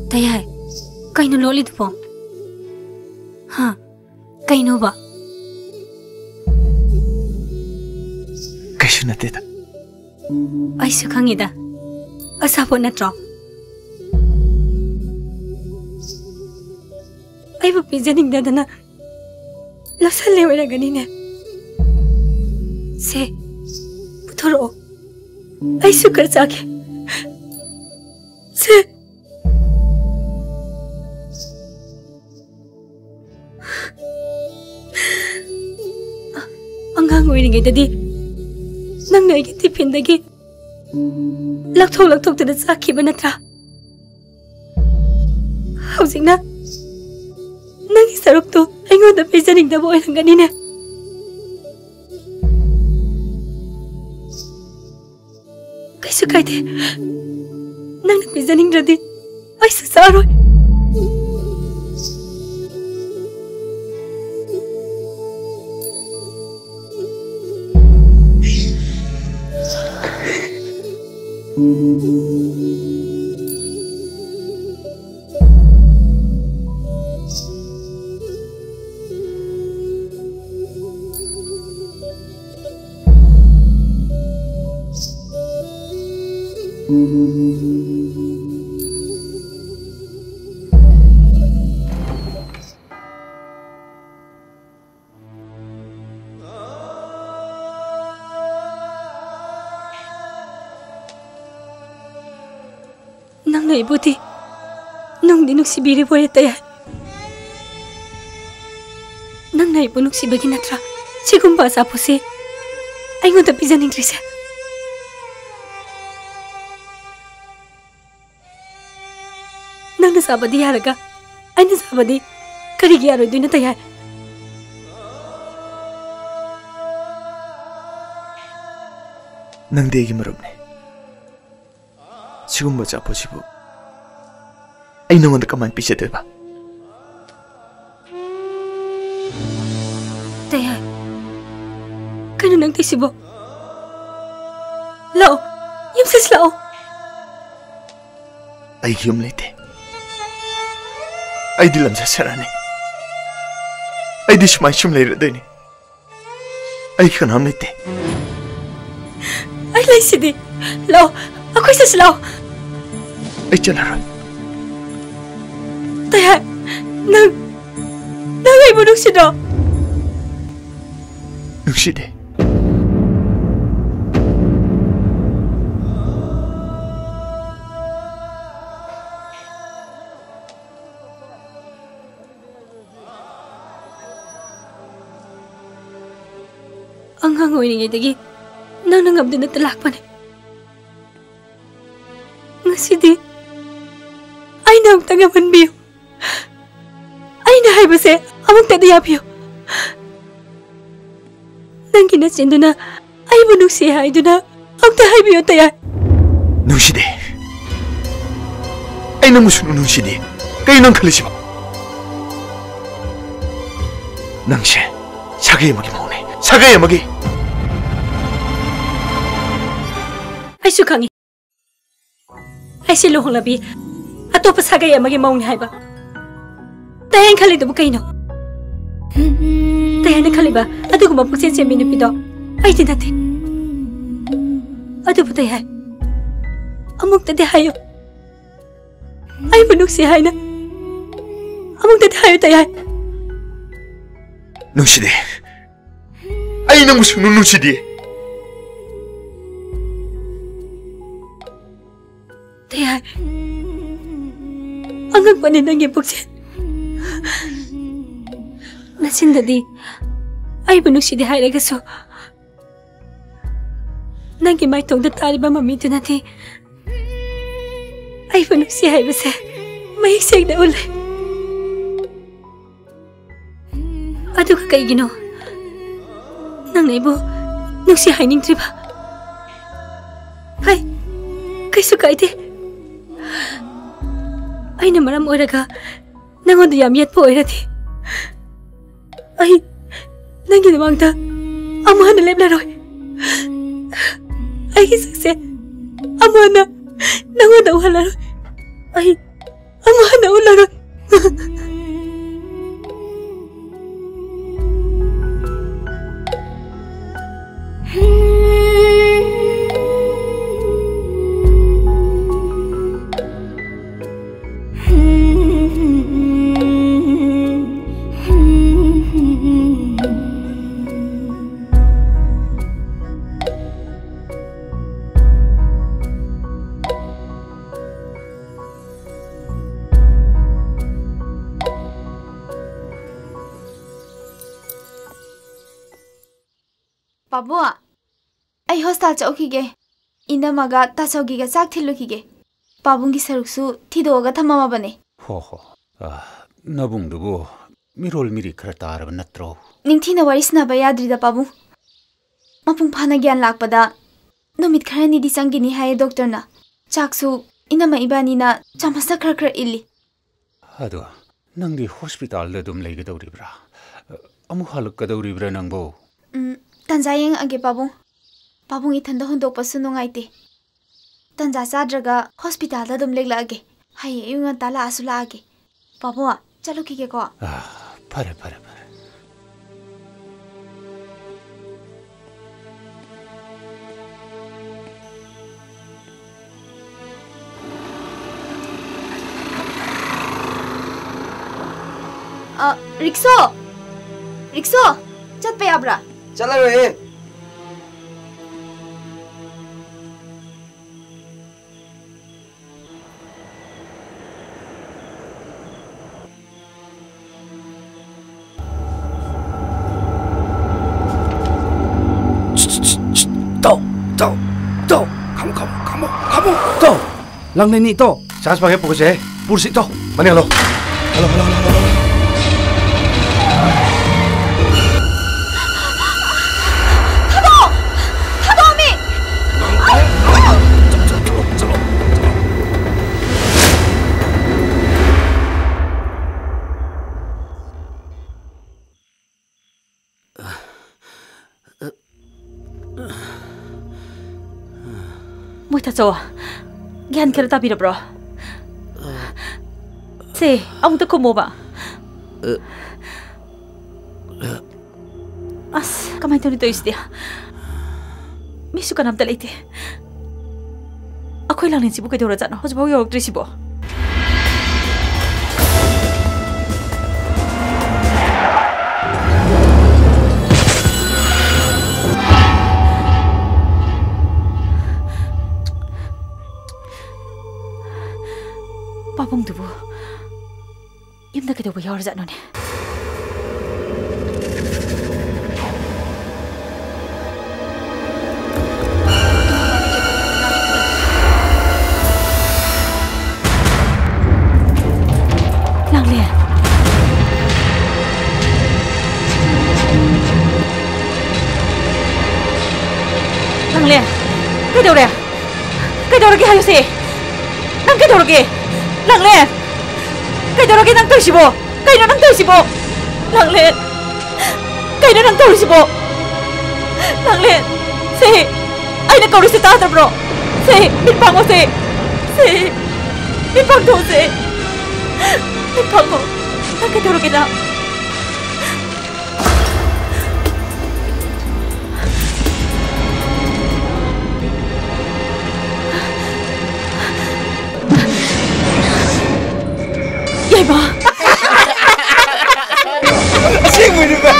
Tayay, kayo nulolit po. Ha? Kayo ba? Kayo natita. Ay sukangida. Asapo na tro. Ay papijaning dada na. Lasalewa na ganina. Se. Toro, ay sukar sa akin. Se. Ang hangoy tadi, nang naigitipin dagi. Lagtok na sa akin ba na tra? Hausing na. Nang isarok to, ay ngoda pa isaning na buhay lang ganina. Sukay de, nang napizaning radi, ay sasaroy. nang na ibuti nung di nuksibiri boy taya nang na ibu nuksibagi natra sigumba sa pose ay ngonda pizaning trisa nang nasabadi haraga ay nasabadi karigi aroy duna taya nang degi marabne sigumba chaposibu ai nongonda kaman pichedeba taya kanu nang tisibo lao yum sis lao ai yum lete ai dilam jasarane ai dishmai shum leire deni ai khanam lete ai lai sidi lao aku sis lao ai chalara taya nang ai bunuk sido nukside angang oiningidagi nang nangabdina talakpan ngasidi ay na tangaman biyo ay na hay base amang tadaya biyo nang kinasindu na ay bunuk siya ay duna ang tahay biyo taya nukside ay namusuno nukside kayo nang kalisiba nang siya sagay magi maune sagay magi ay sukangi ay siluhong labi ato pa sagay magi maune hay ba tayang kalido mo kayo no tayang nakaliba ato kumapagsin siya minupido ay di natin ato pa tayay among tadahayo ay bunok siya na among tadahayo tayay nukside ay namusuno nukside tayay hanggang paninang ipagsin nasindadi ay bunok si dihay nagaso nang imay tong datali ba mamito nati ay bunok si hay basa mahigsig na ulay ato ka kay gino nang naibo nung si hay ning triba ay kay sukay di ay namaram oraga nangon do yamiyat po orati ay nang ginawang ta amahan na leblaroy ay kisakse amahan na nangon na uhalaroy ay amahan na ularoy Pabu, ay hostel chaukhige. Inamaga tasogiga sak thilukhige. Pabungi saruksu thidoga thamama bane. Ho ho. Nabungdubu mirol miri khara taraba natro. Ningthina warisna ba yadrida pabu. Mapung phana gyan lakpada numit kharani di sangini haye doctor na. Chaksu inama ibani na chamasa khar khar illi. Ado nangdi hospital da dum legadawribra. Amu halakadawribra nangbo. Tanzayeng age pabu. Pabung ithanda hundok pasu nungaite. Tanza sadraga hospital da dum legla age. Haye yunga tala asula age. Pabu chalo kike ko. Pare. रिक्सो चल पे आबरा चला रे to kamu to lang ni to chas pakai pokok pursi to mana halo Moi ta cho gian kira ta bira bro se ang ta komo ba as kamay to nito istia misu ka nam ta leite akoy lang nin sibu kay dora jano hoje baw yorok trisibo Papong tubo, yun na kita ba yawar dyan nun eh. Langlen. Langlen, cái đâu rồi? Cái đâu rồi cái hay gì? Nang cái đâu rồi cái? Langlen, kay daro nang toy sibo, kay na nang toy sibo. Langlen, kay na nang toy sibo. Langlen, si, ay nagkaroon si tata bro. Si, pinpang mo si, pinpang to si, pinpang mo. Kay daro na. Yay ba? Asing mo na ba?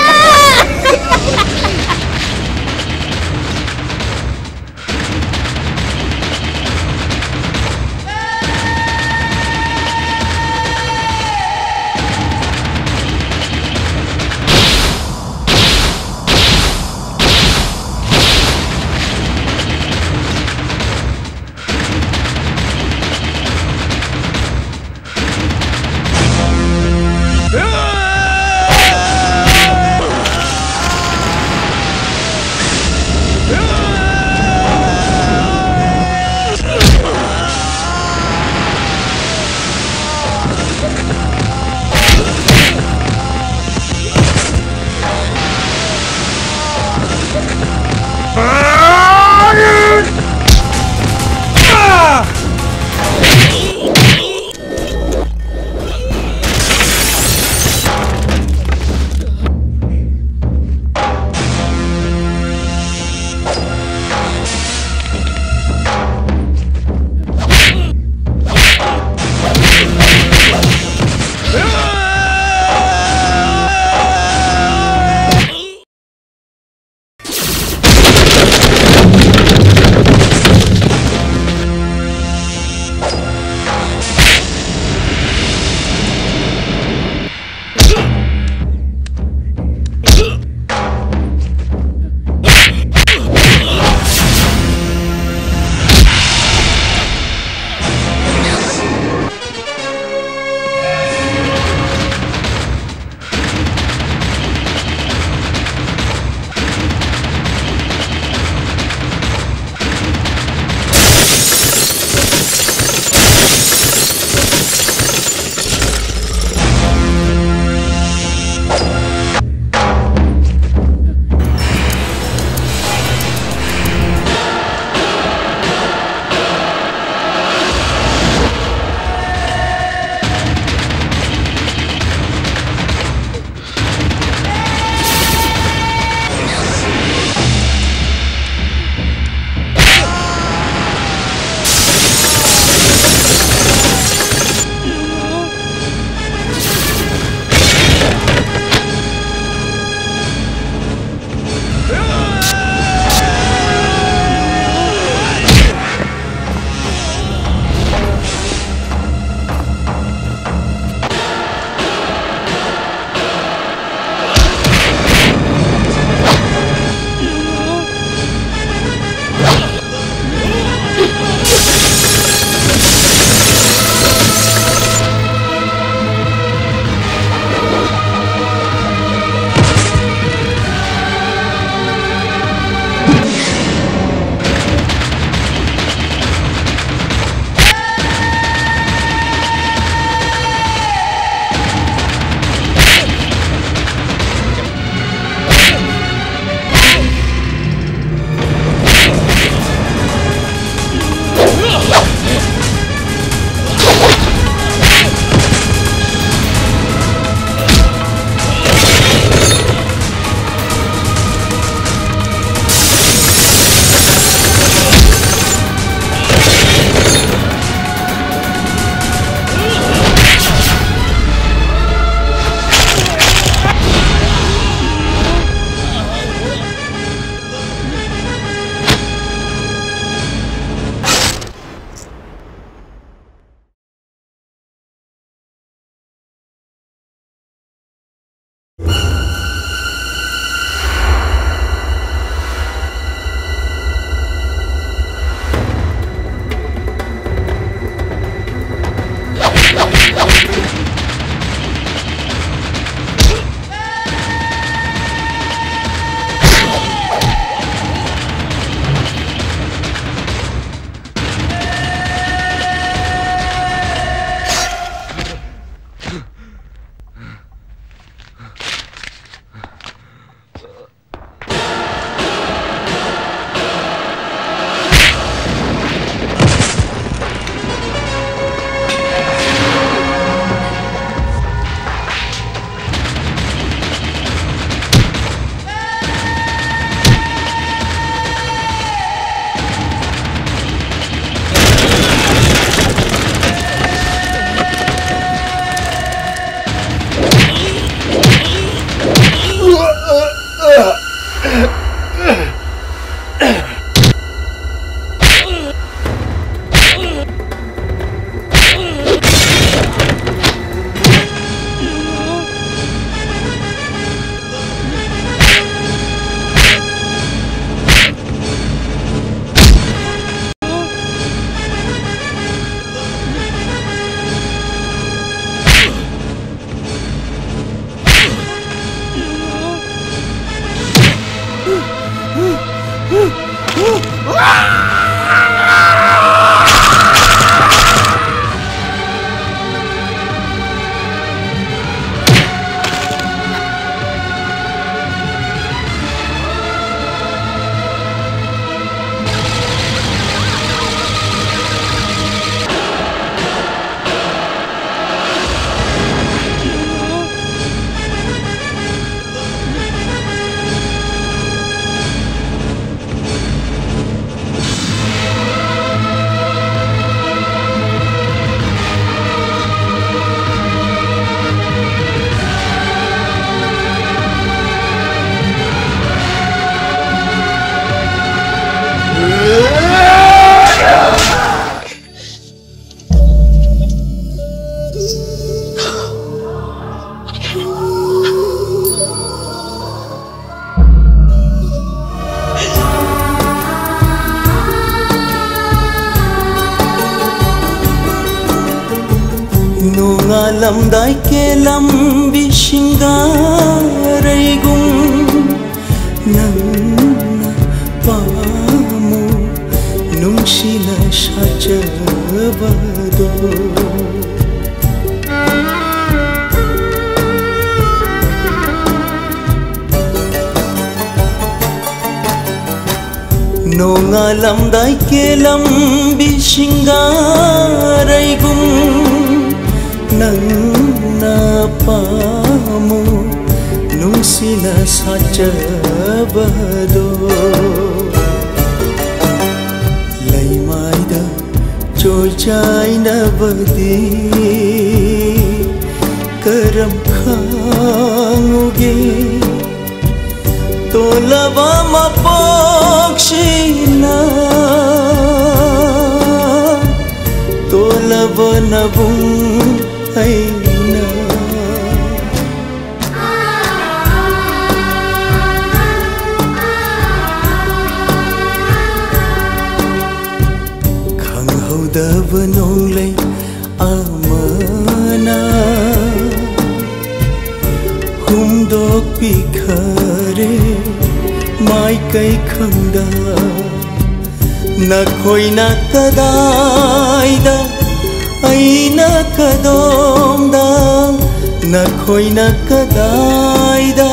lamdai ke lambi shingareigun nangna pamu nungsina shachabado nonga lamdai ke lambi shingareigun nangna pamu nungsina sajabado laimaida joy jaina badi karam khanguge tolava mapakshina tolava nabung aina khanghaudava nonglei amana humdok pikhare mai kai khangda nakhoina kadaida aina kadomda nakhoina kadaida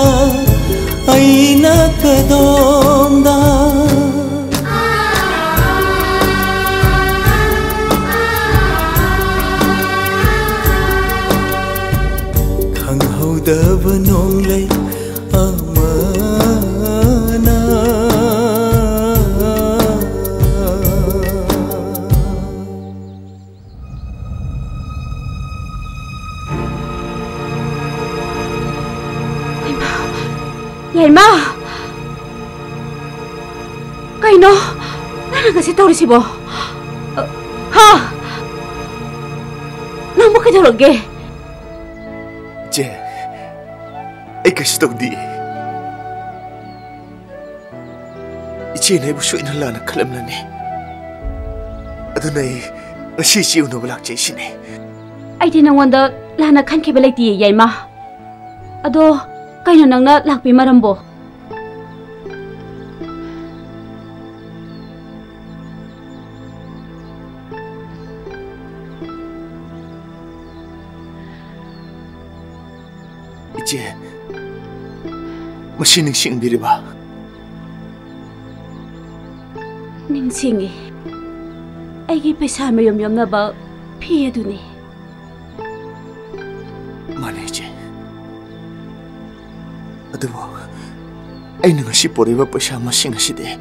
aina kadomda khanghaudava nonglei amana Yaima, kaino, nana kasi tawri sibo. Ha, nang mo kadarog eh. Je, ay kasi tawag di. Ichi na ibuso inala na kalamlan eh. Adunay, nasisiyaw na walak jay sin eh. Ay di nang wanda lana kan kibalay di Yaima. Ado, kaino nang na lakpi marambo. Ichi, masining singbiri ba? Ningsingi. Aigi paisa mayom-yom na ba piye duni? Mane, Ichi. Adubo, ay na nga si Poriba paisa masing aside.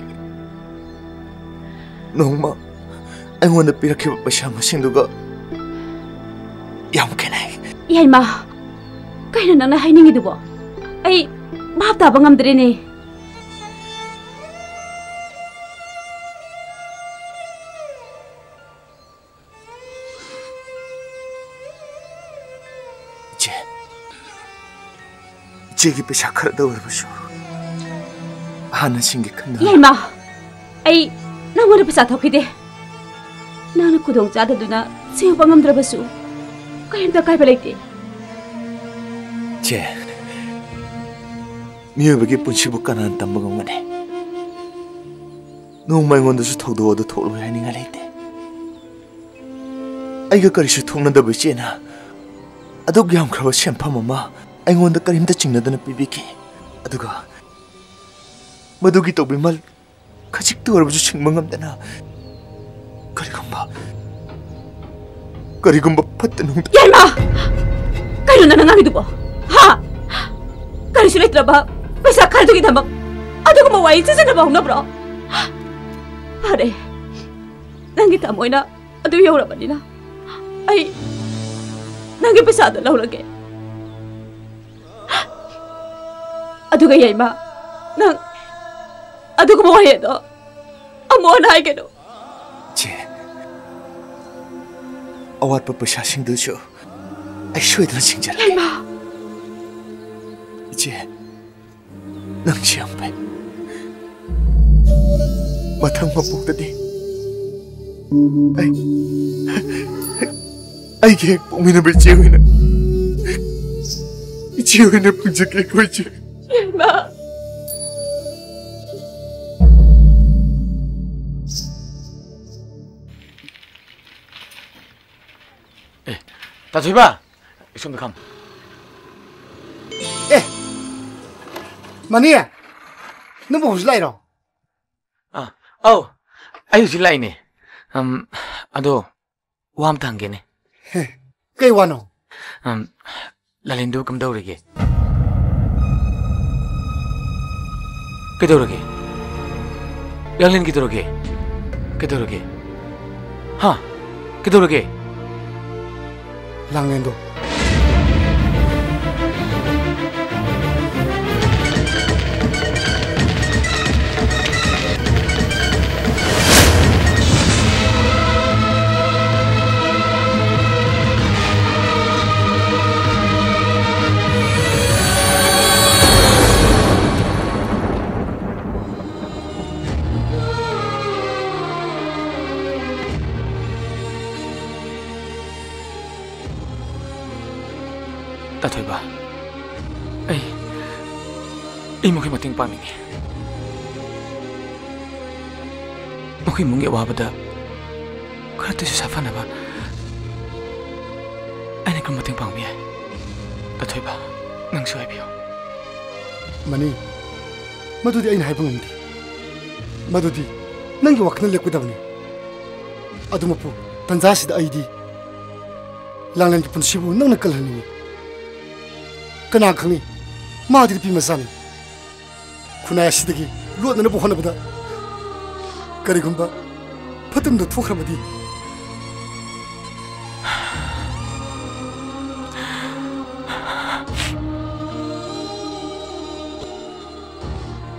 Noong ma, ay nga na pirakiba paisa masing duga. Yam kenay. Yaima, kaino nang nahiningi dubo? Ay, mahapta ba ngamdre ni? Jegi pe sakar dawar basu. Hana singi kanda. Yaima, ay nang wala pa sa tawkide. Nana kudong chada duna siyo pa ngamdra basu. Kaya nda kaya balay Je, miyo bagi punsi bukanan tambang ngane. nong mai ngon da su thodo da tholo hai ninga leite ai ga kari su thongna da biche na adog yam khra sem pham ma ai ngon da karim da chingna da na pibiki aduga madugi to bimal khajik tu ar bu chingma ngam da na Karigumba pattanung. Yaima! Kayo na nangangido po? Ha? Kayo sila itraba? Pesa kaldo kita mak. Aduh ko mawai sa na ba na bro? Pare. Nangita mo na. Aduh yaw na ba nila? Ay. Nangi pesado law lagi. Aduh ka Yaima. Nang. Aduh ko mawai do. Amo na ay gano. Che. Awat pa pasya sing du syo. Ay shuay na sing jala. Yaima. Che. Nang siyang pa. Matang mapuk tadi. Ay kaya pumina ba chiyoy na. Chiyoy na punjake ko chiyo. Yaima. 다 줘봐. 이som도 감. Mania, nó bổ lại rồi. 아유 질라이네. 아도 와암 단계네. Cây hoàn không? 라린도 금더우르게. 그더우르게. 랄린 기더우르게. 그더우르게. 하. 그더우르게. 랑렌도. 따토이바, 이 목이 못된 빵이니. 목이 뭉게 와보다 그렇듯이 사파나봐. 아니 그럼 못된 빵이야. 따토이바, 낭수 해비요. Mani, madudi ay nahay pangamdi. Madudi, nang giwak na lekudab ni. Ado mo po, tanzasi da ay di. Langlan kipun sibu nang nagkalhan ni. Kanang kami, mahadi di pimasan. Kunaya sidagi, luat na nabuhan na bada. Karigumba, patam na tuwak ramadi.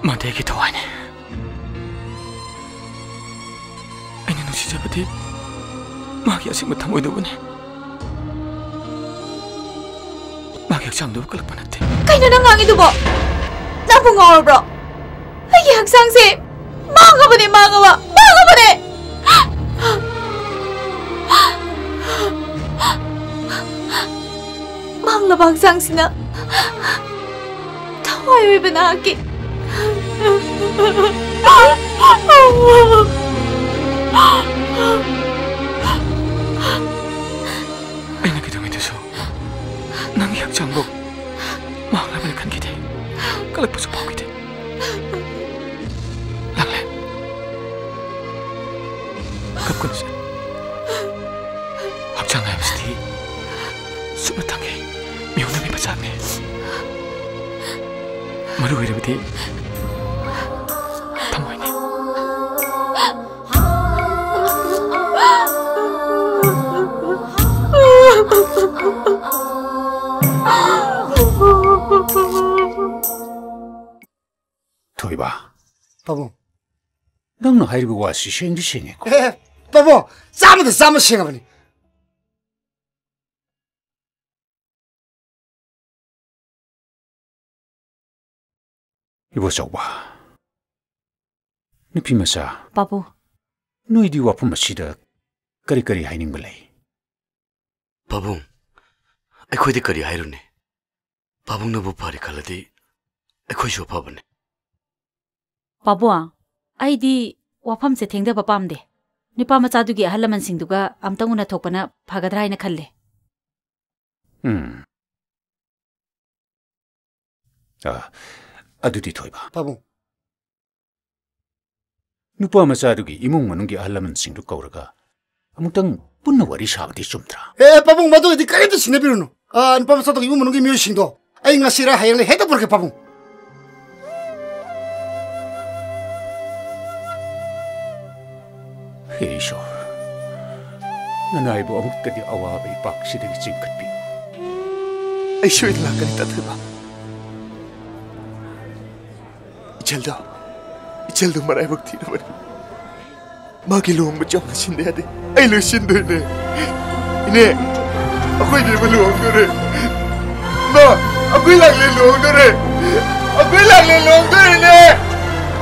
Mande ki tawani. Aini nusi jabati, magi asing matamoy doon. Magi aksang doon kalagpanate. Kayo na nangangido po? Napungawar bro. Ay aksang si, mga ba ni mga ba? Mga ba ni? Mga labang sang sina. Taway ba na aki? Ay nakitang ito so. Nangiyak jangbok. Makalabalikan kita. Kalagpasapaw kita. Langle. Kapko na siya. Habjang ay mesti. Subatangge. Miyaw na may pasag niya. Maluwi na bati. Tamoy niya. 토이바. 바보. 넌 하이리고 와시 시행지 시행했고. 바보, 싸면도 싸면 시행하버니. 이보소 봐. 니 피마사. 바보. 너희디 와품 마시다. 까리까리 하이닝 벌레. 바봉, 아이코이디 까리 하이루네. 바봉 너부 파리 칼라디, 아이코이 쇼파버네. 바보아, 아이디 वाफम से थेंगदब पामदे Nipah मचादुगी अहल लमनसिंगदुगा अमतंग उना थोकपना फगदरा हाइना खल्ले अदुदी थोइबा पाबुं नुपा मचादुगी इमुंग मनुंगी अहल लमनसिंगदु कौरगा अमुतंग पुन्ना worry साबदी चुमद्रा पाबुं मदुदी करितो सिनेबिरुनु नुपा मचादुगी इमुंग मनुंगी म्युजिसिंगदो आई ngasira hayangले हेता पुरके पाबुं हे ईश्वर ननाइबो अमुक्तदी अवाबे पाक्सिदगी चिंखत्पि ऐशो इलाकनि तथबा इचलदो मराई भक्ति न बनी मागी लोंग बचाव सिंदे आदे आई लो सिंदोने इने अखोई दे लोंग दोरे मा अखोई लागले लोंग दोरे ने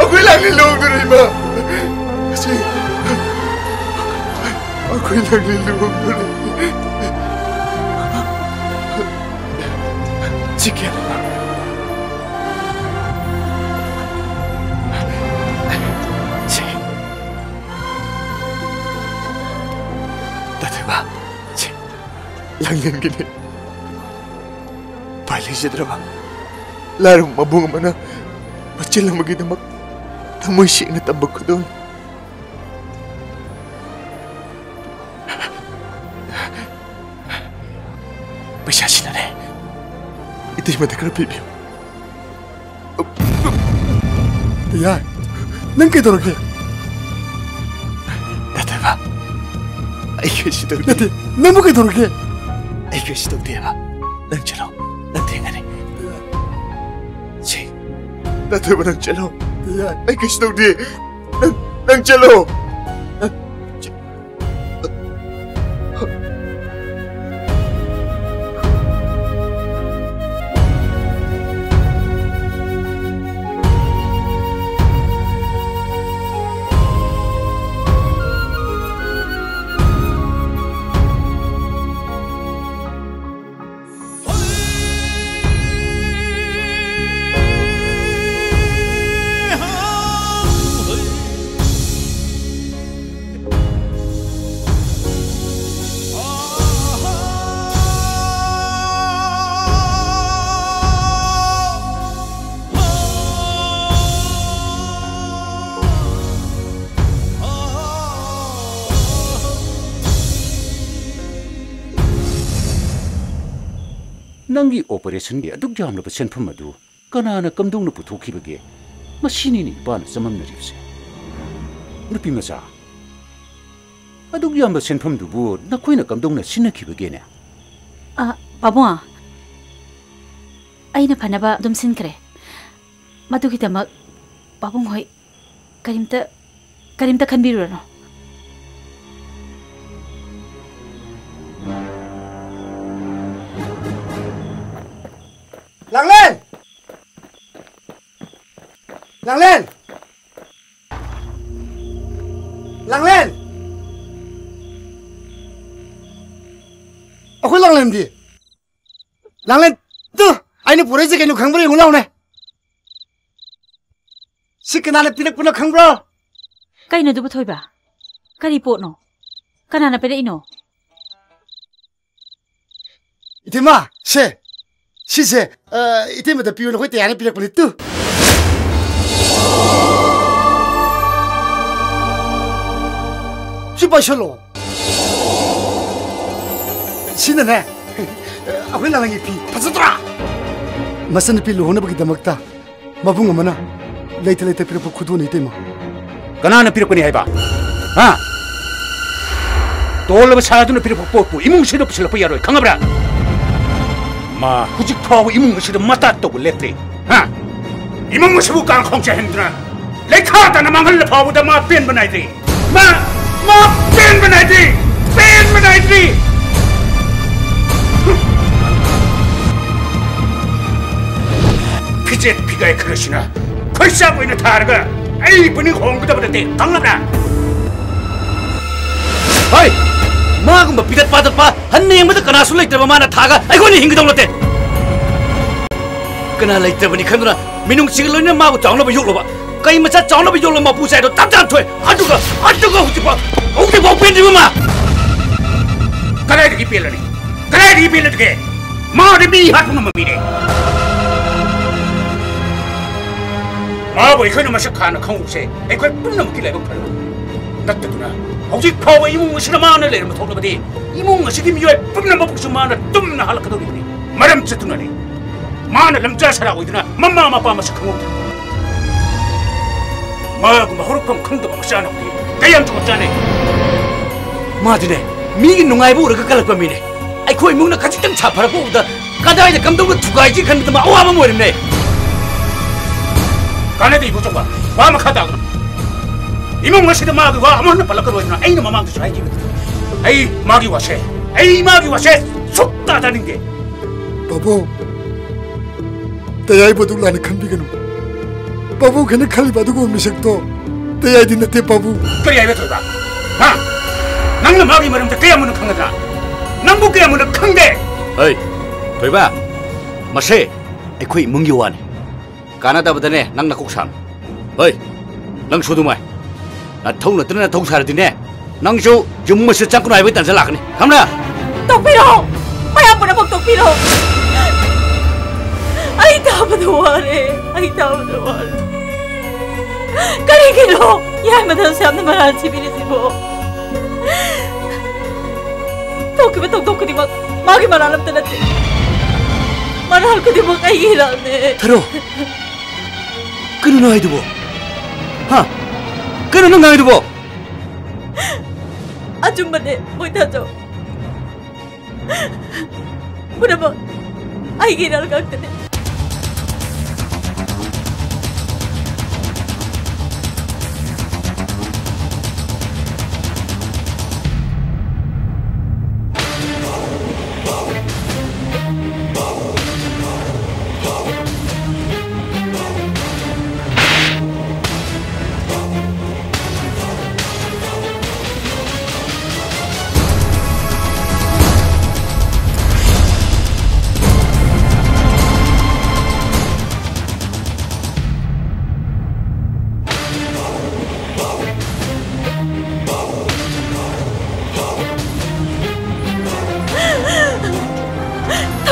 अखोई लागले लोंग दोरे मा सी अखोई लागले लोंग दोरे chicken Langyan gini, paling sedrama, lalu mabung mana, macam lama kita mak, tamu isi nak tambah kudon. Bisa sih nane, itu cuma terkena pipi. Ya, nangke dorong ke? Nada apa, ayo sih dorong. Nade, namu ke dorong ke? Ayo sih dorong dia, nang celo, nang tengah ni. Cik, nada apa nang celo? Ayo sih dorong dia, nang celo. नंगी operation के अदुक जाम लब सेंफम अदु कनाना कमदुंग न पुथोखि बगे मशीनी नि पान समम नरिबसे रुपी मसा अदुक जाम सेंफम दुबु नखोइना कमदुंग न सिनखि बगे ने बाबुआ आइना फनबा दुम सिनखरे मदुगि दमक बाबुंग होय करिमता खनबिरुनो Langlen! Langlen! Langlen! Aku Langlen di. Langlen, tuh, ini pura aja kayaknya kang bro yang ulang nih. Si kenal pinak punak kang bro. Kaino tu betul ba? Kari pot no. Kanana pede ino. Itu mah, Sise, itu mah tapi orang itu yang pilih pilih tu. Siapa solo? Sini nih, aku yang lagi pi, pasutera. Masa ni pilih orang bagi damakta, mabung mana? Lain-lain pilih kudu ni itu mah. Kenapa pilih kini ayah? Hah? Tolong bersama tu pilih pot, imung sih tu pilih puyar, kang abra. 마 후직 토하고 이문 것이도 맞다 또 랩트리 하 이문 것이 부강 공짜 힘들어 레카다 나 망할 파보다 마 뺀번아이들이 마 뺀번아이들이 그제 비가의 그릇이나 벌써 보이는 타르가 아이 분이 홍구다 버렸대 강나라 어이 마금바 비닷 빠졌봐 한 명부터 그나 술래 있다 마나 타가 아이고 니 힘그 동로대 그나 레이터 보니 큰누나 민웅 지글로는 마고 정로바 욕로바 cây mà chắc chó nó bị vô là một phụ xe đó tắt tắt thôi ăn được không bên gì mà cái này thì biết là cái mà đi bị hạt cũng mà bị đấy mà bởi khi nó mà sẽ khá nó không sẽ ai quay bún nó một cái lại bốc phải đặt từ na ông chỉ phao với imung sẽ mà nó lại mà thôi nó đi imung sẽ tìm yêu bún nó bốc xuống mà nó tum nó halak cái đó đi mà làm chết nó đi mà nó làm chết sao vậy na mama mà mà sẽ không mà cũng mà hốt không được mà sao nó đi cái em cho này mà thế này 미긴 농아이부 우리가 깔을 겁니다. 아이 거의 먹는 같이 좀 잡아라고 오다. 가다 이제 감독은 두 가지 간다 막 오하면 뭐랬네. 가네도 이거 좀 봐. 와마 카다 그럼. 이몽 마시도 마기 와 아무나 발락거 보이나. 에이 너 마망도 좀 하지. 에이 마기 와세. 에이 마기 와세. 속다 다는 게. 바보. 대야이 보도 나는 칸비가노. 바보 그네 칼리 바두고 미색도 대야이 딘나테 바보. 그래야 왜 들어가. 하. nang magi maram ta kaya mun khangda nang bu kaya mun khangde ơi thôi ba mà xe ai khui mung yêu anh Canada bữa nay nang nakuk sam ơi nang số tụi mày là thông là tên là thông sai rồi nè nang số chúng mà sẽ chắc cái này với tận sẽ lạc này không nè tộc phi đồ mày ăn bữa tộc phi đồ ai tao mà đồ cái gì cái đồ ya mà thằng xem nó mà làm chi bị gì bộ Tokyo Tokyo di magi maralam tenate. Marahal ko di mo kailan eh. Taro. Kano na ido mo? Ha? Kano na nga ido mo? Ajumma ne moita jo. Pura mo ai giral gagtene.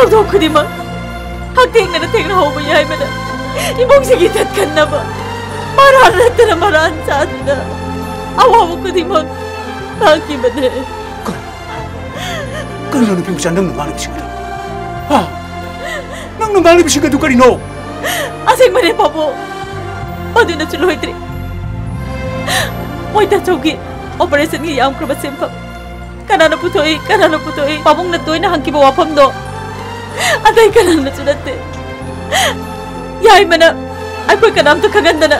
Tao ko di ma. Hagting na nating na hobo yay mana. Imong sigitat kan na ba. Mararat na maraan sa na. Awaw ko di ma. Hagi ba na. Kano na napimpisan nang nangalip siya ka. Ha? Nang nangalip siya ka doon no? Asing mani pa po. Pwede na tuloy tri. Mo'y tachogi. Operation ng iyang krabasimpa. Kanana putoy. Pabong natuloy na hangki bawapam do. Atay ka lang na sunat eh. Yay mana, ako ka naam to kaganda na.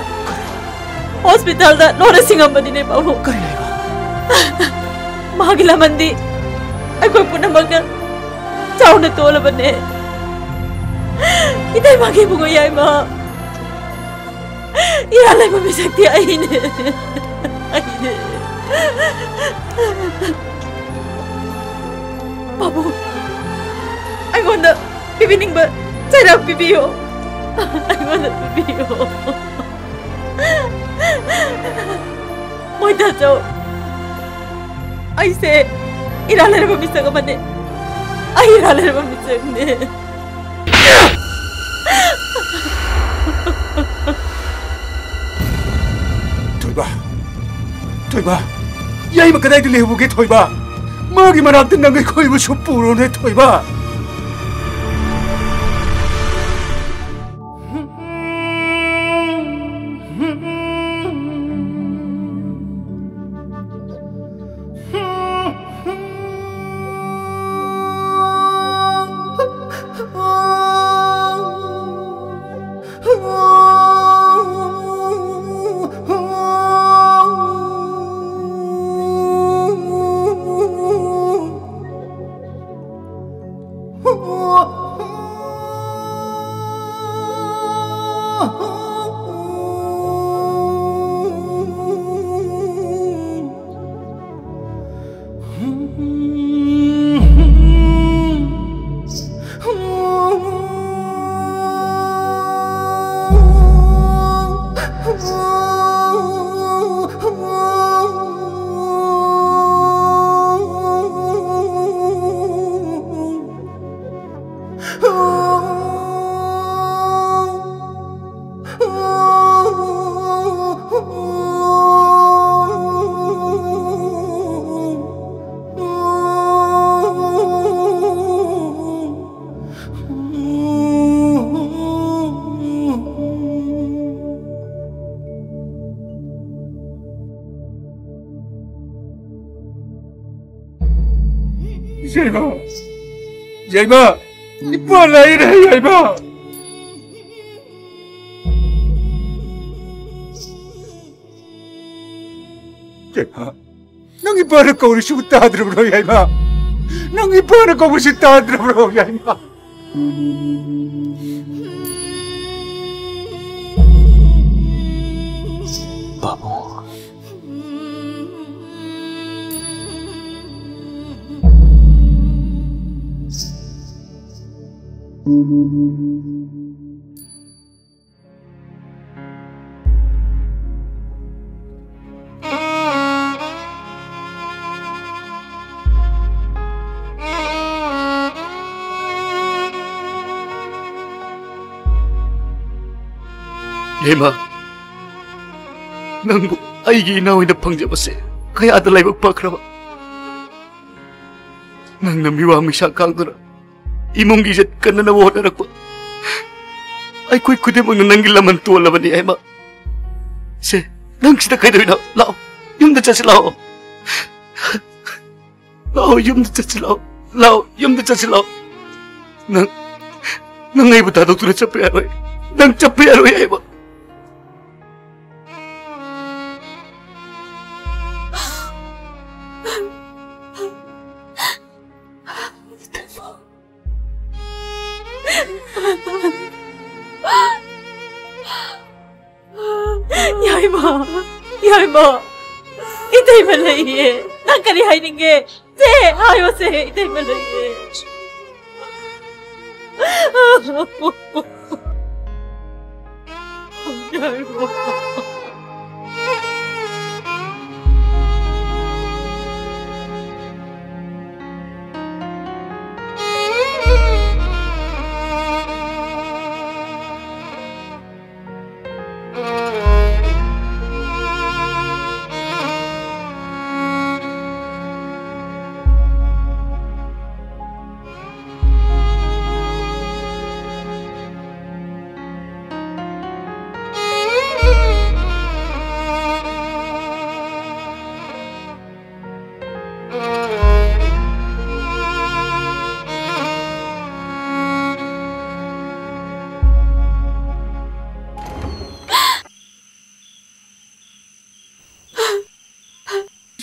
Hospital na, nora singang ba din eh, Pao? Karinay ba? Mahagilaman di. Ako po na magna. Chow na to laban eh. Itay magi mo yay ma. Iralay mo bisakti ay ne. Ay ne. Pao. I wanna pipining ba? Sarap pipiyo. I wanna pipiyo. Moy tacho. I say, iralay ba misa ka man eh? Ay iralay ba misa ne? Thôi ba. Yay mà cái đây đi liều cái thôi ba. Magi mà nặng tin năng cái khơi mà sụp bùn rồi thôi ba. 야이마, 야이마, 이뻐 나이래 야이마. 야이마, 넌 이뻐하는 거 우리 시부 따들어보러 야이마. 넌 이뻐하는 거 우리 시부 따들어보러 야이마. 바보. 야이마, 낭부 아이기 이나오이나 방잡았세. 그야 아들 라이브 바크라바. 낭나 미와 미샤 강도라. 이몽기 이제 끝나나 워다락바. 아이코이 그대 먹는 낭길라만 tuolabani 야이마. 세, 낭시다 가이도이나 라오. юм다 자시 라오. 라오 юм다 자시 라오. 라오 юм다 자시 라오. 낭 아이부 다 독도를 잡혀야 해. 낭 잡혀야 해 야이마. 야이마, 이때이 말라이에, 난까리 하이는 게, 제, 하요세, 이때이 말라이에. 야이마.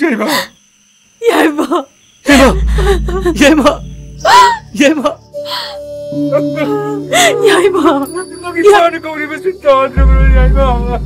야이마, 야이마, 야이마, 야이마, 야이마, 너 이뻐하는 거 우리 무슨 따들어보러 야이마.